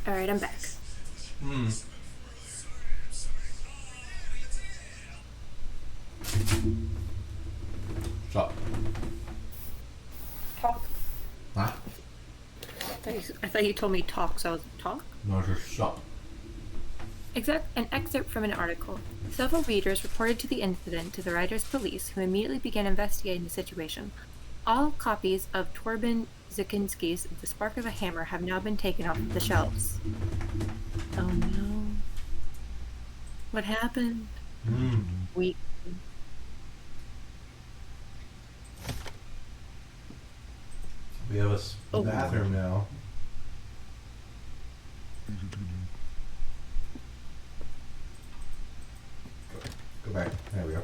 Alright, I'm back. Stop. Talk. Huh? I thought you told me talk, so I was talk? No, just stop. An excerpt from an article. Several readers reported to the incident to the writer's police, who immediately began investigating the situation. All copies of Torben Zikinski's The Spark of a Hammer have now been taken off the shelves. Oh no. What happened? We. We have a bathroom now. Go back. There we go.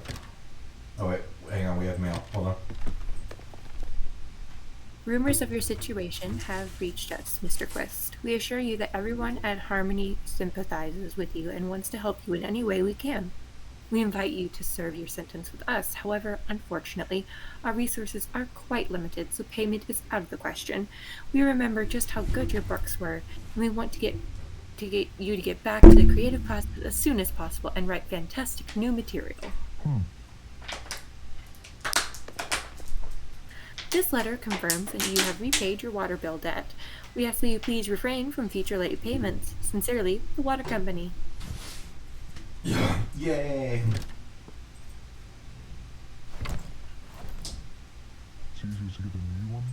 Oh wait, hang on. We have mail. Hold on. Rumors of your situation have reached us, Mr. Quest. We assure you that everyone at Harmony sympathizes with you and wants to help you in any way we can. We invite you to serve your sentence with us. However, unfortunately, our resources are quite limited, so payment is out of the question. We remember just how good your books were, and we want to get you to get back to the creative process as soon as possible and write fantastic new material. This letter confirms that you have repaid your water bill debt. We ask that you please refrain from future late payments. Sincerely, the water company. Yeah. Yay. It's easier to get a new one.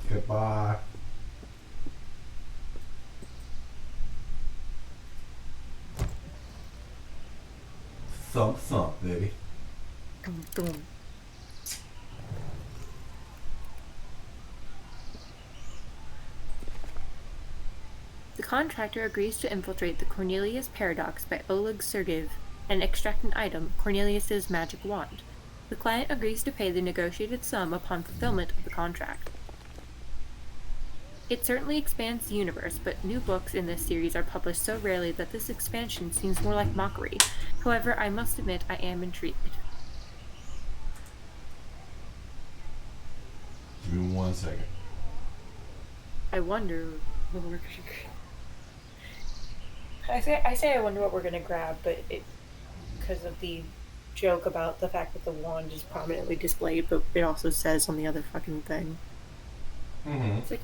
Goodbye. Thump thump, baby. Boom, boom. The contractor agrees to infiltrate the Cornelius Paradox by Oleg Sergev and extract an item, Cornelius's magic wand. The client agrees to pay the negotiated sum upon fulfillment of the contract. It certainly expands the universe, but new books in this series are published so rarely that this expansion seems more like mockery. However, I must admit I am intrigued. Give me 1 second. I wonder what we're I say I wonder what we're gonna grab, but because of the joke about the fact that the wand is prominently displayed, but it also says on the other fucking thing. Mm-hmm. It's like,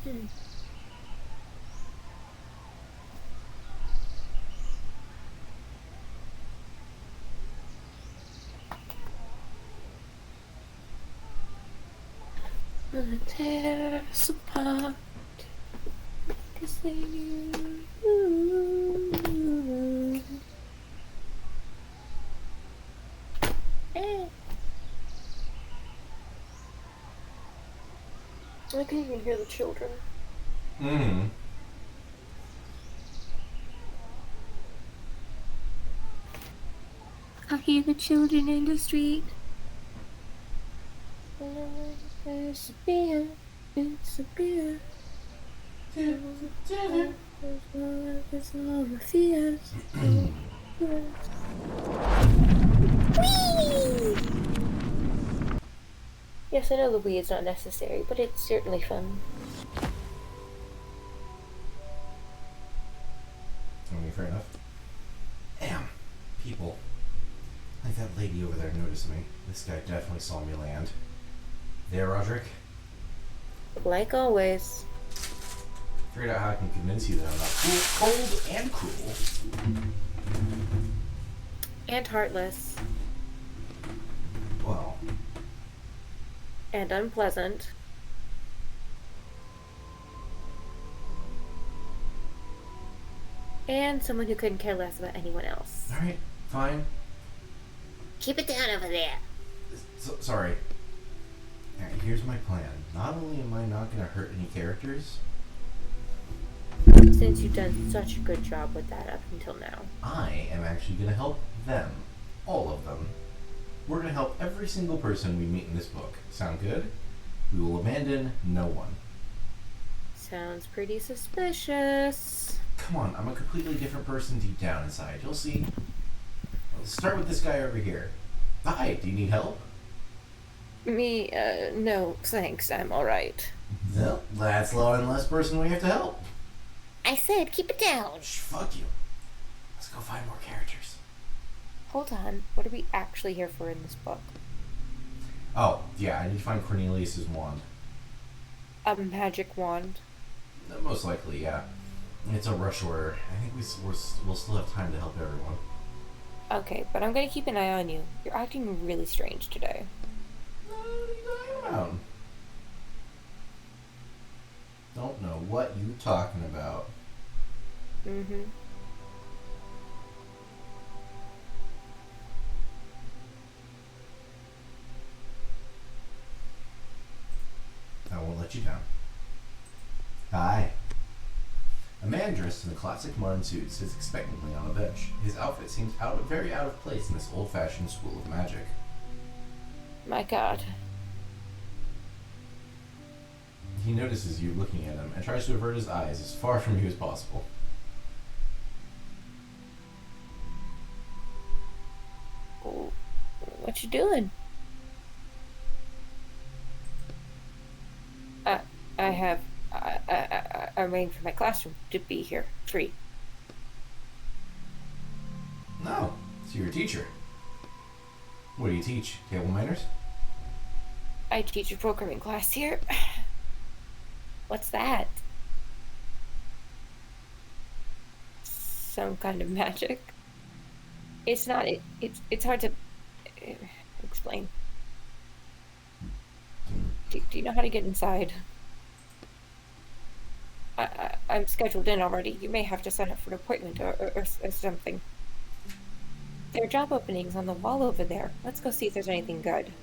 gonna tear us apart. 'Cause they knew. I can even hear the children. Mm-hmm. I hear the children in the street. It's a beer. It's a beer. It's all the fears. Yes, I know the Wii is not necessary, but it's certainly fun. Okay, fair enough. Damn. People. Like that lady over there noticed me. This guy definitely saw me land. There, Roderick. Like always. Figured out how I can convince you that I'm not cold and cruel. And heartless. Well, And unpleasant. And someone who couldn't care less about anyone else. alright, fine. Keep it down over there. Sorry. Alright, here's my plan. Not only am I not going to hurt any characters, Since you've done such a good job with that up until now. I am actually going to help them. All of them. We're going to help every single person we meet in this book. Sound good? We will abandon no one. Sounds pretty suspicious. Come on, I'm a completely different person deep down inside. You'll see. Let's start with this guy over here. Hi, do you need help? Me, no, thanks, I'm alright. Well, that's one less person we have to help. I said keep it down. Shh, fuck you. Let's go find more characters. Hold on. What are we actually here for in this book? Oh, yeah, I need to find Cornelius's wand. A magic wand. Most likely, yeah. It's a rush order. I think we'll still have time to help everyone. Okay, but I'm gonna keep an eye on you. You're acting really strange today. What are you talking about? Don't know what you talking about. Mm-hmm. I won't let you down. Hi. A man dressed in a classic modern suit sits expectantly on a bench. His outfit seems very out of place in this old-fashioned school of magic. My God. He notices you looking at him and tries to avert his eyes as far from you as possible. Oh, what you doing? I'm waiting for my classroom to be here. Free. No, so you're a teacher. What do you teach? Table manners? I teach a programming class here. What's that? Some kind of magic? It's not. It's hard to explain. Do you know how to get inside? I'm scheduled in already. You may have to sign up for an appointment or something. There are job openings on the wall over there. Let's go see if there's anything good.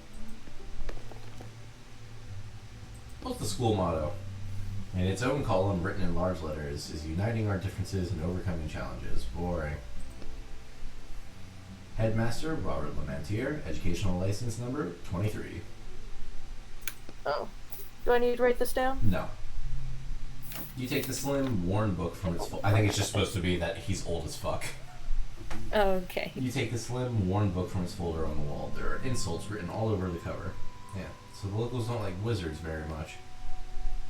What's the school motto? In its own column, written in large letters, is uniting our differences and overcoming challenges. Boring. Headmaster Robert Lamentier, educational license number 23. Oh. Do I need to write this down? No. You take the slim, worn book from its I think it's just supposed to be that he's old as fuck. Okay. You take the slim, worn book from its folder on the wall. There are insults written all over the cover. Yeah, so the locals don't like wizards very much.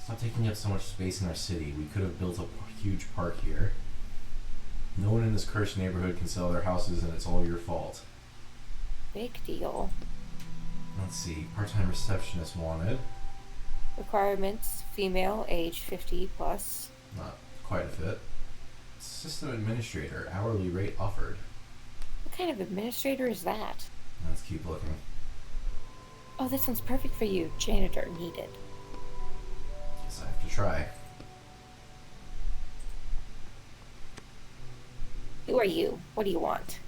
Stop taking up so much space in our city. We could have built a huge park here. No one in this cursed neighborhood can sell their houses, and it's all your fault. Big deal. Let's see. Part-time receptionist wanted. Requirements: female, age 50 plus. Not quite a fit. System administrator. Hourly rate offered. What kind of administrator is that? Let's keep looking. Oh, this one's perfect for you. Janitor needed. Guess I have to try. Who are you? What do you want?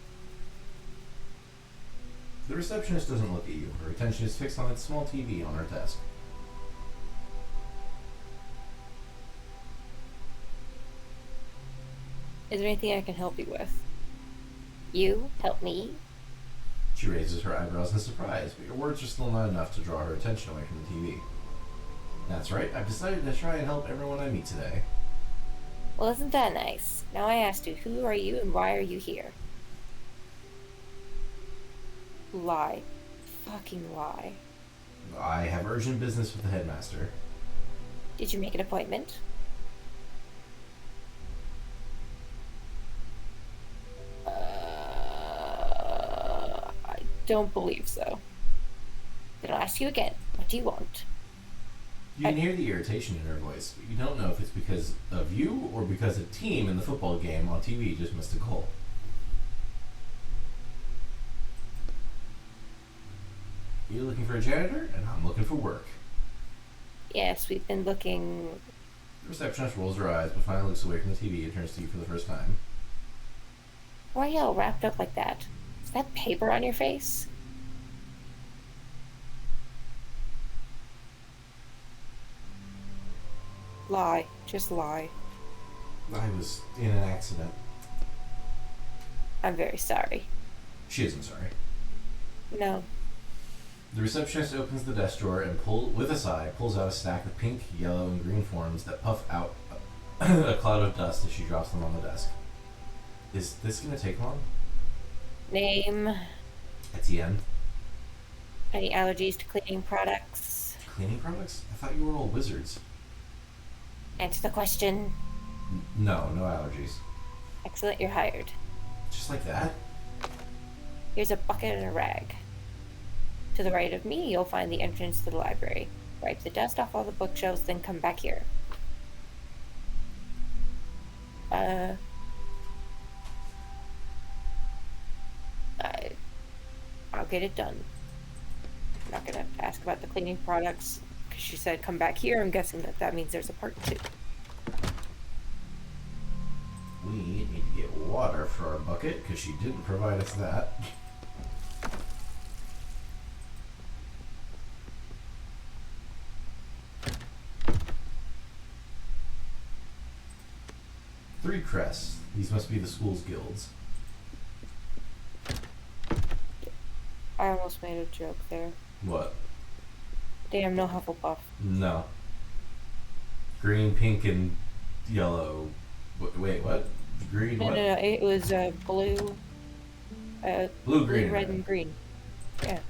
The receptionist doesn't look at you. Her attention is fixed on its small TV on her desk. Is there anything I can help you with? You? Help me? She raises her eyebrows in surprise, but your words are still not enough to draw her attention away from the TV. That's right, I've decided to try and help everyone I meet today. Well, isn't that nice? Now I asked you, who are you and why are you here? Lie. Fucking lie. I have urgent business with the headmaster. Did you make an appointment? I don't believe so. Then I'll ask you again. What do you want? You can hear the irritation in her voice, but you don't know if it's because of you or because a team in the football game on TV just missed a goal. You're looking for a janitor, and I'm looking for work. Yes, we've been looking. The receptionist rolls her eyes, but finally looks away from the TV and turns to you for the first time. Why are you all wrapped up like that? Is that paper on your face? Lie. Just lie. I was in an accident. I'm very sorry. She isn't sorry. No. The receptionist opens the desk drawer and, with a sigh, pulls out a stack of pink, yellow, and green forms that puff out a cloud of dust as she drops them on the desk. Is this going to take long? Name. Etienne. Any allergies to cleaning products? Cleaning products? I thought you were all wizards. Answer the question. No, no allergies. Excellent, you're hired. Just like that? Here's a bucket and a rag. To the right of me, you'll find the entrance to the library. Wipe the dust off all the bookshelves, then come back here. I'll get it done. I'm not gonna ask about the cleaning products because she said come back here. I'm guessing that means there's a part 2. We need to get water for our bucket because she didn't provide us that. Three crests. These must be the school's guilds. I almost made a joke there. What? Damn, no Hufflepuff. No. Green, pink, and yellow. Wait, what? Green, No, what? no, no. It was blue. Blue, green, red, and green. Yeah.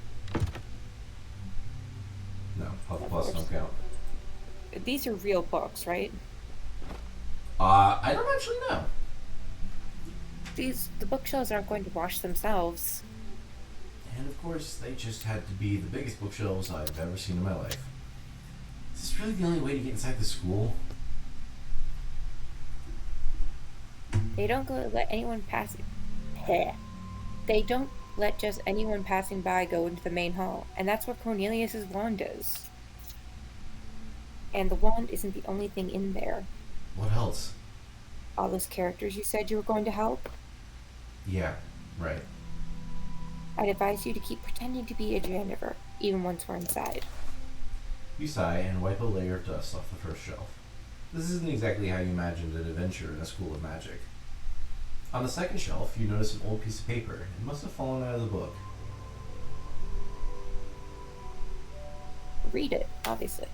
No, Of Hufflepuffs course. don't count. These are real books, right? I don't actually know. The bookshelves aren't going to wash themselves. And of course, they just had to be the biggest bookshelves I've ever seen in my life. Is this really the only way to get inside the school? They don't let anyone passing. They don't let just anyone passing by go into the main hall, and that's what Cornelius's wand is. And the wand isn't the only thing in there. What else? All those characters you said you were going to help. Yeah, right. I'd advise you to keep pretending to be a janitor, even once we're inside. You sigh and wipe a layer of dust off the first shelf. This isn't exactly how you imagined an adventure in a school of magic. On the second shelf, you notice an old piece of paper. It must have fallen out of the book. Read it, obviously.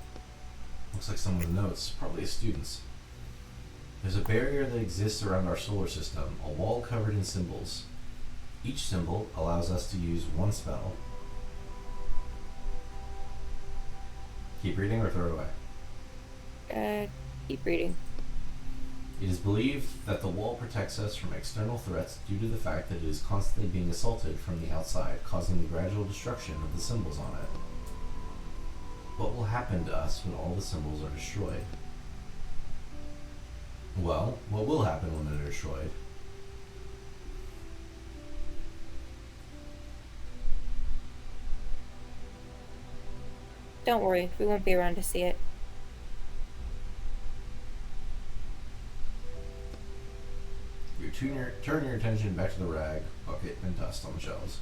Looks like someone's notes, probably a student's. There's a barrier that exists around our solar system, a wall covered in symbols. Each symbol allows us to use one spell. Keep reading or throw it away. Keep reading. It is believed that the wall protects us from external threats due to the fact that it is constantly being assaulted from the outside, causing the gradual destruction of the symbols on it. What will happen to us when all the symbols are destroyed? Well, what will happen when they're destroyed? Don't worry, we won't be around to see it. You turn your attention back to the rag, bucket, and dust on the shelves.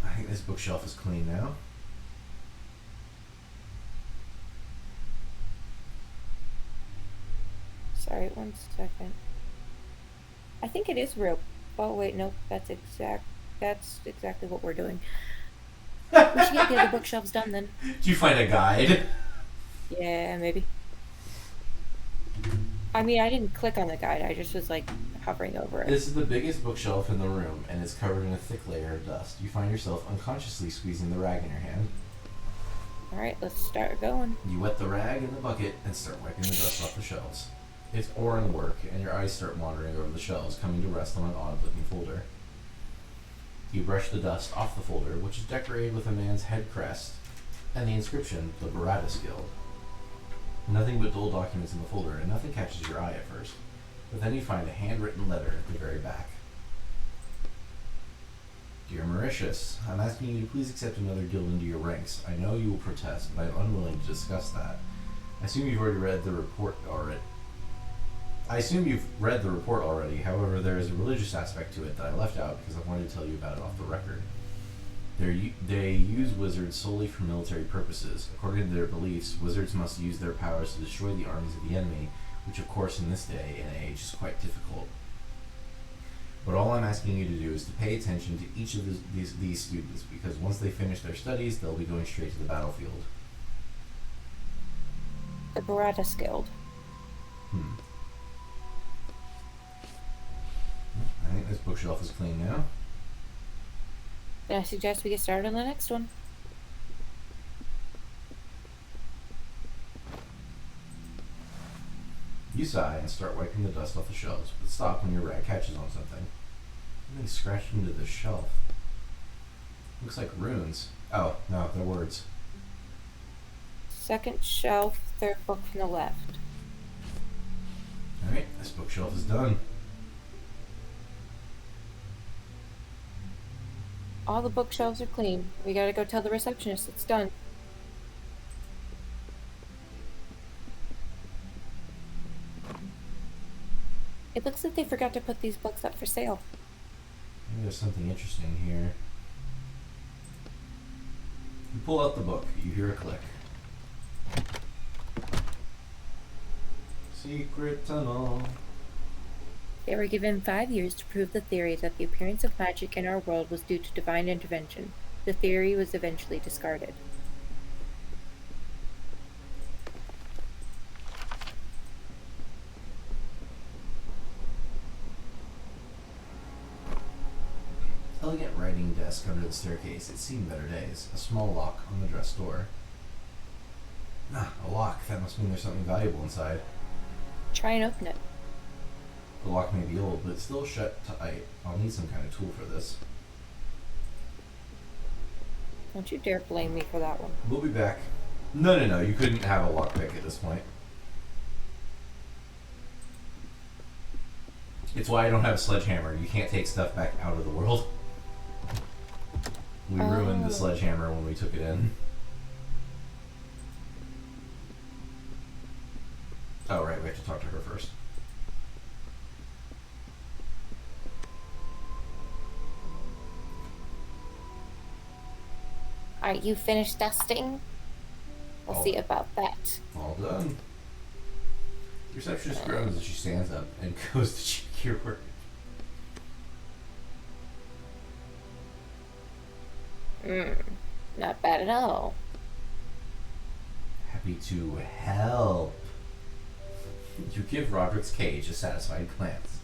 I think this bookshelf is clean now. Sorry, 1 second. I think it is real. Oh wait, no, that's exactly what we're doing. We should get the other bookshelves done then. Did you find a guide? Yeah, maybe. I mean, I didn't click on the guide. I just was like hovering over it. This is the biggest bookshelf in the room, and it's covered in a thick layer of dust. You find yourself unconsciously squeezing the rag in your hand. All right, let's start going. You wet the rag in the bucket and start wiping the dust off the shelves. It's boring work, and your eyes start wandering over the shelves, coming to rest on an odd-looking folder. You brush the dust off the folder, which is decorated with a man's head crest and the inscription, the Barabbas Guild. Nothing but dull documents in the folder, and nothing catches your eye at first. But then you find a handwritten letter at the very back. Dear Mauritius, I'm asking you to please accept another guild into your ranks. I know you will protest, but I'm unwilling to discuss that. I assume you've read the report already. However, there is a religious aspect to it that I left out because I wanted to tell you about it off the record. They use wizards solely for military purposes. According to their beliefs, wizards must use their powers to destroy the armies of the enemy, which of course in this day and age is quite difficult. But all I'm asking you to do is to pay attention to each of these students, because once they finish their studies, they'll be going straight to the battlefield. The Barabbas Guild. I think this bookshelf is clean now. Then I suggest we get started on the next one. You sigh and start wiping the dust off the shelves, but stop when your rat catches on something. Something scratched into the shelf. Looks like runes. Oh, no, they're words. Second shelf, third book from the left. Alright, this bookshelf is done. All the bookshelves are clean. We gotta go tell the receptionist it's done. It looks like they forgot to put these books up for sale. Maybe there's something interesting here. You pull out the book. You hear a click. Secret tunnel. They were given 5 years to prove the theory that the appearance of magic in our world was due to divine intervention. The theory was eventually discarded. Elegant writing desk under the staircase. It's seen better days. A small lock on the dress door. Ah, a lock. That must mean there's something valuable inside. Try and open it. The lock may be old, but it's still shut tight. I'll need some kind of tool for this. Don't you dare blame me for that one. We'll be back. No. You couldn't have a lockpick at this point. It's why I don't have a sledgehammer. You can't take stuff back out of the world. We ruined the sledgehammer when we took it in. Oh, right. We have to talk to her first. Are you finished dusting? We'll Oh. see about that. All done. The receptionist groans as she stands up and goes to check your work. Not bad at all. Happy to help. You give Roderick's cage a satisfied glance.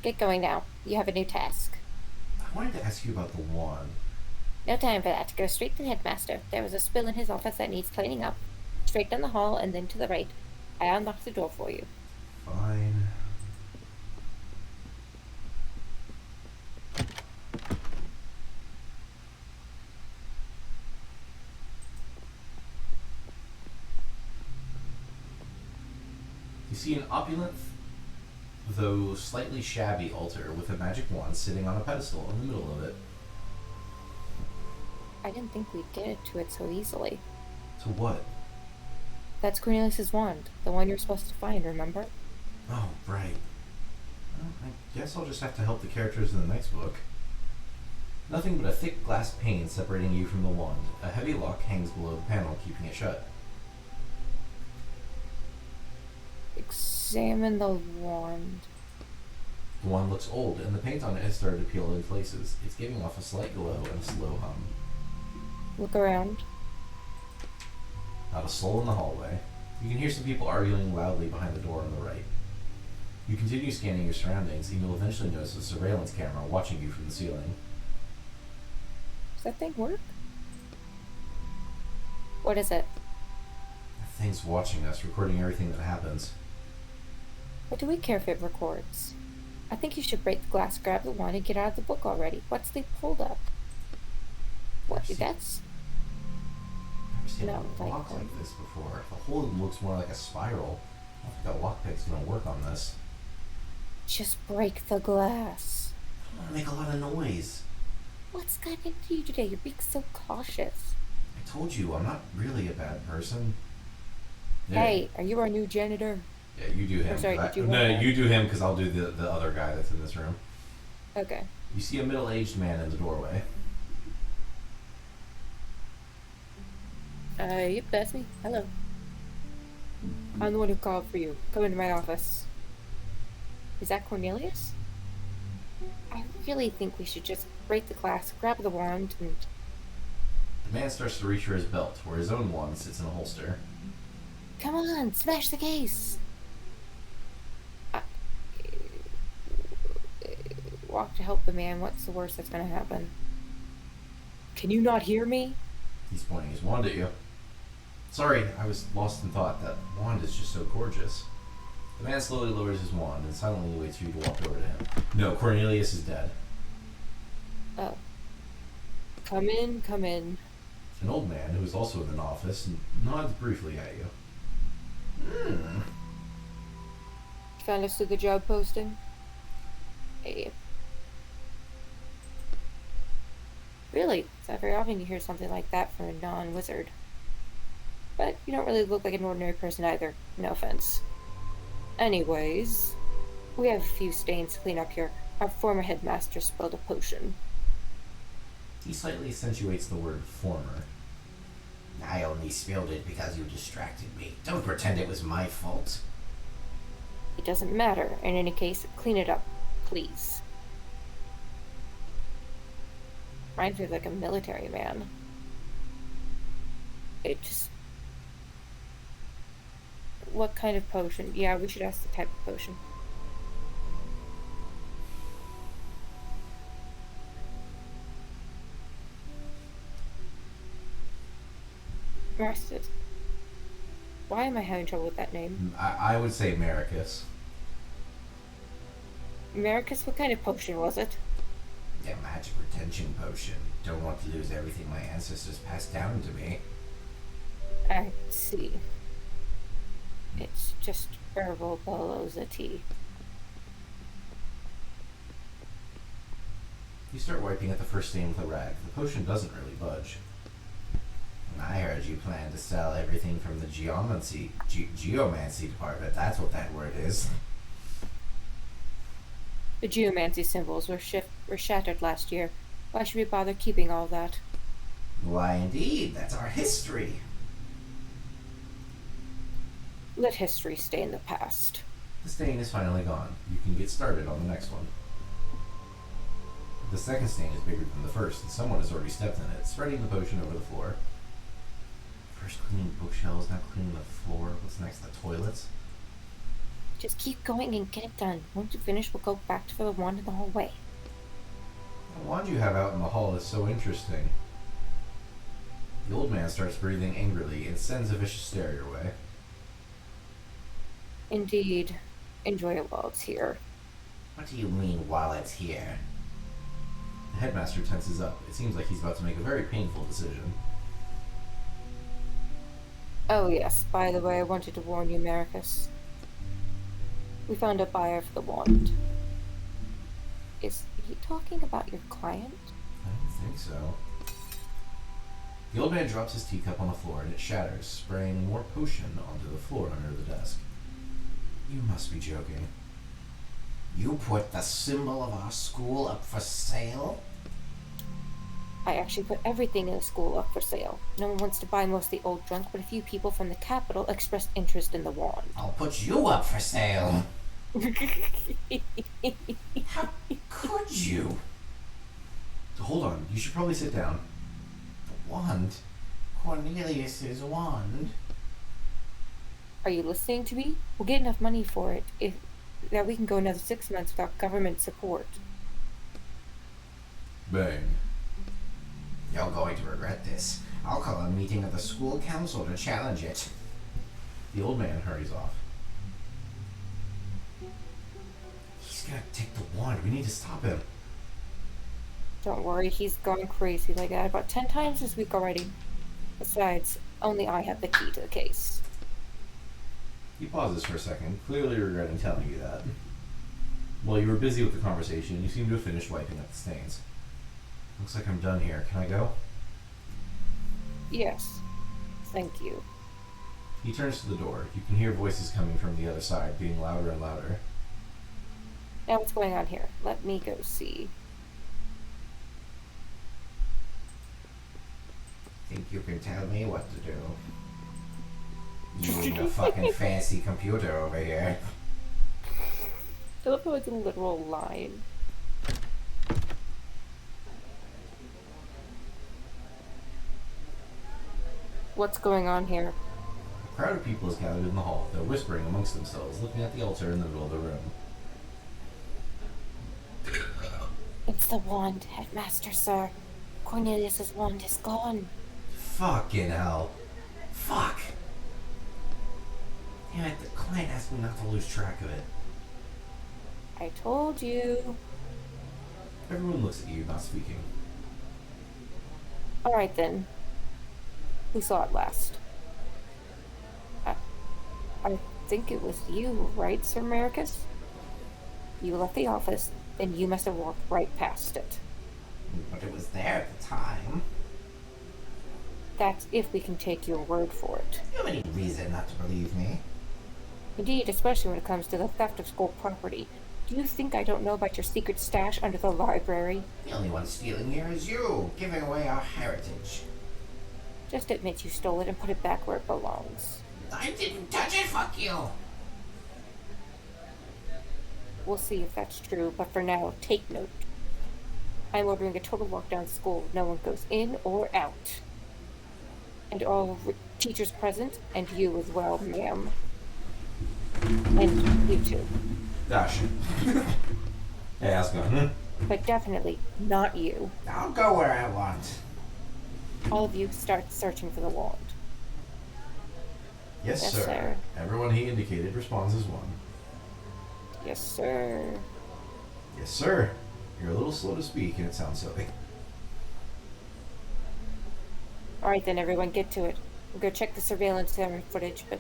Get going now. You have a new task. I wanted to ask you about the wand. No time for that. Go straight to the headmaster. There was a spill in his office that needs cleaning up. Straight down the hall and then to the right. I unlocked the door for you. Fine. You see an opulent, though slightly shabby altar with a magic wand sitting on a pedestal in the middle of it. I didn't think we'd get to it so easily. To what? That's Cornelius's wand. The one you're supposed to find, remember? Oh, right. Well, I guess I'll just have to help the characters in the next book. Nothing but a thick glass pane separating you from the wand. A heavy lock hangs below the panel, keeping it shut. Examine the wand. The wand looks old, and the paint on it has started to peel in places. It's giving off a slight glow and a slow hum. Look around. Not a soul in the hallway. You can hear some people arguing loudly behind the door on the right. You continue scanning your surroundings, and you'll eventually notice a surveillance camera watching you from the ceiling. Does that thing work? What is it? The thing's watching us, recording everything that happens. What do we care if it records? I think you should break the glass, grab the wand, and get out of the book already. What's the hold up? What? That's... I've seen No, a lock like this before. The hole looks more like a spiral. I don't think that lockpick's gonna work on this. Just break the glass. I don't want to make a lot of noise. What's gotten into you today? You're being so cautious. I told you, I'm not really a bad person. Yeah. Hey, are you our new janitor? Yeah, you do him. I'm sorry, 'cause did you no, want that? you do him because I'll do the other guy that's in this room. Okay. You see a middle-aged man in the doorway. Yep, that's me. Hello. I'm the one who called for you. Come into my office. Is that Cornelius? I really think we should just break the glass, grab the wand, and... The man starts to reach for his belt, where his own wand sits in a holster. Come on, smash the case! Walk to help the man. What's the worst that's gonna happen? Can you not hear me? He's pointing his wand at you. Sorry, I was lost in thought. That wand is just so gorgeous. The man slowly lowers his wand and silently waits for you to walk over to him. No, Cornelius is dead. Oh. Come in, come in. An old man, who is also in an office, nods briefly at you. Found us through the job posting? Hey. Really? It's not very often you hear something like that from a non-wizard. But you don't really look like an ordinary person either. No offense. Anyways, we have a few stains to clean up here. Our former headmaster spilled a potion. He slightly accentuates the word former. I only spilled it because you distracted me. Don't pretend it was my fault. It doesn't matter. In any case, clean it up, please. Reminds me of like a military man. It just... What kind of potion? Yeah, we should ask the type of potion. Arrested. Why am I having trouble with that name? I would say Maricus. Maricus, what kind of potion was it? A magic retention potion. Don't want to lose everything my ancestors passed down to me. I see. It's just herbal velocity. You start wiping at the first stain with a rag. The potion doesn't really budge. I heard you plan to sell everything from the geomancy department. That's what that word is. The geomancy symbols were shattered last year. Why should we bother keeping all that? Why, indeed. That's our history. Let history stay in the past. The stain is finally gone. You can get started on the next one. The second stain is bigger than the first, and someone has already stepped in it, spreading the potion over the floor. First cleaning bookshelves, now cleaning the floor. What's next? The toilets? Just keep going and get it done. Once you finish, we'll go back to the wand in the hallway. The wand you have out in the hall is so interesting. The old man starts breathing angrily and sends a vicious stare your way. Indeed. Enjoy it while it's here. What do you mean while it's here? The headmaster tenses up. It seems like he's about to make a very painful decision. Oh yes, by the way, I wanted to warn you, Maricus. We found a buyer for the wand. Is he talking about your client? I don't think so. The old man drops his teacup on the floor and it shatters, spraying more potion onto the floor under the desk. You must be joking. You put the symbol of our school up for sale? I actually put everything in the school up for sale. No one wants to buy mostly old junk, but a few people from the capital expressed interest in the wand. I'll put you up for sale. How could you? Hold on, you should probably sit down. The wand? Cornelius's wand? Are you listening to me? We'll get enough money for it if that we can go another 6 months without government support. Bang. You're going to regret this. I'll call a meeting of the school council to challenge it. The old man hurries off. He's gonna take the wand. We need to stop him. Don't worry, he's gone crazy like that about 10 times this week already. Besides, only I have the key to the case. He pauses for a second, clearly regretting telling you that. While you were busy with the conversation, you seem to have finished wiping up the stains. Looks like I'm done here. Can I go? Yes. Thank you. He turns to the door. You can hear voices coming from the other side, being louder and louder. Now what's going on here? Let me go see. Think you can tell me what to do? You and your fucking fancy computer over here. I love how it's a literal line. What's going on here? A crowd of people is gathered in the hall. They're whispering amongst themselves, looking at the altar in the middle of the room. It's the wand, Headmaster, sir. Cornelius's wand is gone. Fucking hell. Fuck. Damn it, the Fine, ask me not to lose track of it. I told you. Everyone looks at you, not speaking. Alright then. Who saw it last? I think it was you, right, Sir Maricus? You left the office, and you must have walked right past it. But it was there at the time. That's if we can take your word for it. You have any reason not to believe me? Indeed, especially when it comes to the theft of school property. Do you think I don't know about your secret stash under the library? The only one stealing here is you, giving away our heritage. Just admit you stole it and put it back where it belongs. I didn't touch it, fuck you! We'll see if that's true, but for now, take note. I'm ordering a total lockdown school. No one goes in or out. And all teachers present, and you as well, ma'am. And you too. Ah, shit. Hey, how's it going? But definitely not you. I'll go where I want. All of you start searching for the wand. Yes, Yes, sir. sir. Everyone he indicated responds as one. Yes, sir. Yes, sir. You're a little slow to speak, and it sounds silly. Alright then, everyone, get to it. We'll go check the surveillance camera footage, but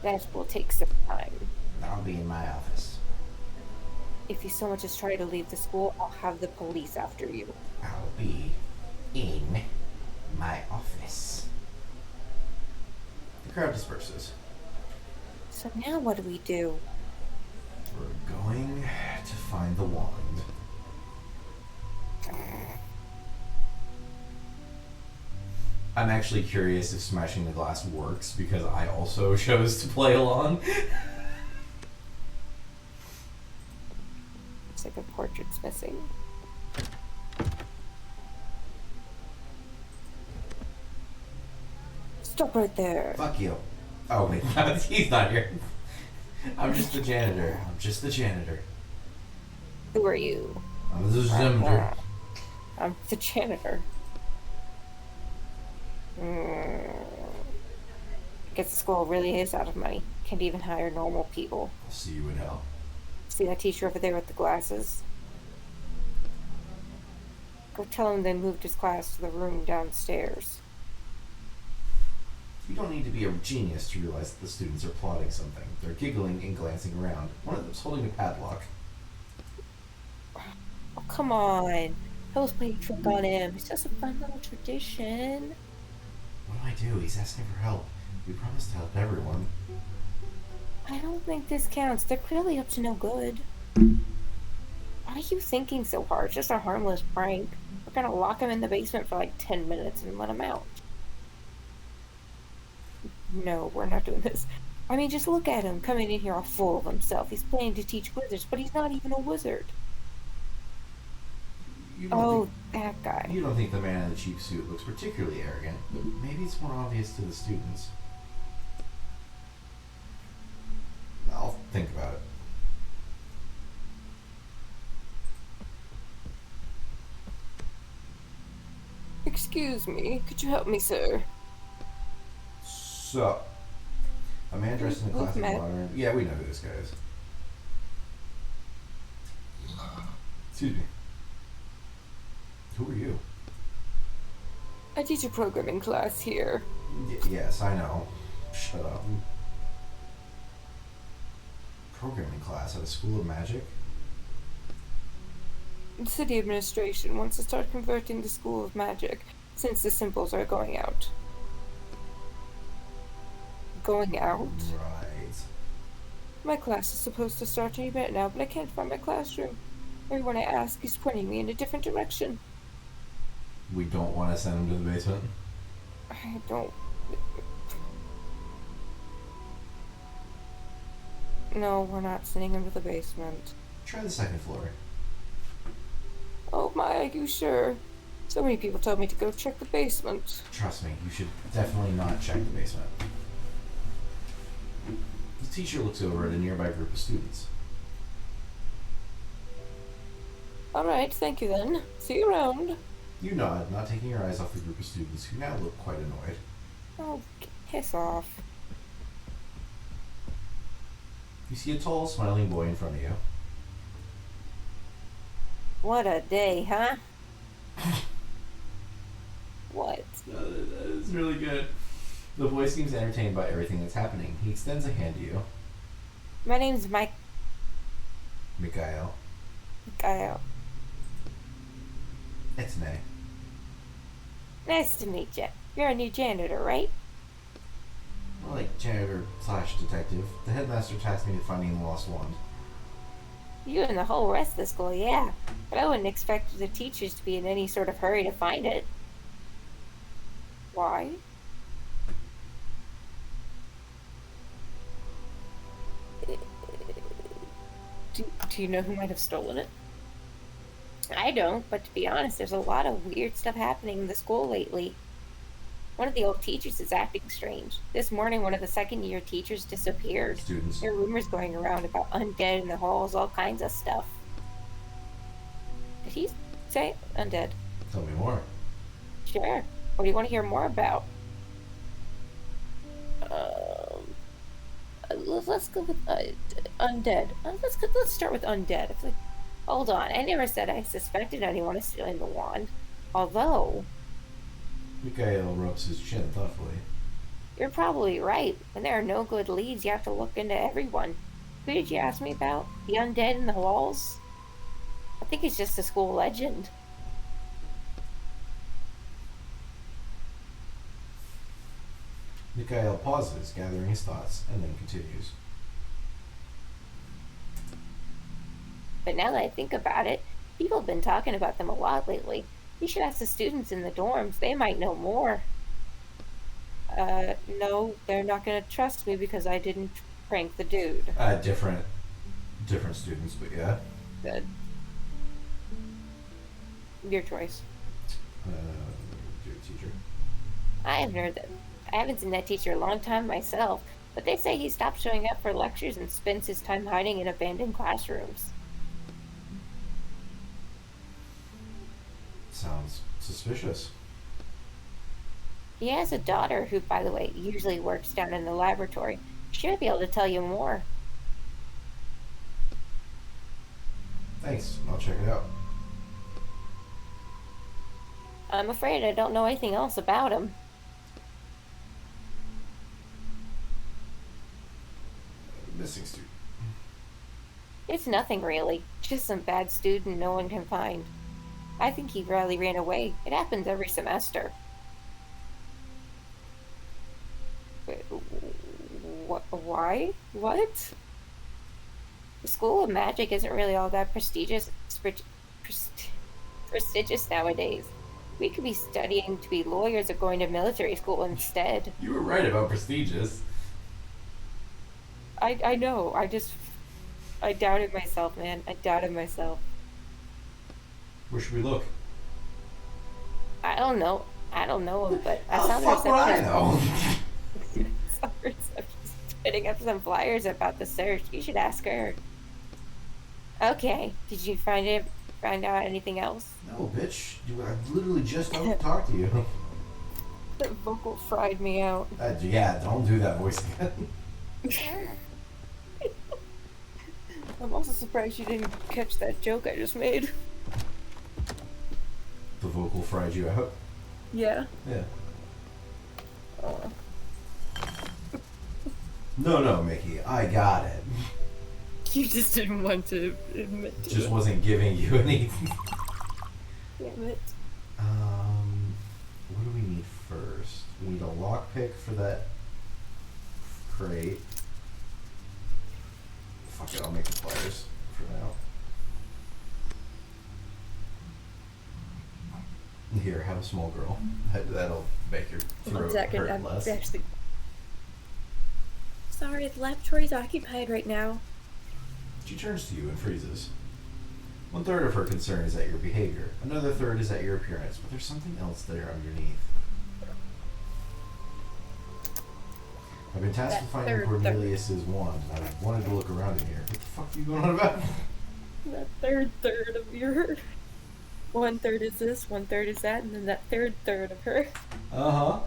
that will take some time. I'll be in my office. If you so much as try to leave the school, I'll have the police after you. I'll be in my office. The crowd disperses. So now what do we do? We're going to find the wand. I'm actually curious if smashing the glass works because I also chose to play along. Looks like a portrait's missing. Stop right there. Fuck you. Oh wait, he's not here. I'm just the janitor. I'm just the janitor. Who are you? I'm the janitor. I'm the janitor. Guess the school really is out of money. Can't even hire normal people. I'll see you in hell. See that teacher over there with the glasses? Go tell him they moved his class to the room downstairs. You don't need to be a genius to realize that the students are plotting something. They're giggling and glancing around. One of them's holding a padlock. Oh, come on. I was playing a trick on him. It's just a fun little tradition. What do I do? He's asking for help. We promised to help everyone. I don't think this counts. They're clearly up to no good. Why are you thinking so hard? It's just a harmless prank. We're gonna lock him in the basement for like 10 minutes and let him out. No, we're not doing this. I mean, just look at him coming in here all full of himself. He's planning to teach wizards, but he's not even a wizard. You don't That guy. You don't think the man in the cheap suit looks particularly arrogant, but maybe it's more obvious to the students. I'll think about it. Excuse me, could you help me, sir? So, a man dressed in a Who's classic Matt? modern... Yeah, we know who this guy is. Excuse me. Who are you? I teach a programming class here. Yes, I know. Shut up. Programming class at a school of magic? The city administration wants to start converting the School of Magic, since the symbols are going out. Going out? Right. My class is supposed to start any minute now, but I can't find my classroom. Everyone I ask is pointing me in a different direction. We don't want to send him to the basement? I don't... No, we're not sending him to the basement. Try the second floor. Oh my, are you sure? So many people told me to go check the basement. Trust me, you should definitely not check the basement. The teacher looks over at a nearby group of students. Alright, thank you then. See you around. You nod, not taking your eyes off the group of students who now look quite annoyed. Oh, piss off. You see a tall, smiling boy in front of you. What a day, huh? What? That is really good. The boy seems entertained by everything that's happening. He extends a hand to you. My name's Mikhail. Kyle. It's Nay. Nice to meet you. You're a new janitor, right? More like janitor / detective. The headmaster tasked me with finding the lost wand. You and the whole rest of the school, yeah. But I wouldn't expect the teachers to be in any sort of hurry to find it. Why? Do you know who might have stolen it? I don't, but to be honest, there's a lot of weird stuff happening in the school lately. One of the old teachers is acting strange. This morning, one of the second-year teachers disappeared. Students. There are rumors going around about undead in the halls, all kinds of stuff. Did he say undead? Tell me more. Sure. What do you want to hear more about? Let's go with undead. Let's start with undead. It's like, hold on. I never said I suspected anyone of stealing the wand. Although, Mikhail rubs his chin thoughtfully. you're probably right. When there are no good leads, you have to look into everyone. Who did you ask me about? The undead in the walls? I think it's just a school legend. Mikhail pauses, gathering his thoughts, and then continues. But now that I think about it, people have been talking about them a lot lately. You should ask the students in the dorms. They might know more. No, they're not gonna trust me because I didn't prank the dude. Different students, but yeah. Good. Your choice. Dear teacher. I haven't heard that. I haven't seen that teacher a long time myself, but they say he stopped showing up for lectures and spends his time hiding in abandoned classrooms. Sounds suspicious. He has a daughter who, by the way, usually works down in the laboratory. She might be able to tell you more. Thanks, I'll check it out. I'm afraid I don't know anything else about him. Missing student. It's nothing really, just some bad student no one can find. I think he probably ran away. It happens every semester. Why? What? The School of Magic isn't really all that prestigious nowadays. We could be studying to be lawyers or going to military school instead. You were right about prestigious. I know. I doubted myself, man. I doubted myself. Where should we look? I don't know. I don't know him, but I How saw the the fuck would I receptionist. know? Saw the receptionist putting up some flyers about the search. You should ask her. Okay. Did you find out anything else? No, bitch. I literally just talked to you. The vocal fried me out. Yeah, don't do that voice again. I'm also surprised you didn't catch that joke I just made. The vocal fried you out. Yeah. Yeah. No, Mickey, I got it. You just didn't want to admit to Just it. wasn't giving you any. Damn it. What do we need first? We need a lockpick for that crate. Fuck it, I'll make the pliers for now. Here, have a small girl. That'll make your throat 1 second, hurt I'm less. actually... Sorry, the laboratory's occupied right now. She turns to you and freezes. 1/3 of her concern is at your behavior. Another third is at your appearance, but there's something else there underneath. I've been tasked with finding Cornelius's wand, and I wanted to look around in here. What the fuck are you going on about? That third of your... 1/3 is this, 1/3 is that, and then that third of her. Uh-huh.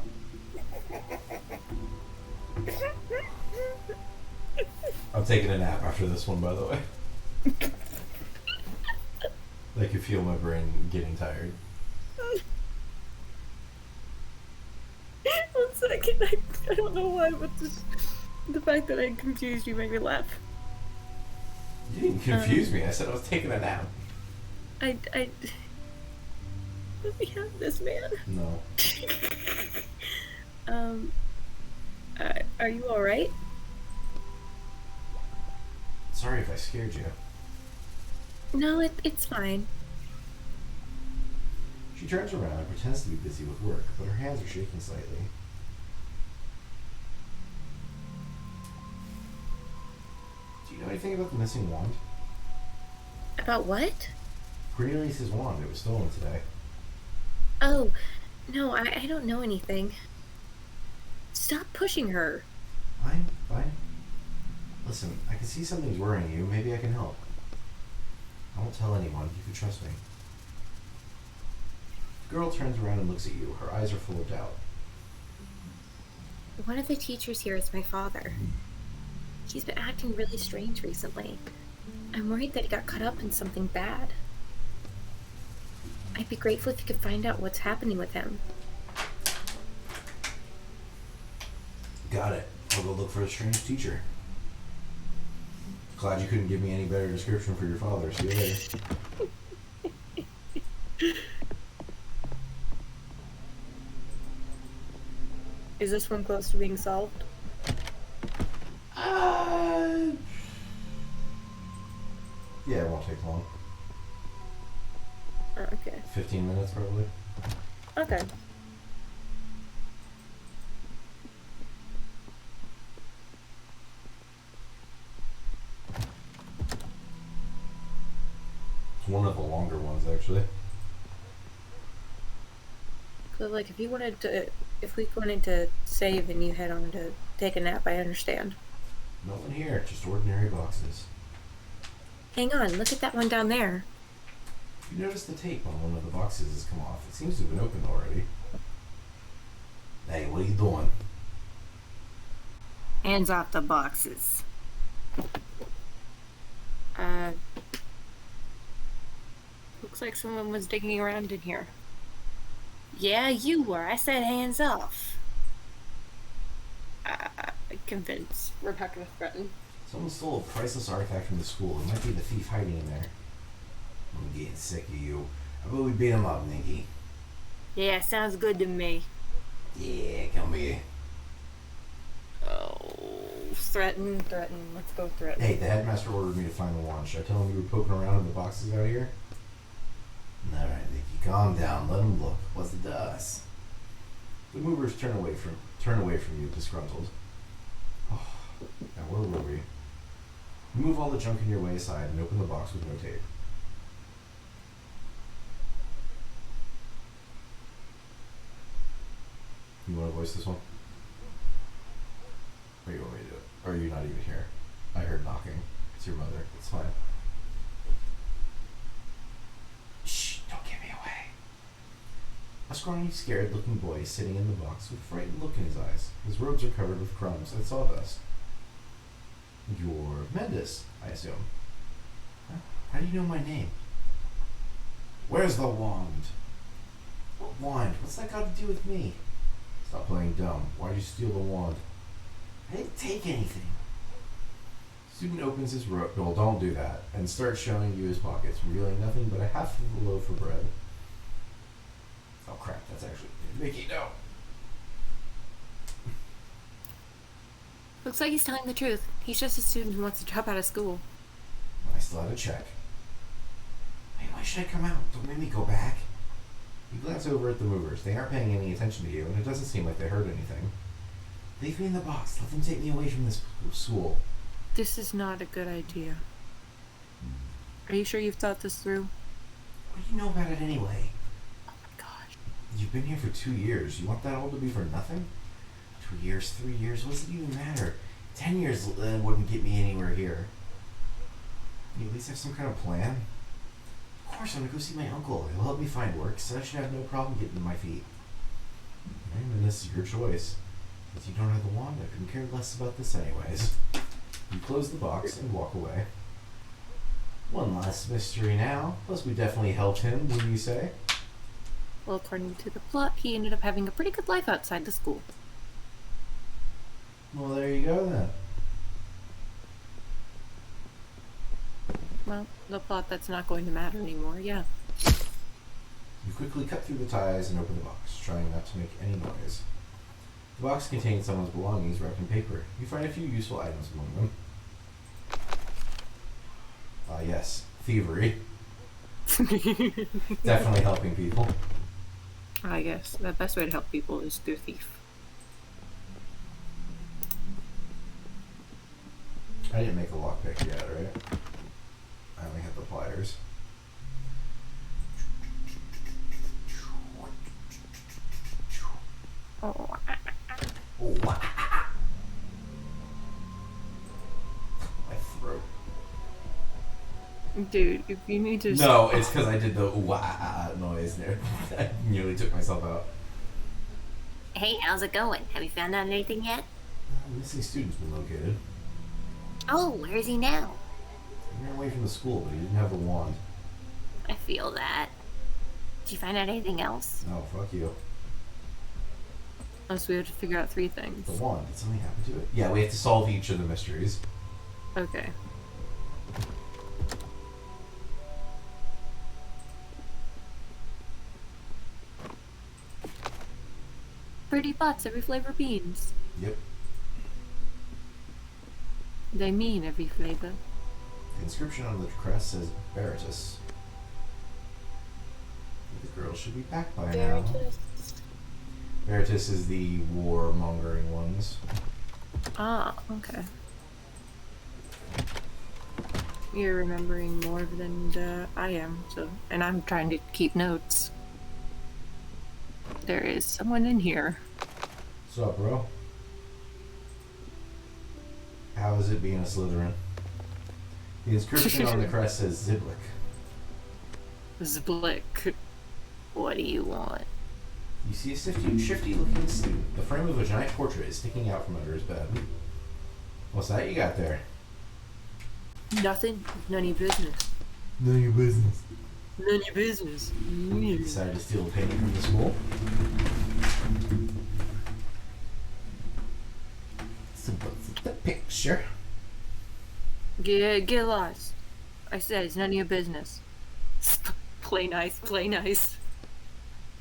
I'm taking a nap after this one, by the way. I can feel my brain getting tired. 1 second. I don't know why, but the fact that I'm confused you made me laugh. You didn't confuse me. I said I was taking a nap. I let me have this, man. No. Are you alright? Sorry if I scared you. No, it's fine. She turns around and pretends to be busy with work, but her hands are shaking slightly. Do you know anything about the missing wand? About what? Cornelius' wand. It was stolen today. Oh, no, I don't know anything. Stop pushing her. Fine, fine. Listen, I can see something's worrying you. Maybe I can help. I won't tell anyone. You can trust me. The girl turns around and looks at you. Her eyes are full of doubt. One of the teachers here is my father. He's been acting really strange recently. I'm worried that he got caught up in something bad. I'd be grateful if you could find out what's happening with him. Got it. I'll go look for a strange teacher. Glad you couldn't give me any better description for your father. See you later. Is this one close to being solved? Yeah, it won't take long. Oh, okay. 15 minutes probably. Okay. It's one of the longer ones actually. So, like, if we wanted to save and you head on to take a nap, I understand. No one here, just ordinary boxes. Hang on, look at that one down there. You notice the tape on one of the boxes has come off. It seems to have been opened already. Hey, what are you doing? Hands off the boxes. Looks like someone was digging around in here. Yeah, you were. I said hands off. Convince. Rebecca threatened. Someone stole a priceless artifact from the school. It might be the thief hiding in there. I'm getting sick of you. How about we beat him up, Nikki? Yeah, sounds good to me. Yeah, come here. Oh, threaten. Let's go threaten. Hey, the headmaster ordered me to find the wand. Should I tell him you were poking around in the boxes out here? Alright, Nikki, calm down. Let him look. What's it to us? The movers turn away from you, disgruntled. Oh, now where were we? You move all the junk in your way aside and open the box with no tape. You want to voice this one? Or you want me to do it? Or are you not even here? I heard knocking. It's your mother. It's fine. Shh, don't give me away. A scrawny, scared-looking boy is sitting in the box with a frightened look in his eyes. His robes are covered with crumbs and sawdust. You're Mendes, I assume. Huh? How do you know my name? Where's the wand? What wand? What's that got to do with me? Stop playing dumb. Why'd you steal the wand? I didn't take anything. Student opens his robe. Well, don't do that. And starts showing you his pockets, revealing nothing but a half of a loaf of bread. Oh crap, that's actually Mickey, no. Looks like he's telling the truth. He's just a student who wants to drop out of school. I still had a check. Hey, why should I come out? Don't make me go back. You glance over at the movers. They aren't paying any attention to you, and it doesn't seem like they heard anything. Leave me in the box. Let them take me away from this school. This is not a good idea. Are you sure you've thought this through? What do you know about it anyway? Oh my gosh. You've been here for 2 years. You want that all to be for nothing? 2 years, 3 years, what does it even matter? 10 years wouldn't get me anywhere here. You at least have some kind of plan? Of course, I'm gonna go see my uncle. He'll help me find work, so I should have no problem getting to my feet. And this is your choice. Since you don't have the wand, I couldn't care less about this anyways. You close the box and walk away. One last mystery now. Plus, we definitely helped him, wouldn't you say? Well, according to the plot, he ended up having a pretty good life outside the school. Well, there you go then. Well, the plot that's not going to matter anymore, yeah. You quickly cut through the ties and open the box, trying not to make any noise. The box contains someone's belongings wrapped in paper. You find a few useful items among them. Ah, yes. Thievery. Definitely helping people. I guess the best way to help people is through thief. I didn't make a lockpick yet, right? I only have the pliers. Oh, Oh, my throat. dude, if you need to... No, it's because I did the wah noise there. I nearly took myself out. Hey, how's it going? Have you found out anything yet? Missing student's been located. Oh, where is he now? He ran away from the school, but he didn't have the wand. I feel that. Did you find out anything else? No, fuck you. Oh, so we have to figure out 3 things. The wand, did something happen to it? Yeah, we have to solve each of the mysteries. Okay. Pretty pots, every flavor beans. Yep. They mean every flavor. The inscription on the crest says Veritas. The girl should be back by now. Veritas is the war-mongering ones. Ah, okay. You're remembering more than I am, so... And I'm trying to keep notes. There is someone in here. What's up, bro? How is it being a Slytherin? The inscription on the crest says Ziblik. Zblick. What do you want? You see a shifty-looking student. The frame of a giant portrait is sticking out from under his bed. What's that you got there? Nothing. None of your business. None of your business. None of your business. You decided to steal a painting from the school? So what's the picture? Get lost. I said it's none of your business. Play nice, play nice.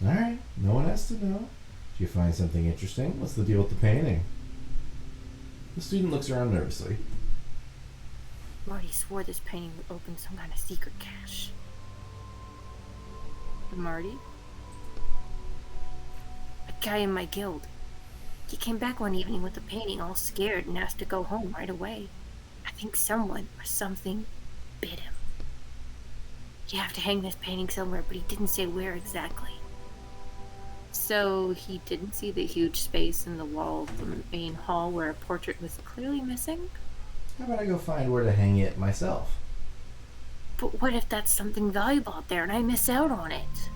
Alright, no one has to know. Did you find something interesting? What's the deal with the painting? The student looks around nervously. Marty swore this painting would open some kind of secret cache. Marty? A guy in my guild. He came back one evening with the painting all scared and asked to go home right away. I think someone or something bit him. You have to hang this painting somewhere, but he didn't say where exactly. So he didn't see the huge space in the wall of the main hall where a portrait was clearly missing? How about I go find where to hang it myself? But what if that's something valuable out there and I miss out on it?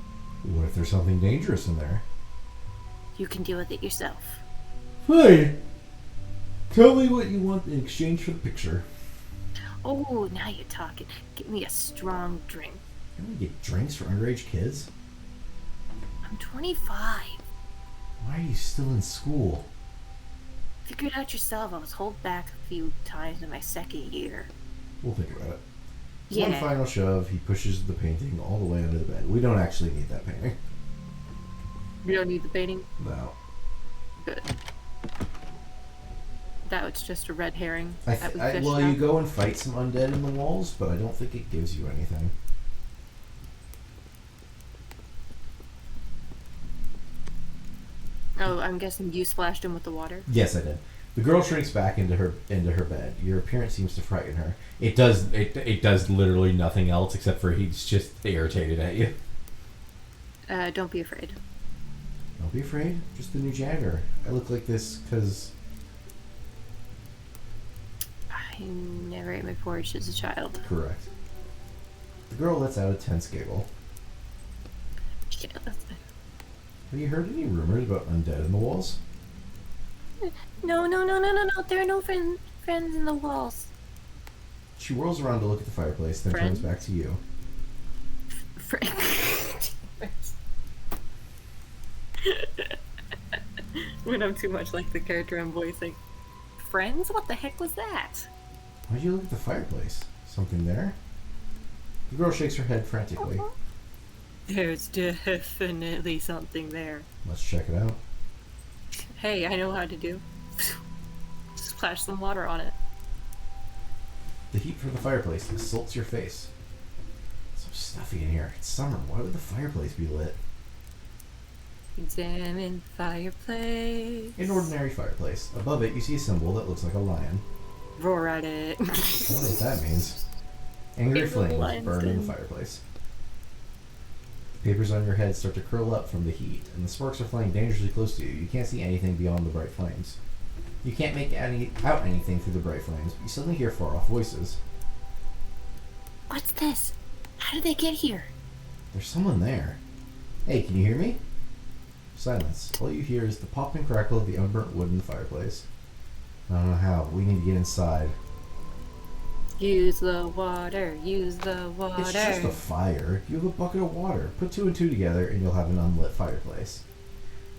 What if there's something dangerous in there? You can deal with it yourself. Fine. Tell me what you want in exchange for the picture. Oh, now you're talking. Give me a strong drink. Can we get drinks for underage kids? I'm 25. Why are you still in school? Figure it out yourself. I was held back a few times in my second year. We'll think about it. Yeah. One final shove, he pushes the painting all the way under the bed. We don't actually need that painting. You don't need the painting? No. Good. That was just a red herring. that we fished Well, out. you go and fight some undead in the walls, but I don't think it gives you anything. Oh, I'm guessing you splashed him with the water? Yes, I did. The girl shrinks back into her bed. Your appearance seems to frighten her. It does literally nothing else except for he's just irritated at you. Don't be afraid. Don't be afraid. Just the new janitor. I look like this because I never ate my porridge as a child. correct. The girl lets out a tense giggle. Yeah, that's... Have you heard any rumors about undead in the walls? No. There are no Friends in the walls. She whirls around to look at the fireplace, then Friend? turns back to you. When I'm too much like the character I'm voicing. Friends? What the heck was that? Why'd you look at the fireplace? Something there? The girl shakes her head frantically. There's definitely something there. Let's check it out. Hey, I know how to do. Splash some water on it. The heat from the fireplace assaults your face. It's so stuffy in here. It's summer. Why would the fireplace be lit? Examine fireplace. An ordinary fireplace. Above it, you see a symbol that looks like a lion. Roar at it. I wonder what that means. Angry It's a flames lion's burn in den. the fireplace. The papers on your head start to curl up from the heat, and the sparks are flying dangerously close to you. You can't see anything beyond the bright flames. You can't make out anything through the bright flames, but you suddenly hear far-off voices. What's this? How did they get here? There's someone there. Hey, can you hear me? Silence. All you hear is the pop and crackle of the unburnt wood in the fireplace. I don't know how, but we need to get inside. Use the water. Use the water. It's just a fire. You have a bucket of water. Put 2 and 2 together and you'll have an unlit fireplace.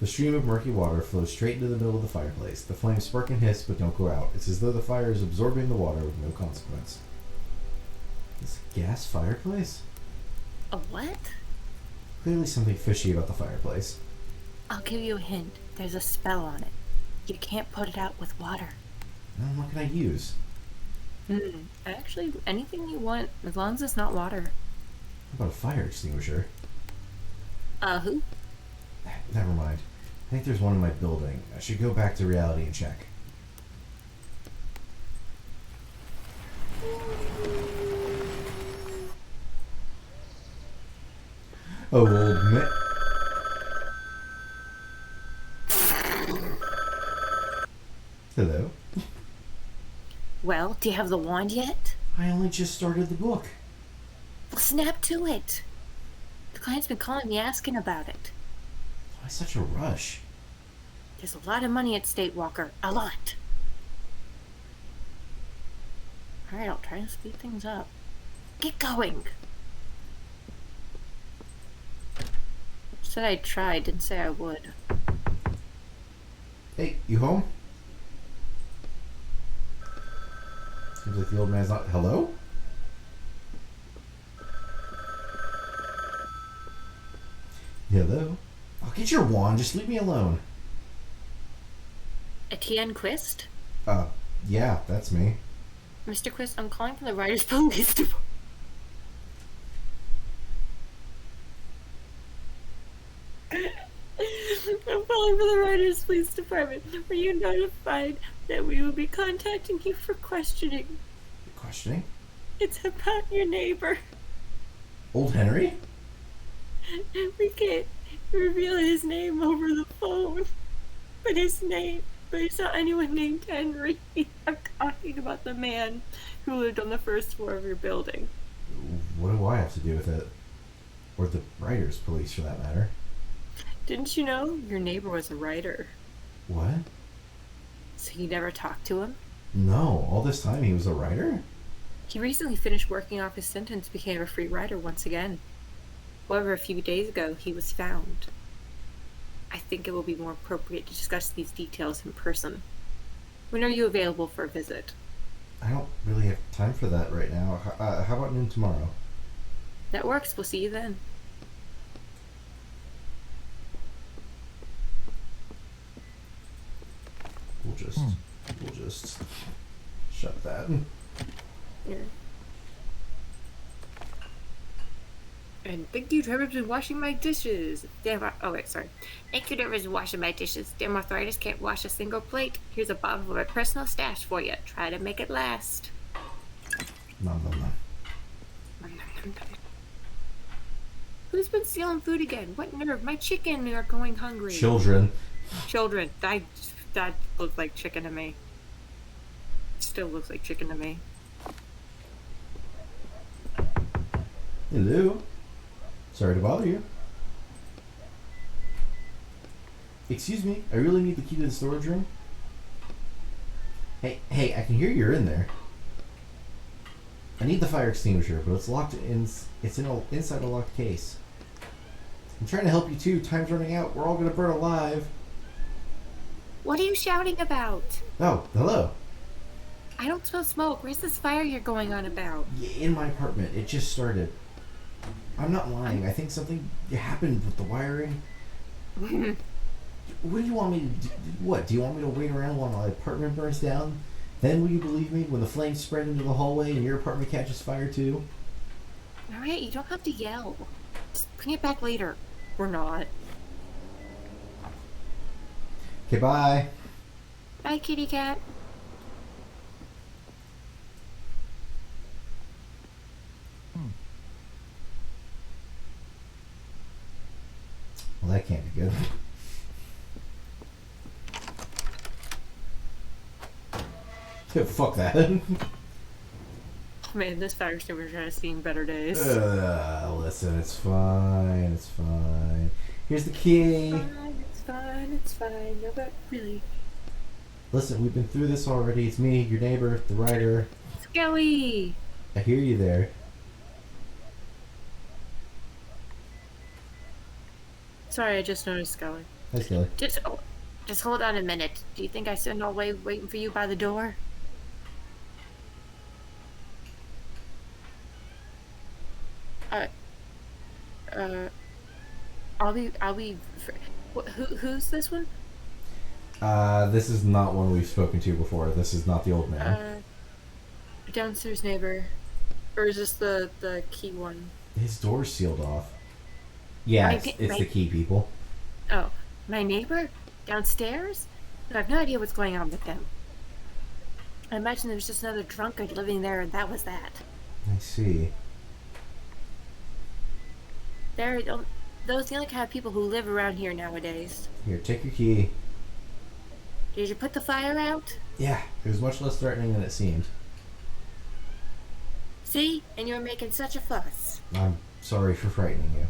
The stream of murky water flows straight into the middle of the fireplace. The flames spark and hiss but don't go out. It's as though the fire is absorbing the water with no consequence. This gas fireplace? A what? Clearly something fishy about the fireplace. I'll give you a hint. There's a spell on it. You can't put it out with water. What can I use? Actually, anything you want, as long as it's not water. How about a fire extinguisher? Who? Never mind. I think there's one in my building. I should go back to reality and check. Oh, old man. Hello. Well, do you have the wand yet? I only just started the book. Well, snap to it. The client's been calling me asking about it. Why such a rush? There's a lot of money at stake, Walker. A lot. Alright, I'll try to speed things up. Get going. Said I tried, didn't say I would. Hey, you home? Seems like the old man's not. Hello? Hello? I'll get your wand. Just leave me alone. Etienne Quist? Yeah, that's me. Mr. Quist, I'm calling from the Writers Police Department. I'm calling for the Writers Police Department. Were you notified that we will be contacting you for questioning? Questioning? It's about your neighbor. Old Henry? We can't reveal his name over the phone. But it's not anyone named Henry. I'm talking about the man who lived on the first floor of your building. What do I have to do with it? Or the writers' police, for that matter. Didn't you know your neighbor was a writer? What? So you never talked to him? No, all this time he was a writer? He recently finished working off his sentence, became a free writer once again. However, a few days ago, he was found. I think it will be more appropriate to discuss these details in person. When are you available for a visit? I don't really have time for that right now. How about noon tomorrow? That works. We'll see you then. We'll just shut that. Here. And thank you, Trevor's been washing my dishes. Oh wait, sorry. Thank you, Trevor's washing my dishes. Damn arthritis can't wash a single plate. Here's a bottle of my personal stash for you. Try to make it last. Nom nom nom. Who's been stealing food again? What nerve? My chicken are going hungry. Children. Children. That looked like chicken to me. Still looks like chicken to me. Hello. Sorry to bother you. Excuse me, I really need the key to the storage room. Hey, I can hear you're in there. I need the fire extinguisher, but it's locked in. It's inside a locked case. I'm trying to help you too. Time's running out. We're all gonna burn alive. What are you shouting about? Oh, hello. I don't smell smoke. Where's this fire you're going on about? In my apartment. It just started. I'm not lying. I think something happened with the wiring. What do you want me to do? What? Do you want me to wait around while my apartment burns down? Then will you believe me when the flames spread into the hallway and your apartment catches fire too? Alright, you don't have to yell. Just bring it back later. We're not. Okay, bye. Bye, kitty cat. Well, that can't be good. Yeah, fuck that. Man, this fire extinguisher has seen better days. Listen, it's fine. It's fine. Here's the key. It's fine. No, but really. Listen, we've been through this already. It's me, your neighbor, the writer. Skelly! I hear you there. Sorry, I just noticed Skelly. Hi, Skelly. Just hold on a minute. Do you think I sit all way waiting for you by the door? I'll be. Who's this one? This is not one we've spoken to before. This is not the old man. Downstairs neighbor. Or is this the key one? His door's sealed off. Yeah, it's the key, people. Oh, my neighbor? Downstairs? I have no idea what's going on with them. I imagine there's just another drunkard living there and that was that. I see. Those the only kind of people who live around here nowadays. Here, take your key. Did you put the fire out? Yeah, it was much less threatening than it seemed. See? And you were making such a fuss. I'm sorry for frightening you.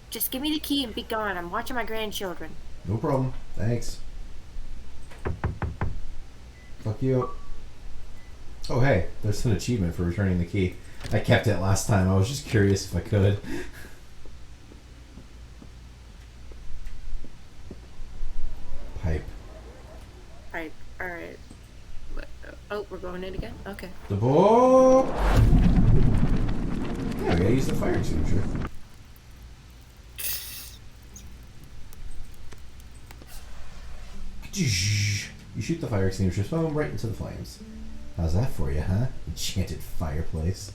Just give me the key and be gone. I'm watching my grandchildren. No problem. Thanks. Fuck you. Oh, hey, there's an achievement for returning the key. I kept it last time. I was just curious if I could. Pipe. Alright. Oh, we're going in again? Okay. The book! Yeah, we gotta use the fire extinguisher. You shoot the fire extinguisher foam right into the flames. How's that for you, huh? Enchanted fireplace.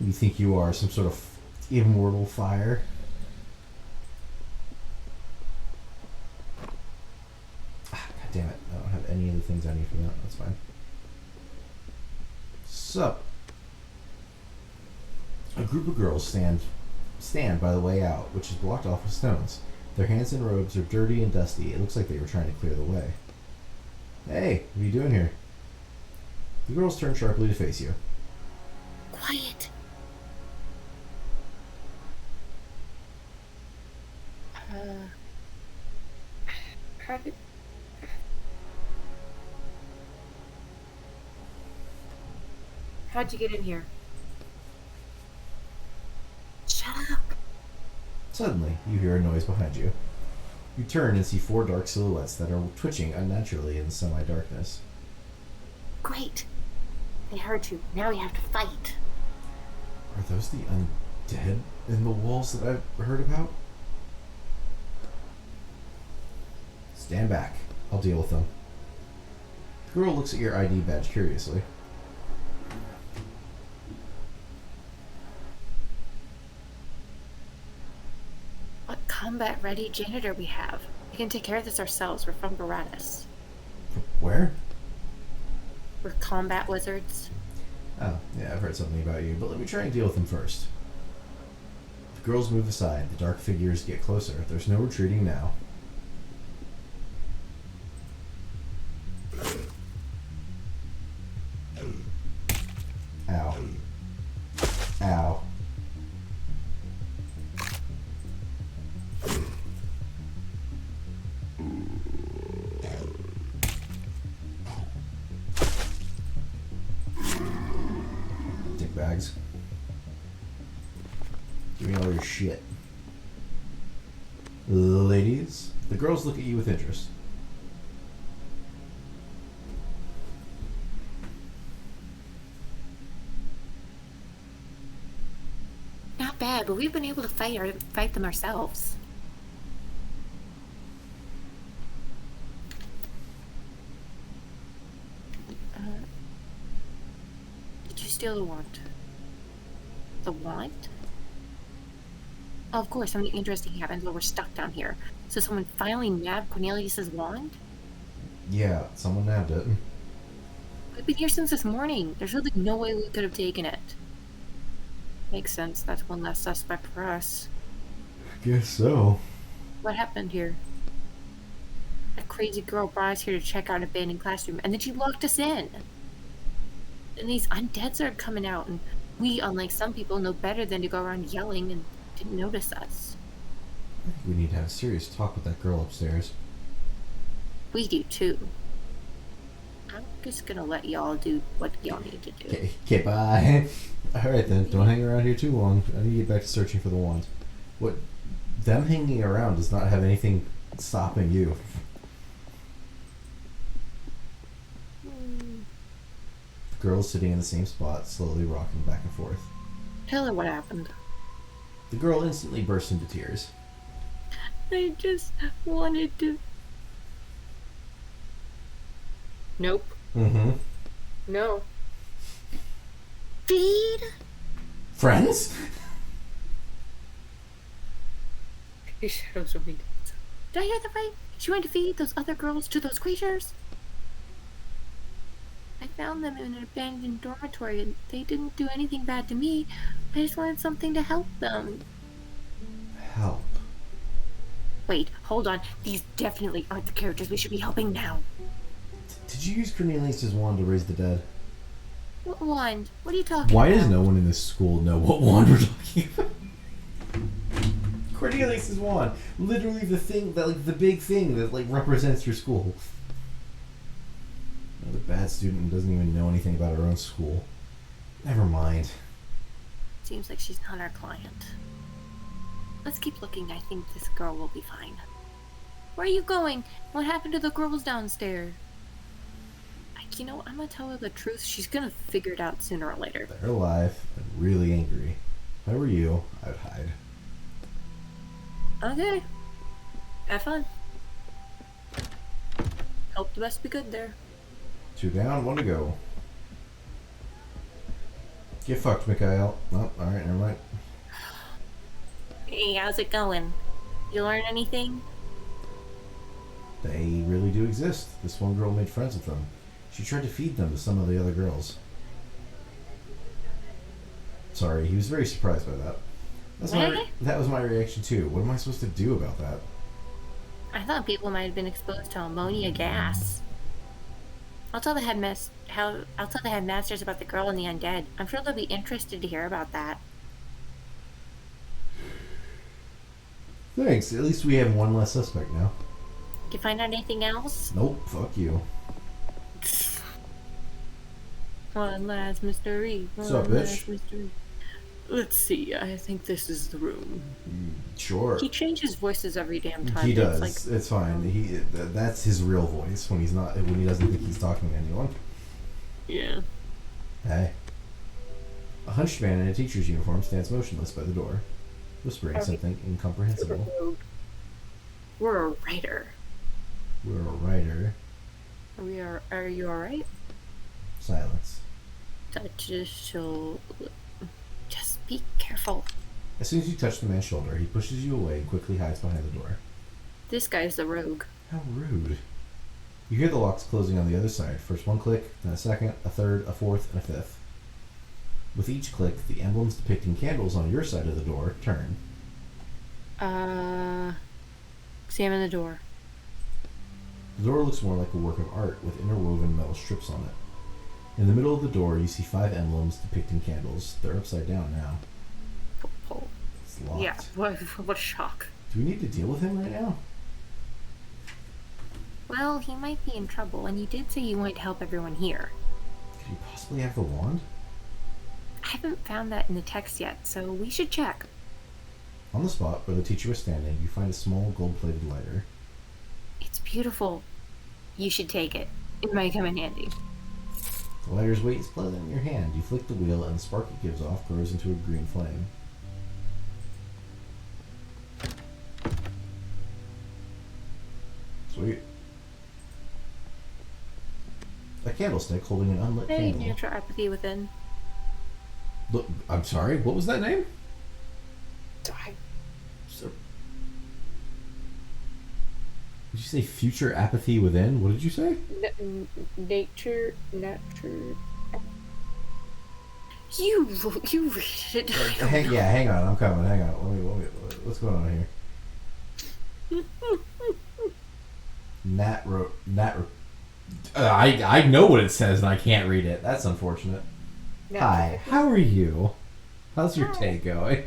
You think you are some sort of immortal fire? God damn it. I don't have any of the things I need for that. That's fine. So, a group of girls stand by the way out, which is blocked off with stones. Their hands and robes are dirty and dusty. It looks like they were trying to clear the way. Hey, what are you doing here? The girls turn sharply to face you. Quiet. How'd you get in here? Shut up. Suddenly, you hear a noise behind you. You turn and see 4 dark silhouettes that are twitching unnaturally in the semi-darkness. Great. They heard you. Now we have to fight. Are those the undead in the walls that I've heard about? Stand back. I'll deal with them. The girl looks at your ID badge curiously. What combat-ready janitor we have. We can take care of this ourselves. We're from Baratus. Where? We're combat wizards. Oh, yeah, I've heard something about you, but let me try and deal with them first. The girls move aside. The dark figures get closer. There's no retreating now. Ow. other shit. Ladies, the girls look at you with interest. Not bad, but we've been able to fight them ourselves. Did you steal the wand? The wand? Oh, of course, something interesting happens while we're stuck down here. So someone finally nabbed Cornelius's wand? Yeah, someone nabbed it. We've been here since this morning. There's really no way we could have taken it. Makes sense. That's one less suspect for us. Guess so. What happened here? That crazy girl brought us here to check out an abandoned classroom, and then she locked us in. And these undeads are coming out, and we, unlike some people, know better than to go around yelling and didn't notice us. I think we need to have a serious talk with that girl upstairs. We do too. I'm just gonna let y'all do what y'all need to do. Okay, bye. Alright then, don't hang around here too long. I need to get back to searching for the wand. What? Them hanging around does not have anything stopping you. The girl's sitting in the same spot, slowly rocking back and forth. Tell her what happened. The girl instantly bursts into tears. I just wanted to... Nope. Mm-hmm. No. Feed? Friends? His shadows only dance. Did I hear that right? She wanted to feed those other girls to those creatures? I found them in an abandoned dormitory and they didn't do anything bad to me. I just wanted something to help them. Help. Wait, hold on. These definitely aren't the characters we should be helping now. Did you use Cornelius' wand to raise the dead? What wand? What are you talking Why about? does no one in this school know what wand we're talking about? Cornelius' wand. Literally the thing, that like the big thing that like represents your school. Another bad student who doesn't even know anything about her own school. Never mind. Seems like she's not our client. Let's keep looking. I think this girl will be fine. Where are you going? What happened to the girls downstairs? You know, I'm gonna tell her the truth. She's gonna figure it out sooner or later. They're alive and really angry. If I were you, I'd hide. Okay. Have fun. Hope the best be good there. 2 down, 1 to go. Get fucked, Mikhail. Oh, alright, never mind. Hey, how's it going? You learn anything? They really do exist. This one girl made friends with them. She tried to feed them to some of the other girls. Sorry, he was very surprised by that. That was my reaction too. What am I supposed to do about that? I thought people might have been exposed to ammonia gas. I'll tell the headmasters about the girl and the undead. I'm sure they'll be interested to hear about that. Thanks. At least we have one less suspect now. Did you find out anything else? Nope. Fuck you. One last mystery. What's up, bitch? Mystery. Let's see. I think this is the room. Sure. He changes voices every damn time. He does. It's It's fine. That's his real voice when he doesn't think he's talking to anyone. Yeah. Hey. A hunched man in a teacher's uniform stands motionless by the door, whispering something incomprehensible. We're a writer. We're a writer. Are you alright? Silence. Touches shoulder. Just be careful. As soon as you touch the man's shoulder, he pushes you away and quickly hides behind the door. This guy's the rogue. How rude. You hear the locks closing on the other side. First one click, then a second, a third, a fourth, and a fifth. With each click, the emblems depicting candles on your side of the door turn. Examine the door. The door looks more like a work of art with interwoven metal strips on it. In the middle of the door, you see 5 emblems depicting candles. They're upside down now. Pull. It's locked. Yeah, what a shock. Do we need to deal with him right now? Well, he might be in trouble, and he did say he wanted to help everyone here. Could he possibly have the wand? I haven't found that in the text yet, so we should check. On the spot where the teacher was standing, you find a small gold-plated lighter. It's beautiful. You should take it. It might come in handy. The lighter's weight is pleasant in your hand. You flick the wheel, and the spark it gives off grows into a green flame. Sweet. A candlestick holding an unlit Hey, candle. natural apathy within. Look, I'm sorry, what was that name? Sorry. Did you say future apathy within? What did you say? Nature. You read it. Hang on, I'm coming. Hang on. Let me. What's going on here? I know what it says and I can't read it. That's unfortunate. Hi, how are you? How's your day going?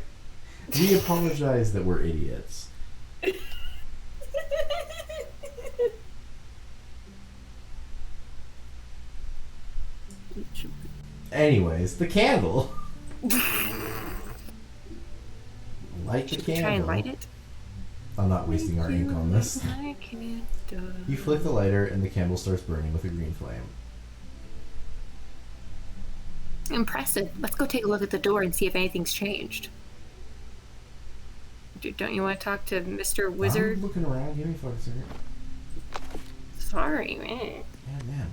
We apologize that we're idiots. Anyways, the candle. Light the candle. Try and light it. I'm not wasting our ink on this. I can't. You flick the lighter and the candle starts burning with a green flame. Impressive. Let's go take a look at the door and see if anything's changed. Don't you want to talk to Mr. Wizard? I'm looking around. Give me a fucking second. Sorry, man. Yeah, man.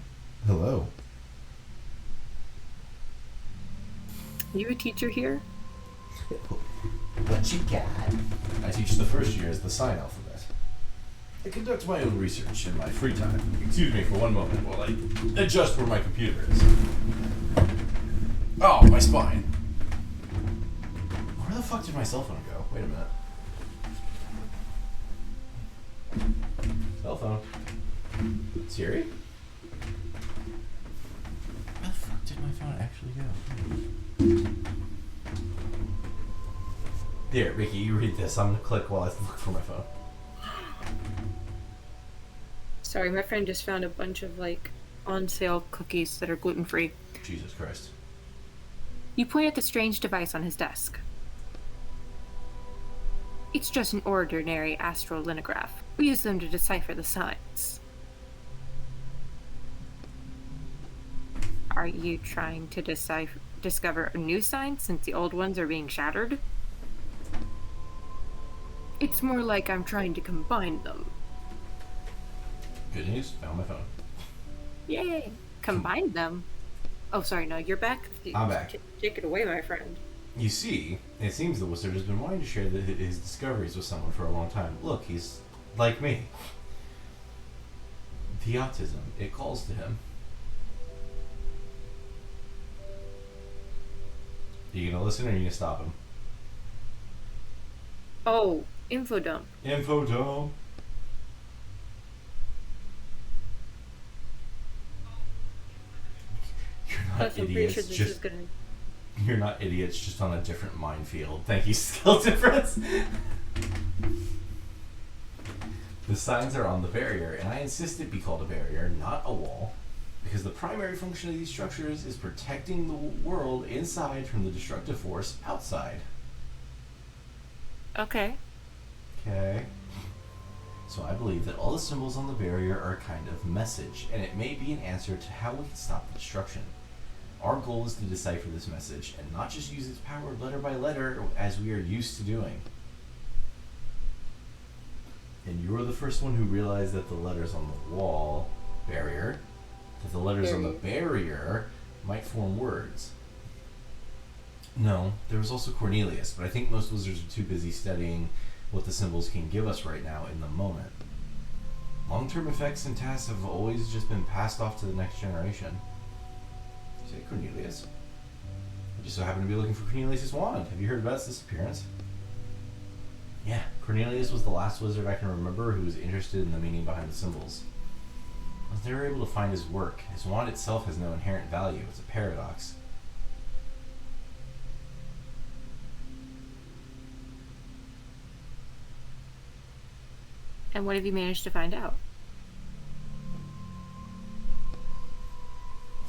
Hello. You a teacher here? What you got? I teach the first year as the sign alphabet. I conduct my own research in my free time. Excuse me for one moment while I adjust where my computer is. Oh, my spine. Where the fuck did my cell phone go? Wait a minute. Cell phone. Siri? Where the fuck did my phone actually go? Here, Ricky, you read this. I'm gonna click while I look for my phone. Sorry, my friend just found a bunch of on sale cookies that are gluten free. Jesus Christ. You point at the strange device on his desk. It's just an ordinary astrolinograph. We use them to decipher the signs. Are you trying to discover a new sign since the old ones are being shattered? It's more like I'm trying to combine them. Good news, found my phone. Yay! Combine them? Oh, sorry, no, you're back. I'm back. Take it away, my friend. You see, it seems the wizard has been wanting to share his discoveries with someone for a long time. Look, he's like me. The autism, it calls to him. Are you gonna listen or are you gonna stop him? Oh, info dump. Info dump. You're not Plus, I'm pretty idiots. sure this Just is gonna. you're not idiots. Just on a different minefield. Thank you, skill difference. The signs are on the barrier, and I insist it be called a barrier, not a wall, because the primary function of these structures is protecting the world inside from the destructive force outside. Okay. Okay. So I believe that all the symbols on the barrier are a kind of message, and it may be an answer to how we can stop the destruction. Our goal is to decipher this message, and not just use its power letter by letter as we are used to doing. And you were the first one who realized that the letters on the wall, barrier, that the letters on the barrier might form words. No, there was also Cornelius, but I think most wizards are too busy studying what the symbols can give us right now in the moment. Long-term effects and tasks have always just been passed off to the next generation. You say Cornelius? I just so happen to be looking for Cornelius' wand. Have you heard about its disappearance? Yeah, Cornelius was the last wizard I can remember who was interested in the meaning behind the symbols. I was never able to find his work. His wand itself has no inherent value. It's a paradox. And what have you managed to find out?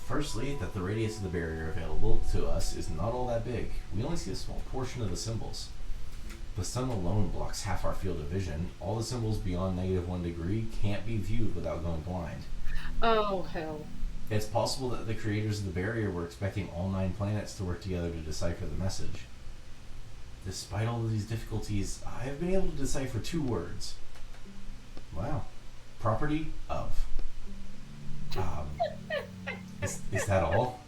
Firstly, that the radius of the barrier available to us is not all that big. We only see a small portion of the symbols. The sun alone blocks half our field of vision. All the symbols beyond -1 degree can't be viewed without going blind. Oh, hell. It's possible that the creators of the barrier were expecting all 9 planets to work together to decipher the message. Despite all of these difficulties, I have been able to decipher 2 words. Wow. Property of. Is that all?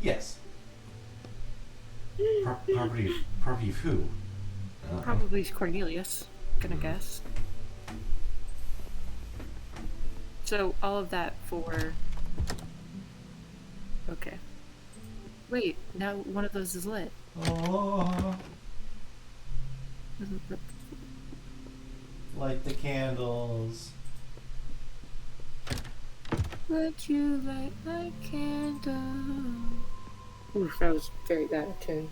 Yes. Property of who? Probably Cornelius, gonna guess. So, all of that for... Okay. Wait, now one of those is lit. Oh, light the candles. Would you light my candle? Oof, that was very bad tune.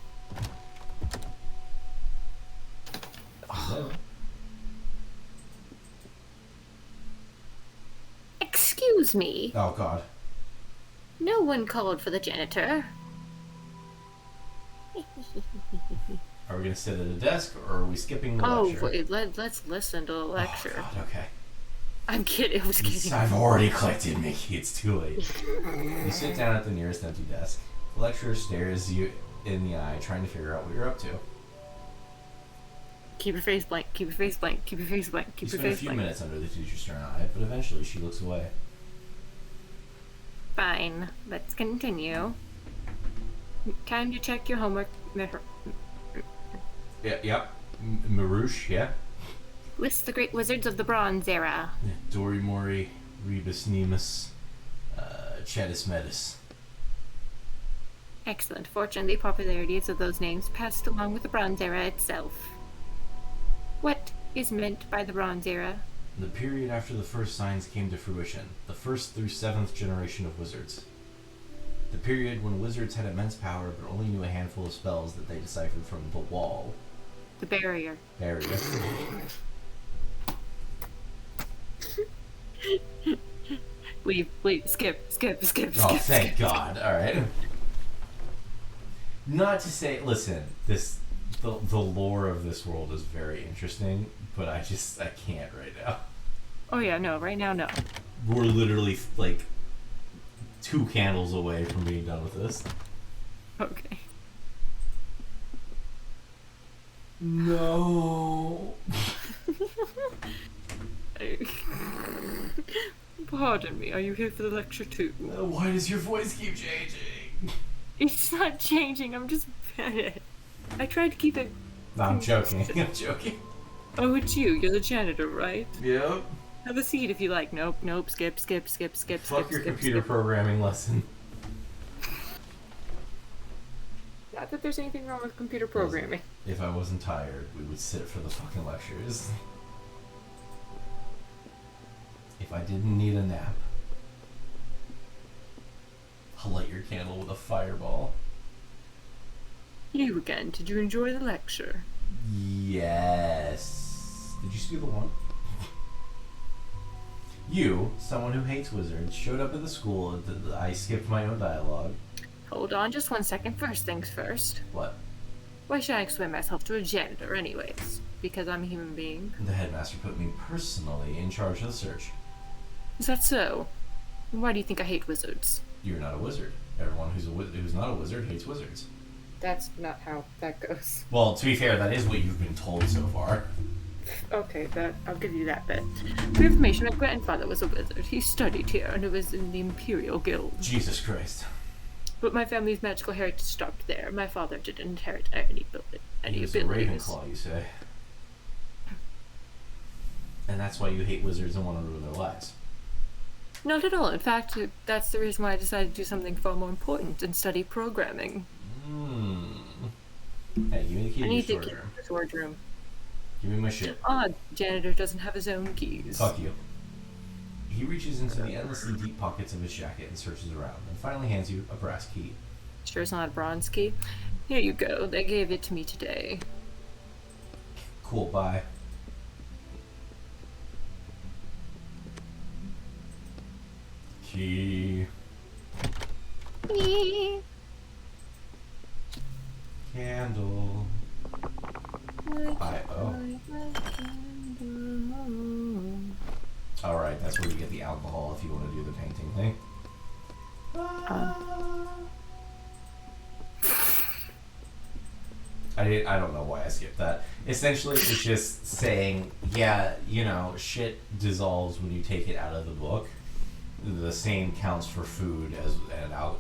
Excuse me. Oh God. No one called for the janitor. Are we gonna sit at a desk or are we skipping the Oh, lecture? wait, let's listen to the lecture. Oh, God, okay. I'm kidding, I was kidding. I've already clicked it, Mickey. It's too late. You sit down at the nearest empty desk. The lecturer stares you in the eye, trying to figure out what you're up to. Keep your face blank, keep your face blank, keep your face blank, keep You your spend a face few blank. minutes under the teacher's stern eye, but eventually she looks away. Fine, let's continue. Time to check your homework. Yep. Marouche, yeah? List the great wizards of the Bronze Era. Dori Mori, Rebus Nemus, Chatus Metis. Excellent. Fortunately, the popularities of those names passed along with the Bronze Era itself. What is meant by the Bronze Era? The period after the first signs came to fruition, the 1st through 7th generation of wizards. The period when wizards had immense power but only knew a handful of spells that they deciphered from the wall. The barrier. Barrier. Wait, skip. Oh, thank God. Alright. Not to say, listen, the lore of this world is very interesting, but I can't right now. Oh yeah, no, right now, no. We're literally, like, 2 candles away from being done with this. Okay. No. Pardon me, are you here for the lecture too? Why does your voice keep changing? It's not changing, I'm just... I tried to keep it... No, I'm joking. I'm joking. Oh, it's you're the janitor, right? Yep. Have a seat if you like. Nope, skip. Fuck your computer programming lesson. Not that there's anything wrong with computer programming. If I wasn't tired, we would sit for the fucking lectures. If I didn't need a nap, I'll light your candle with a fireball. You again, did you enjoy the lecture? Yes. Did you steal the one? You, someone who hates wizards, showed up at the school and I skipped my own dialogue. Hold on just 1 second. First things first. What? Why should I explain myself to a janitor anyways? Because I'm a human being. The headmaster put me personally in charge of the search. Is that so? Why do you think I hate wizards? You're not a wizard. Everyone who's not a wizard hates wizards. That's not how that goes. Well, to be fair, that is what you've been told so far. Okay, I'll give you that bit. For information, my grandfather was a wizard. He studied here and was in the Imperial Guild. Jesus Christ. But my family's magical heritage stopped there. My father didn't inherit any He was a abilities. Ravenclaw, you say. And that's why you hate wizards and want to ruin their lives. Not at all. In fact, that's the reason why I decided to do something far more important and study programming. Hey, give me the key I to need to your keep storage room. the storage room. Give me my shit. Odd, janitor doesn't have his own keys. Fuck you. He reaches into the endlessly deep pockets of his jacket and searches around, and finally hands you a brass key. Sure it's not a bronze key. Here you go. They gave it to me today. Cool, bye. Key. Candle. Alright, that's where you get the alcohol if you want to do the painting thing. I don't know why I skipped that. Essentially, it's just saying, yeah, you know, shit dissolves when you take it out of the book. The same counts for food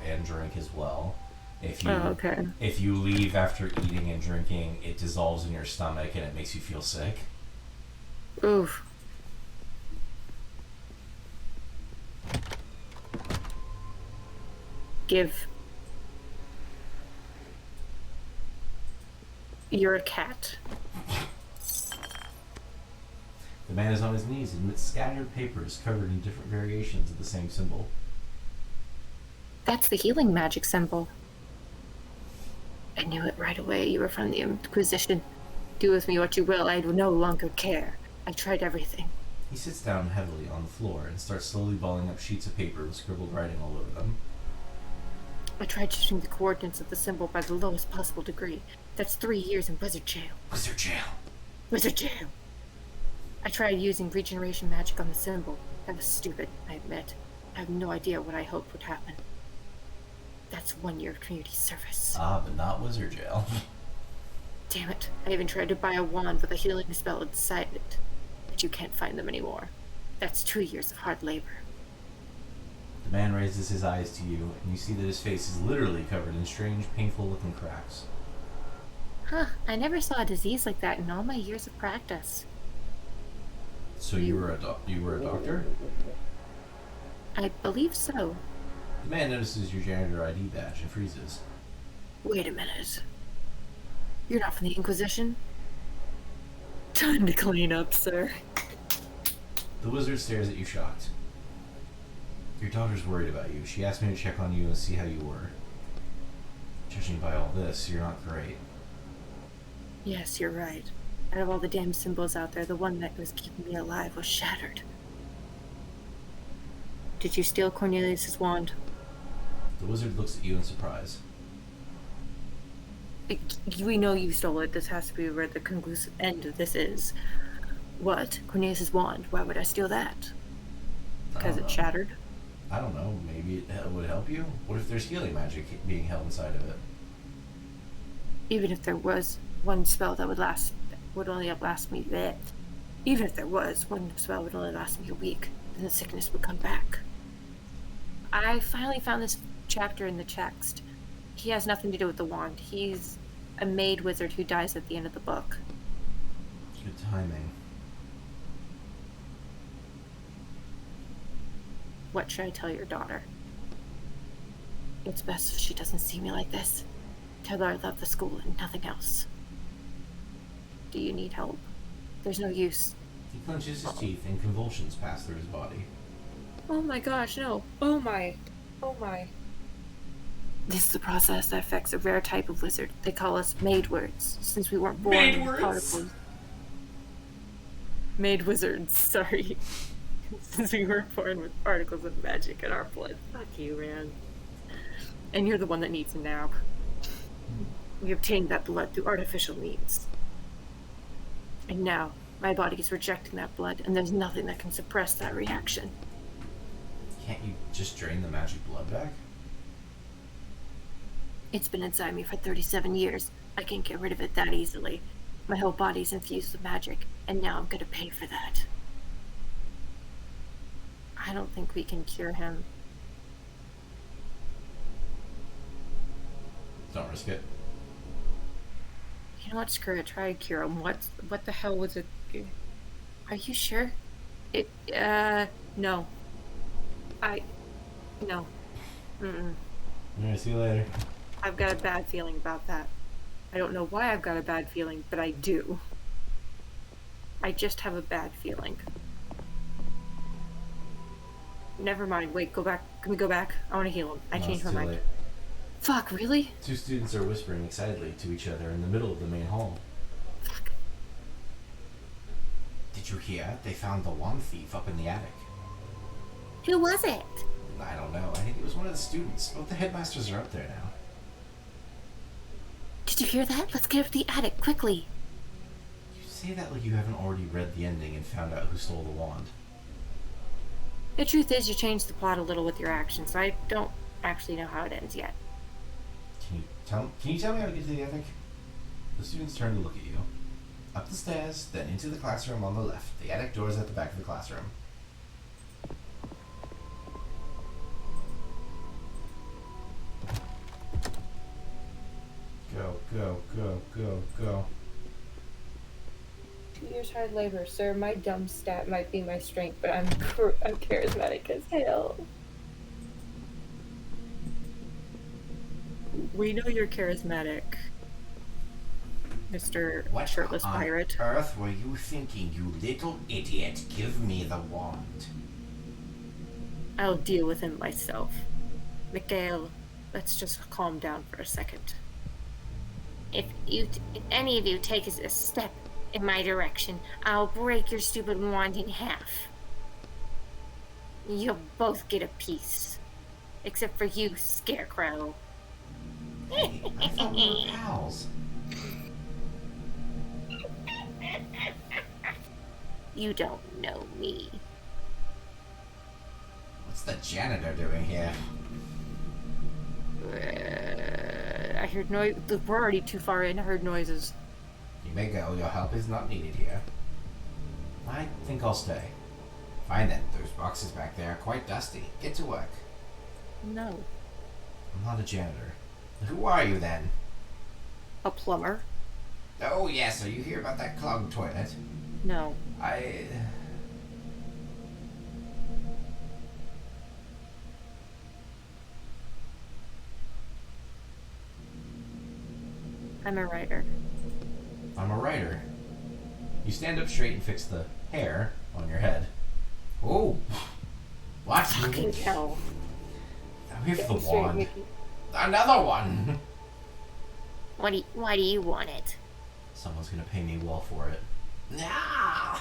and drink as well. If you okay. if you leave after eating and drinking, it dissolves in your stomach and it makes you feel sick. Oof. Give. You're a cat. The man is on his knees amidst scattered papers covered in different variations of the same symbol. That's the healing magic symbol. I knew it right away. You were from the Inquisition. Do with me what you will. I no longer care. I tried everything. He sits down heavily on the floor and starts slowly balling up sheets of paper with scribbled writing all over them. I tried shifting the coordinates of the symbol by the lowest possible degree. That's 3 years in wizard jail. Wizard jail. Wizard jail! I tried using regeneration magic on the symbol. That was stupid, I admit. I have no idea what I hoped would happen. That's 1 year of community service. Ah, but not wizard jail. Damn it. I even tried to buy a wand with a healing spell inside it. But you can't find them anymore. That's 2 years of hard labor. The man raises his eyes to you, and you see that his face is literally covered in strange, painful-looking cracks. Huh, I never saw a disease like that in all my years of practice. So you were a doctor? I believe so. The man notices your janitor ID badge and freezes. Wait a minute. You're not from the Inquisition? Time to clean up, sir. The wizard stares at you shocked. Your daughter's worried about you. She asked me to check on you and see how you were. Judging by all this, you're not great. Yes, you're right. Out of all the damn symbols out there, the one that was keeping me alive was shattered. Did you steal Cornelius's wand? The wizard looks at you in surprise. We know you stole it. This has to be where the conclusive end of this is. What? Cornelius's wand? Why would I steal that? Because it's shattered? I don't know. Maybe it would help you? What if there's healing magic being held inside of it? Even if there was one spell that would only last me that. Even if there was one spell would only last me a week, then the sickness would come back. I finally found this chapter in the text. He has nothing to do with the wand. He's a maid wizard who dies at the end of the book. Good timing. What should I tell your daughter? It's best if she doesn't see me like this. Tell her I love the school and nothing else. Do you need help? There's no use. He clenches his teeth and convulsions pass through his body. Oh my gosh, no. Oh my. Oh my. This is the process that affects a rare type of wizard. They call us maid words, since we weren't born with particles. Maid wizards, sorry. Since we weren't born with particles of magic in our blood. Fuck you, man. And you're the one that needs a nap. We obtained that blood through artificial means. And now, my body is rejecting that blood, and there's nothing that can suppress that reaction. Can't you just drain the magic blood back? It's been inside me for 37 years. I can't get rid of it that easily. My whole body's infused with magic, and now I'm gonna pay for that. I don't think we can cure him. Don't risk it. You know what? Screw it. Try to cure him. What the hell was it? Are you sure? No. No. Mm-mm. Alright, see you later. I've got a bad feeling about that. I don't know why I've got a bad feeling, but I do. I just have a bad feeling. Never mind. Wait, go back. Can we go back? I want to heal him. I changed my mind. Late. Fuck, really? Two students are whispering excitedly to each other in the middle of the main hall. Fuck. Did you hear? They found the wand thief up in the attic. Who was it? I don't know. I think it was one of the students. Both the headmasters are up there now. Did you hear that? Let's get up to the attic, quickly. You say that like you haven't already read the ending and found out who stole the wand. The truth is, you changed the plot a little with your actions, so I don't actually know how it ends yet. Can you tell me how to get to the attic? The students turn to look at you. Up the stairs, then into the classroom on the left. The attic door is at the back of the classroom. Go, go, go, go, go. 2 years hard labor, sir. My dumb stat might be my strength, but I'm charismatic as hell. We know you're charismatic, Mr. What Shirtless on Pirate. earth were you thinking, you little idiot? Give me the wand. I'll deal with him myself. Mikhail, let's just calm down for a second. If any of you take a step in my direction, I'll break your stupid wand in half. You'll both get a piece. Except for you, Scarecrow. Hey, I thought we were pals. You don't know me. What's the janitor doing here? I heard noise. We're already too far in. I heard noises. You may go, your help is not needed here. I think I'll stay. Fine then, those boxes back there are quite dusty. Get to work. No. I'm not a janitor. Who are you then? A plumber? Oh yes, are you here about that clogged toilet? No. I'm a writer. I'm a writer. You stand up straight and fix the hair on your head. Oh! What? Fucking hell. I'm here for the wand. Another one! Why do you want it? Someone's gonna pay me well for it. Nah!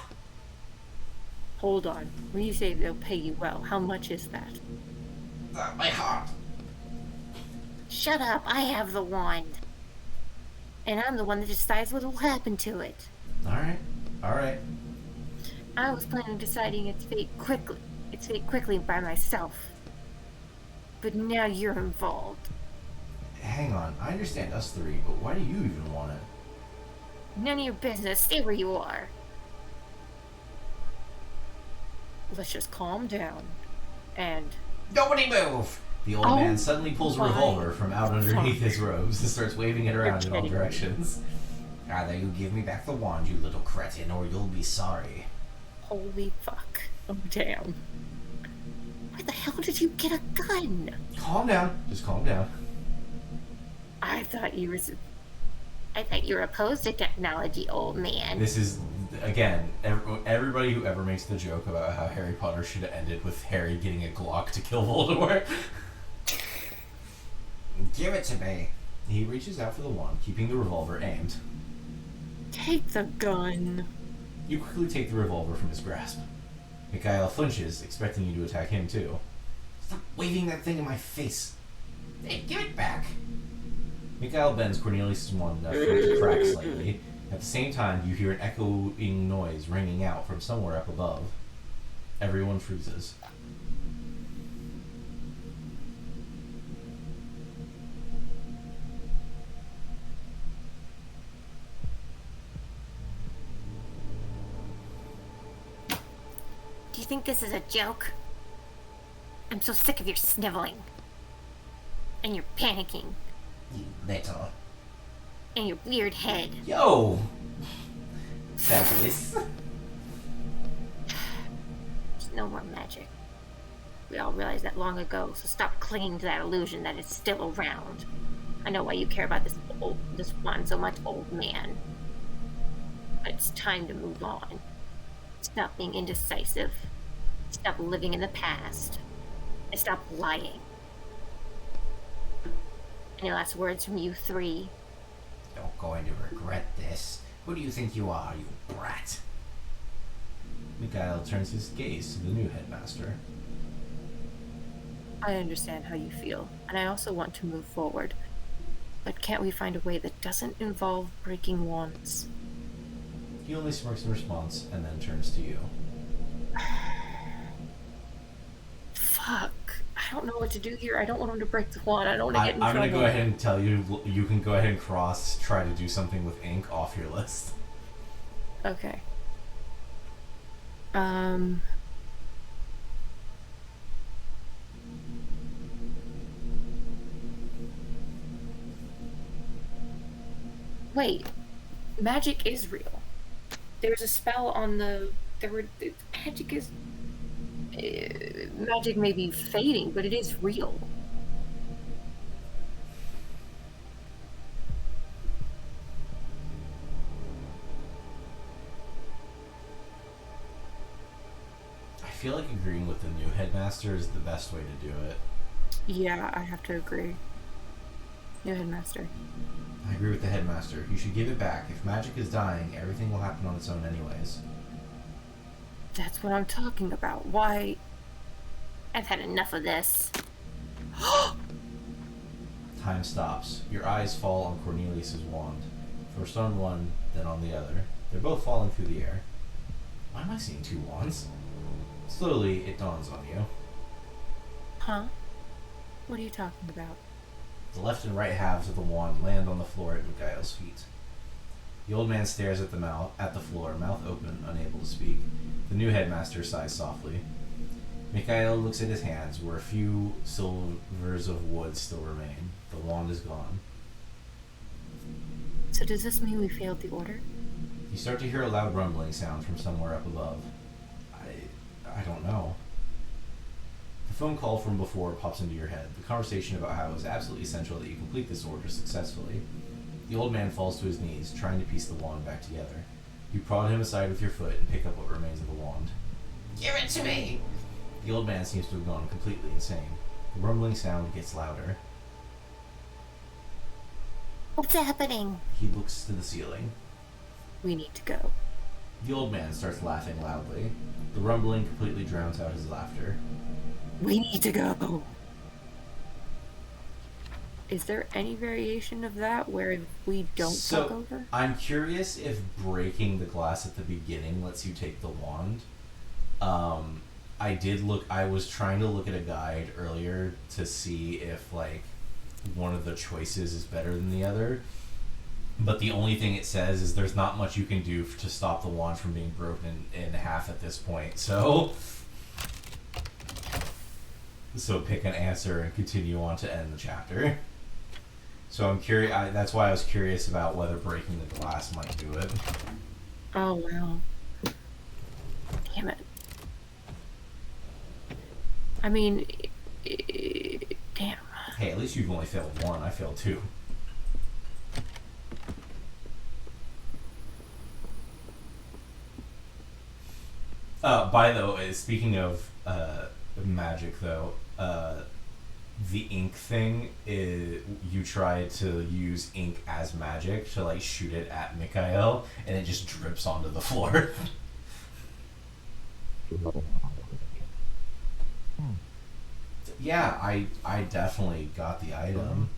Hold on. When you say they'll pay you well, how much is that? My heart. Shut up, I have the wand. And I'm the one that decides what will happen to it. Alright. Alright. I was planning on deciding its fate quickly by myself. But now you're involved. Hang on. I understand us three, but why do you even want it? None of your business. Stay where you are. Let's just calm down. And Nobody move! The old man suddenly pulls a my revolver from out underneath his robes and starts waving it around in all kidding. directions. Either you give me back the wand, you little cretin, or you'll be sorry. holy fuck. Oh, damn. Where the hell did you get a gun? Calm down. Just calm down. I thought you were... I thought you were opposed to technology, old man. This is, again, everybody who ever makes the joke about how Harry Potter should have ended with Harry getting a Glock to kill Voldemort. Give it to me. He reaches out for the wand, keeping the revolver aimed. Take the gun. You quickly take the revolver from his grasp. Mikhail flinches, expecting you to attack him too. Stop waving that thing in my face. Hey, give it back. Mikhail bends Cornelius' wand enough for it to crack slightly. At the same time, you hear an echoing noise ringing out from somewhere up above. Everyone freezes. Do you think this is a joke? I'm so sick of your sniveling. And your panicking. You little. And your weird head. Yo! Fabulous. There's no more magic. We all realized that long ago, so stop clinging to that illusion that it's still around. I know why you care about this wand so much, old man. But it's time to move on. Stop being indecisive. Stop living in the past. And stop lying. Any last words from you three? You're going to regret this. Who do you think you are, you brat? Mikhail turns his gaze to the new headmaster. I understand how you feel, and I also want to move forward. But can't we find a way that doesn't involve breaking wands? He only smirks in response and then turns to you. know what to do here. I don't want him to break the wand. I don't want to get in I'm trouble. going to go ahead and tell you, you can go ahead and try to do something with ink off your list. Okay. Wait. Magic is real. There's a spell on the... Magic is... magic may be fading, but it is real. I feel like agreeing with the new headmaster is the best way to do it. Yeah, I have to agree. New headmaster. I agree with the headmaster. You should give it back. If magic is dying, everything will happen on its own anyways. That's what I'm talking about. Why? I've had enough of this. Time stops. Your eyes fall on Cornelius's wand. First on one, then on the other. They're both falling through the air. Why am I seeing two wands? Slowly, it dawns on you. Huh? What are you talking about? The left and right halves of the wand land on the floor at Mikhail's feet. The old man stares at the floor, mouth open, unable to speak. The new headmaster sighs softly. Mikhail looks at his hands, where a few silvers of wood still remain. The wand is gone. So does this mean we failed the order? You start to hear a loud rumbling sound from somewhere up above. I don't know. The phone call from before pops into your head. The conversation about how it was absolutely essential that you complete this order successfully. The old man falls to his knees, trying to piece the wand back together. You prod him aside with your foot and pick up what remains of the wand. Give it to me! The old man seems to have gone completely insane. The rumbling sound gets louder. What's happening? He looks to the ceiling. We need to go. The old man starts laughing loudly. The rumbling completely drowns out his laughter. We need to go. Is there any variation of that where we don't talk over? I'm curious if breaking the glass at the beginning lets you take the wand. I was trying to look at a guide earlier to see if like one of the choices is better than the other. But the only thing it says is there's not much you can do to stop the wand from being broken in half at this point. So pick an answer and continue on to end the chapter. So I'm curious. That's why I was curious about whether breaking the glass might do it. Oh, wow. Damn it. I mean, damn. Hey, at least you've only failed one. I failed two. By the way, speaking of magic, though, the ink thing is you try to use ink as magic to like shoot it at Mikhail, and it just drips onto the floor. Yeah, I definitely got the item.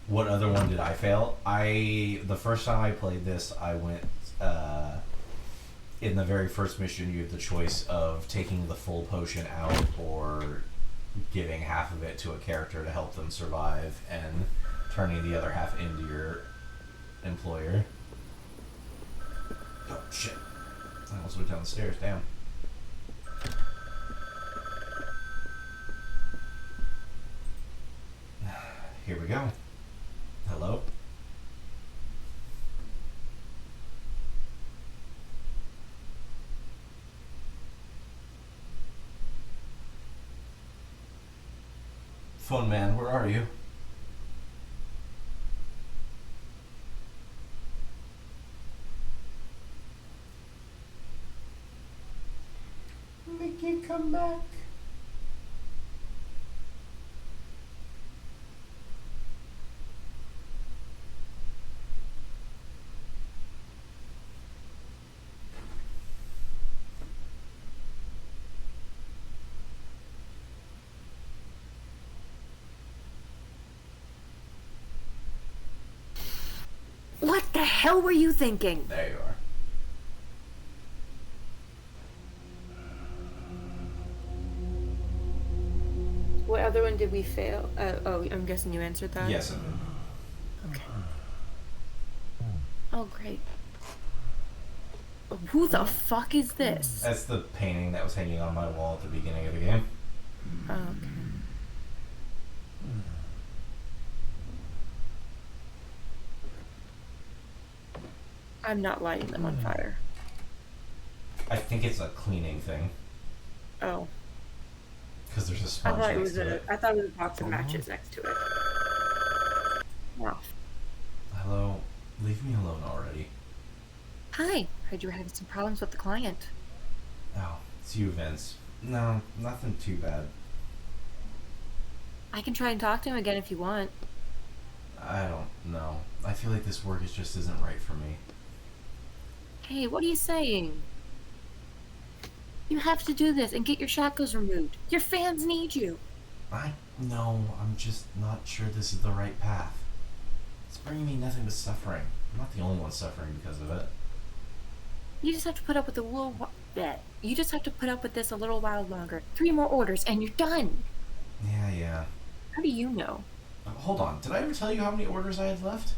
What other one did I fail? The first time I played this, I went in the very first mission. You have the choice of taking the full potion out or giving half of it to a character to help them survive and turning the other half into your employer. Oh shit. I almost went down the stairs, damn. Here we go. Hello? Phone man, where are you? Make you come back. What the hell were you thinking? There you are. what other one did we fail? I'm guessing you answered that? Yes, I did. Okay. Oh, great. Who the fuck is this? That's the painting that was hanging on my wall at the beginning of the game. Oh, okay. I'm not lighting them on fire. I think it's a cleaning thing. Oh. Because there's a I sponge thought it next was to it. I thought it was a box of matches next to it. Wow. Hello? Leave me alone already. Hi. Heard you were having some problems with the client. Oh, it's you, Vince. No, nothing too bad. I can try and talk to him again if you want. I don't know. I feel like this work just isn't right for me. Hey, what are you saying? You have to do this and get your shackles removed. Your fans need you. I know, I'm just not sure this is the right path. It's bringing me nothing but suffering. I'm not the only one suffering because of it. You just have to put up with You just have to put up with this a little while longer. 3 more orders and you're done. Yeah. How do you know? Hold on, did I ever tell you how many orders I had left?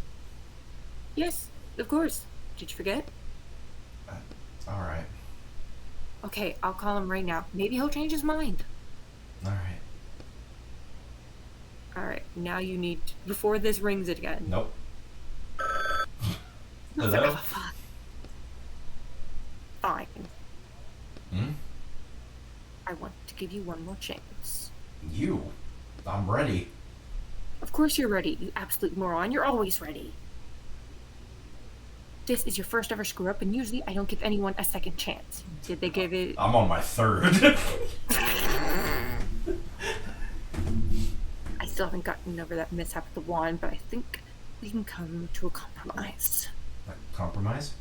Yes, of course. Did you forget? Alright. Okay, I'll call him right now. Maybe he'll change his mind. Alright. Alright, now you need... Before this rings it again. Nope. Motherfucker, Hello? fuck. Fine. Hmm? I want to give you one more chance. You? I'm ready. Of course you're ready, you absolute moron. You're always ready. This is your first ever screw up, and usually I don't give anyone a second chance. Did they give it... I'm on my 3rd. I still haven't gotten over that mishap with the wand, but I think we can come to a compromise. Compromise?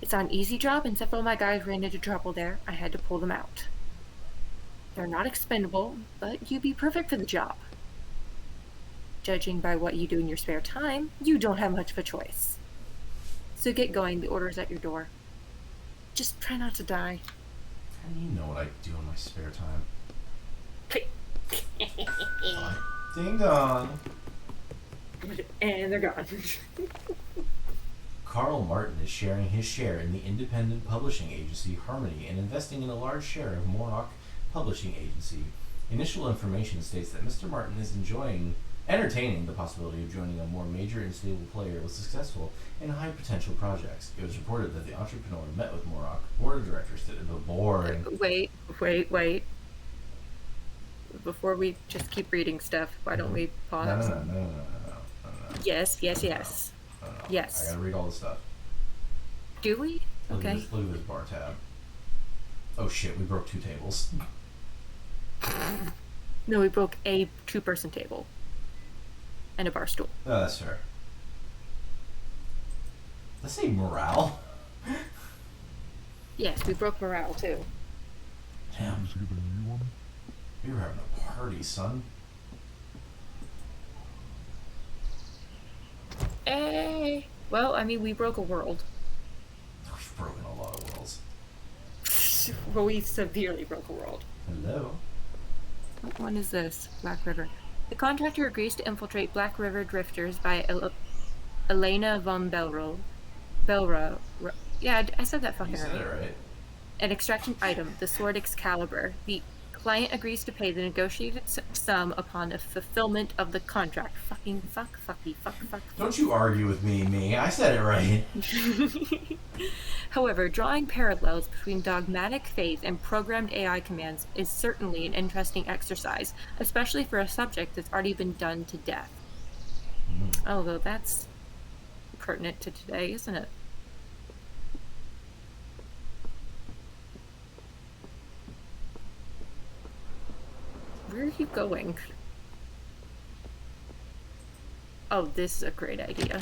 It's not an easy job, and several of my guys ran into trouble there. I had to pull them out. They're not expendable, but you'd be perfect for the job. Judging by what you do in your spare time, you don't have much of a choice. So get going, the order's at your door. Just try not to die. How do you know what I do in my spare time? Ding dong! And they're gone. Carl Martin is sharing his share in the independent publishing agency Harmony and investing in a large share of Morlock Publishing Agency. Initial information states that Mr. Martin is entertaining the possibility of joining a more major and stable player with successful and high potential projects. It was reported that the entrepreneur met with Morlock board of directors to the board. Wait. Before we just keep reading stuff, why don't we pause? No. Yes. No. Yes. I gotta read all the stuff. Do we? Okay. Look at this bar tab. Oh shit, we broke 2 tables. No, we broke a 2-person table. And a bar stool. Oh, that's fair. Let's say morale. Yes, we broke morale too. Damn, Just get a new one? we were having a party, son. Hey! Well, I mean, we broke a world. We've broken a lot of worlds. Well, we severely broke a world. Hello? What one is this? Black River. The contractor agrees to infiltrate Black River drifters by Elena von Belra. Yeah, I said that fucking You said right. it right. An extraction item, the sword Excalibur. The client agrees to pay the negotiated sum upon the fulfillment of the contract. Fucking fuck. Don't you argue with me. I said it right. However, drawing parallels between dogmatic faith and programmed AI commands is certainly an interesting exercise, especially for a subject that's already been done to death. Although that's pertinent to today, isn't it? Where are you going? Oh, this is a great idea.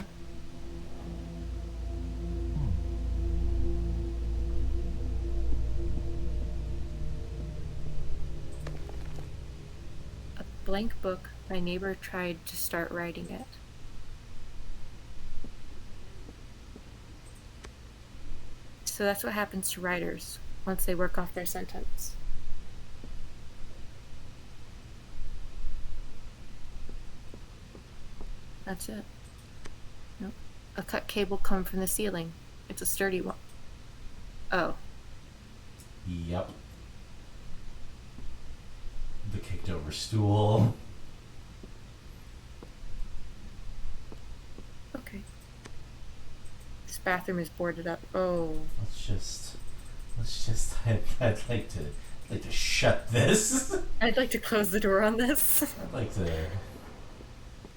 A blank book. My neighbor tried to start writing it. So that's what happens to writers once they work off their sentence. That's it. Nope. A cut cable come from the ceiling. It's a sturdy one. Oh. Yep. The kicked over stool. Okay. This bathroom is boarded up. Oh. Let's just. I'd like to shut this. I'd like to close the door on this. I'd like to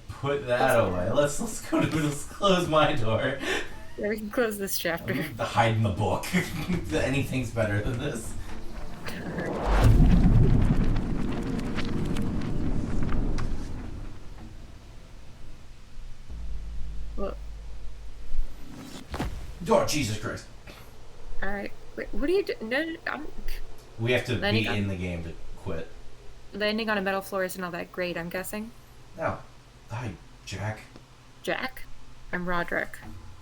put that away. Let's close my door. Yeah, we can close this chapter. Hide in the book. Anything's better than this. Well, Oh, Jesus Christ. alright. Wait, what are you doing? No, I'm We have to Landing be on- in the game to quit. landing on a metal floor isn't all that great, I'm guessing. No. Hi, Jack. Jack? I'm Roderick.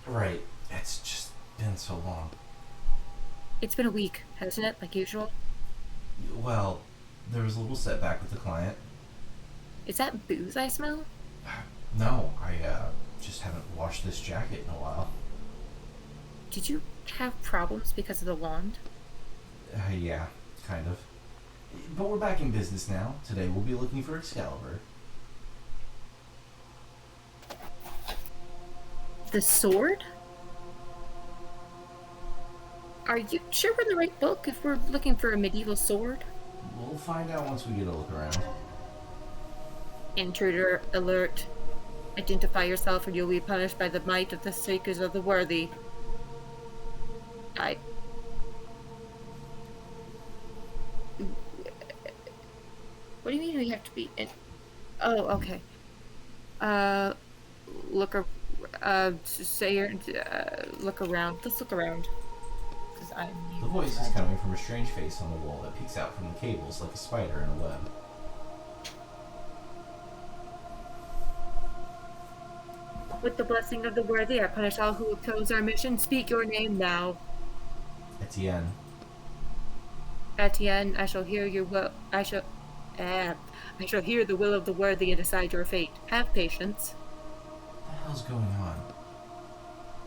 Right. It's just been so long. It's been a week, hasn't it? Like usual? Well, there was a little setback with the client. Is that booze I smell? No, I just haven't washed this jacket in a while. Did you have problems because of the wand? Yeah, kind of. But we're back in business now. Today we'll be looking for Excalibur. The sword? Are you sure we're in the right book if we're looking for a medieval sword? We'll find out once we get a look around. Intruder alert. Identify yourself or you'll be punished by the might of the Seekers of the Worthy. What do you mean we have to be in? Oh, okay. Look look around. Let's look around. Because I'm The voice is coming from a strange face on the wall that peeks out from the cables like a spider in a web. With the blessing of the worthy, I punish all who oppose our mission. Speak your name now. Etienne. Etienne, I shall hear your will. I shall hear the will of the worthy and decide your fate. Have patience. What the hell's going on?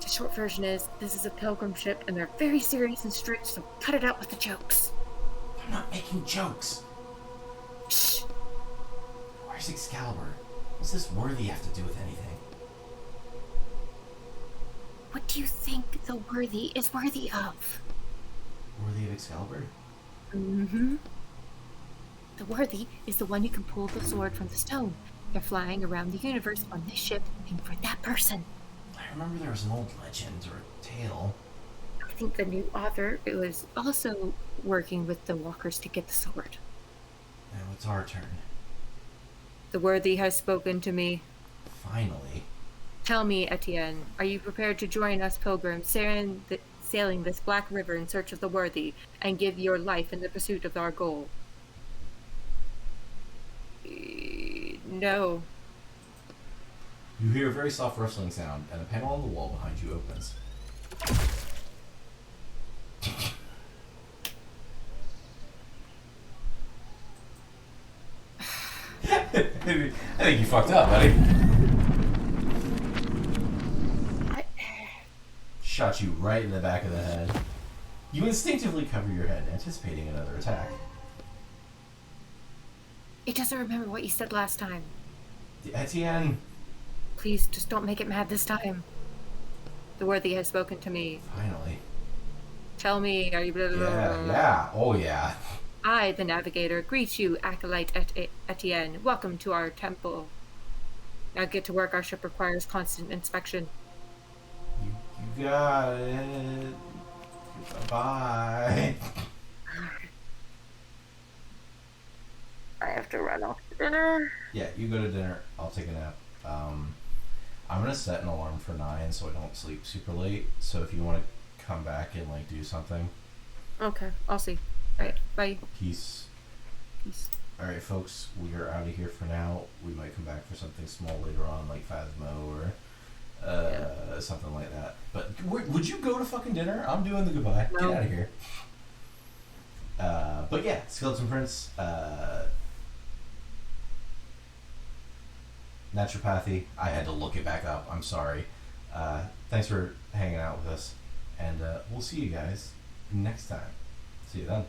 The short version is, this is a pilgrim ship, and they're very serious and strict, so cut it out with the jokes. I'm not making jokes. Shh. Where's Excalibur? What's this worthy have to do with anything? What do you think the worthy is worthy of? Worthy of Excalibur? Mm-hmm. The worthy is the one who can pull the sword from the stone. They're flying around the universe on this ship looking for that person. I remember there was an old legend or a tale. I think the new author was also working with the walkers to get the sword. Now it's our turn. The worthy has spoken to me. Finally. Tell me, Etienne, are you prepared to join us pilgrims sailing this black river in search of the worthy and give your life in the pursuit of our goal? No. You hear a very soft rustling sound, and a panel on the wall behind you opens. I think you fucked up, buddy. Shot you right in the back of the head. You instinctively cover your head, anticipating another attack. It doesn't remember what you said last time. Etienne! Please, just don't make it mad this time. The worthy has spoken to me. Finally. Tell me, are you blah, blah, blah, blah. Yeah, oh yeah. I, the navigator, greet you, acolyte Etienne. Welcome to our temple. Now get to work. Our ship requires constant inspection. You got it. Bye. I have to run off to dinner. Yeah, you go to dinner. I'll take a nap. I'm gonna set an alarm for 9 so I don't sleep super late. So if you want to come back and like do something. Okay, I'll see. Alright, bye. Peace. Peace. Alright, folks, we are out of here for now. We might come back for something small later on, like Phasmo or something like that. But would you go to fucking dinner? I'm doing the goodbye. No. Get out of here. But yeah, Skeleton Prince. naturopathy. I had to look it back up. I'm sorry. Thanks for hanging out with us, and we'll see you guys next time. See you then.